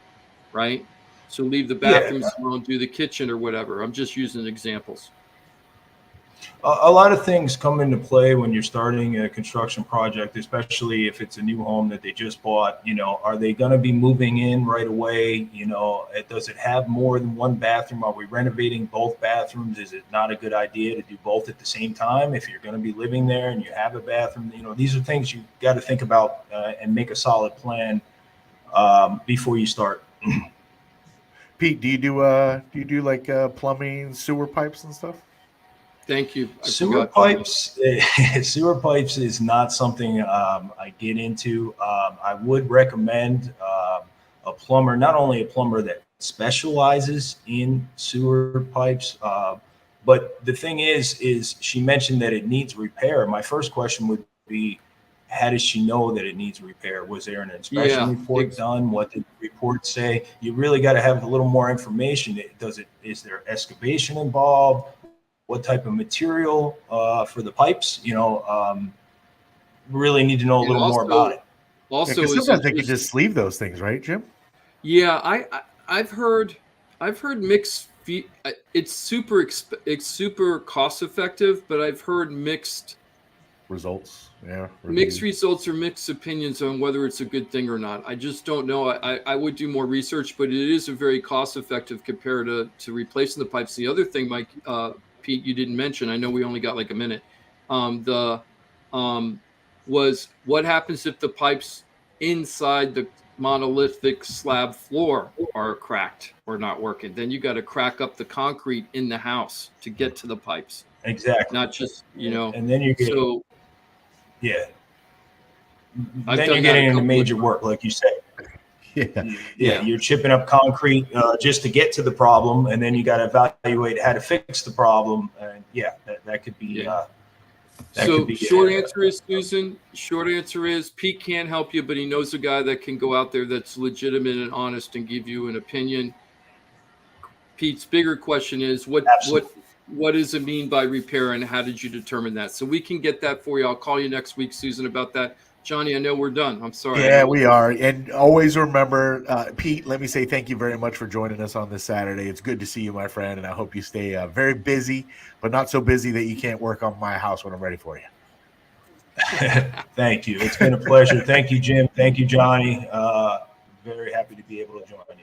S2: right? So leave the bathrooms alone, do the kitchen or whatever. I'm just using examples.
S9: A lot of things come into play when you're starting a construction project, especially if it's a new home that they just bought. Are they going to be moving in right away? Does it have more than one bathroom? Are we renovating both bathrooms? Is it not a good idea to do both at the same time if you're going to be living there and you have a bathroom? These are things you got to think about and make a solid plan before you start.
S3: Pete, do you do like plumbing, sewer pipes and stuff?
S2: Thank you.
S9: Sewer pipes is not something I get into. I would recommend a plumber, not only a plumber that specializes in sewer pipes, but the thing is she mentioned that it needs repair. My first question would be, how does she know that it needs repair? Was there an inspection report done? What did the report say? You really got to have a little more information. Is there excavation involved? What type of material for the pipes? Really need to know a little more about it.
S2: Also,
S3: sometimes they can just sleeve those things, right, Jim?
S2: Yeah, I've heard mixed. It's super cost effective, but I've heard mixed
S3: results. Yeah,
S2: mixed results or mixed opinions on whether it's a good thing or not. I just don't know. I would do more research, but it is a very cost effective compared to replacing the pipes. The other thing, Mike, Pete, you didn't mention. I know we only got like a minute. Was what happens if the pipes inside the monolithic slab floor are cracked or not working? Then you got to crack up the concrete in the house to get to the pipes.
S9: Exactly.
S2: Not just,
S9: and then you get
S2: so
S9: yeah.
S2: I've
S9: then
S2: done
S9: you're
S2: that
S9: getting
S2: a
S9: into
S2: couple
S9: major
S2: of
S9: work, like you said.
S3: Yeah.
S9: You're chipping up concrete just to get to the problem, and then you got to evaluate how to fix the problem. And that could be.
S2: Short answer is, Susan. Short answer is Pete can't help you, but he knows a guy that can go out there that's legitimate and honest and give you an opinion. Pete's bigger question is what does it mean by repair, and how did you determine that? So we can get that for you. I'll call you next week, Susan, about that. Johnny, I know we're done. I'm sorry.
S3: Yeah, we are. And always remember, Pete, let me say thank you very much for joining us on this Saturday. It's good to see you, my friend, and I hope you stay very busy, but not so busy that you can't work on my house when I'm ready for you.
S9: Thank you. It's been a pleasure. Thank you, Jim. Thank you, Johnny. Very happy to be able to join you.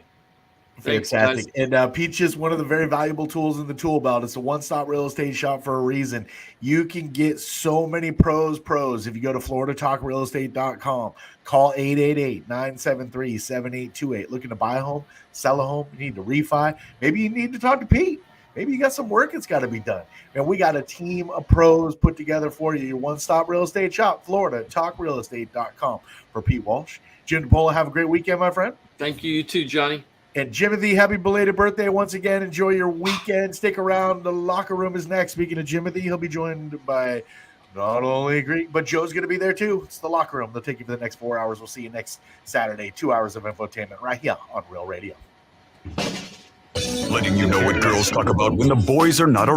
S3: Fantastic. And Pete's just one of the very valuable tools in the tool belt. It's a one-stop real estate shop for a reason. You can get so many pros. If you go to floridatalkrealestate.com, call 888-973-7828. Looking to buy a home, sell a home, you need to refi. Maybe you need to talk to Pete. Maybe you got some work that's got to be done. And we got a team of pros put together for you. Your one-stop real estate shop, floridatalkrealestate.com. For Pete Walsh, Jim DiPaola, have a great weekend, my friend.
S2: Thank you. You too, Johnny.
S3: And Jimothy, happy belated birthday once again. Enjoy your weekend. Stick around. The locker room is next. Speaking of Jimothy, he'll be joined by not only Greek, but Joe's going to be there too. It's the locker room. They'll take you for the next 4 hours. We'll see you next Saturday. 2 hours of infotainment right here on Real Radio.
S1: Letting you know what girls talk about when the boys are not around.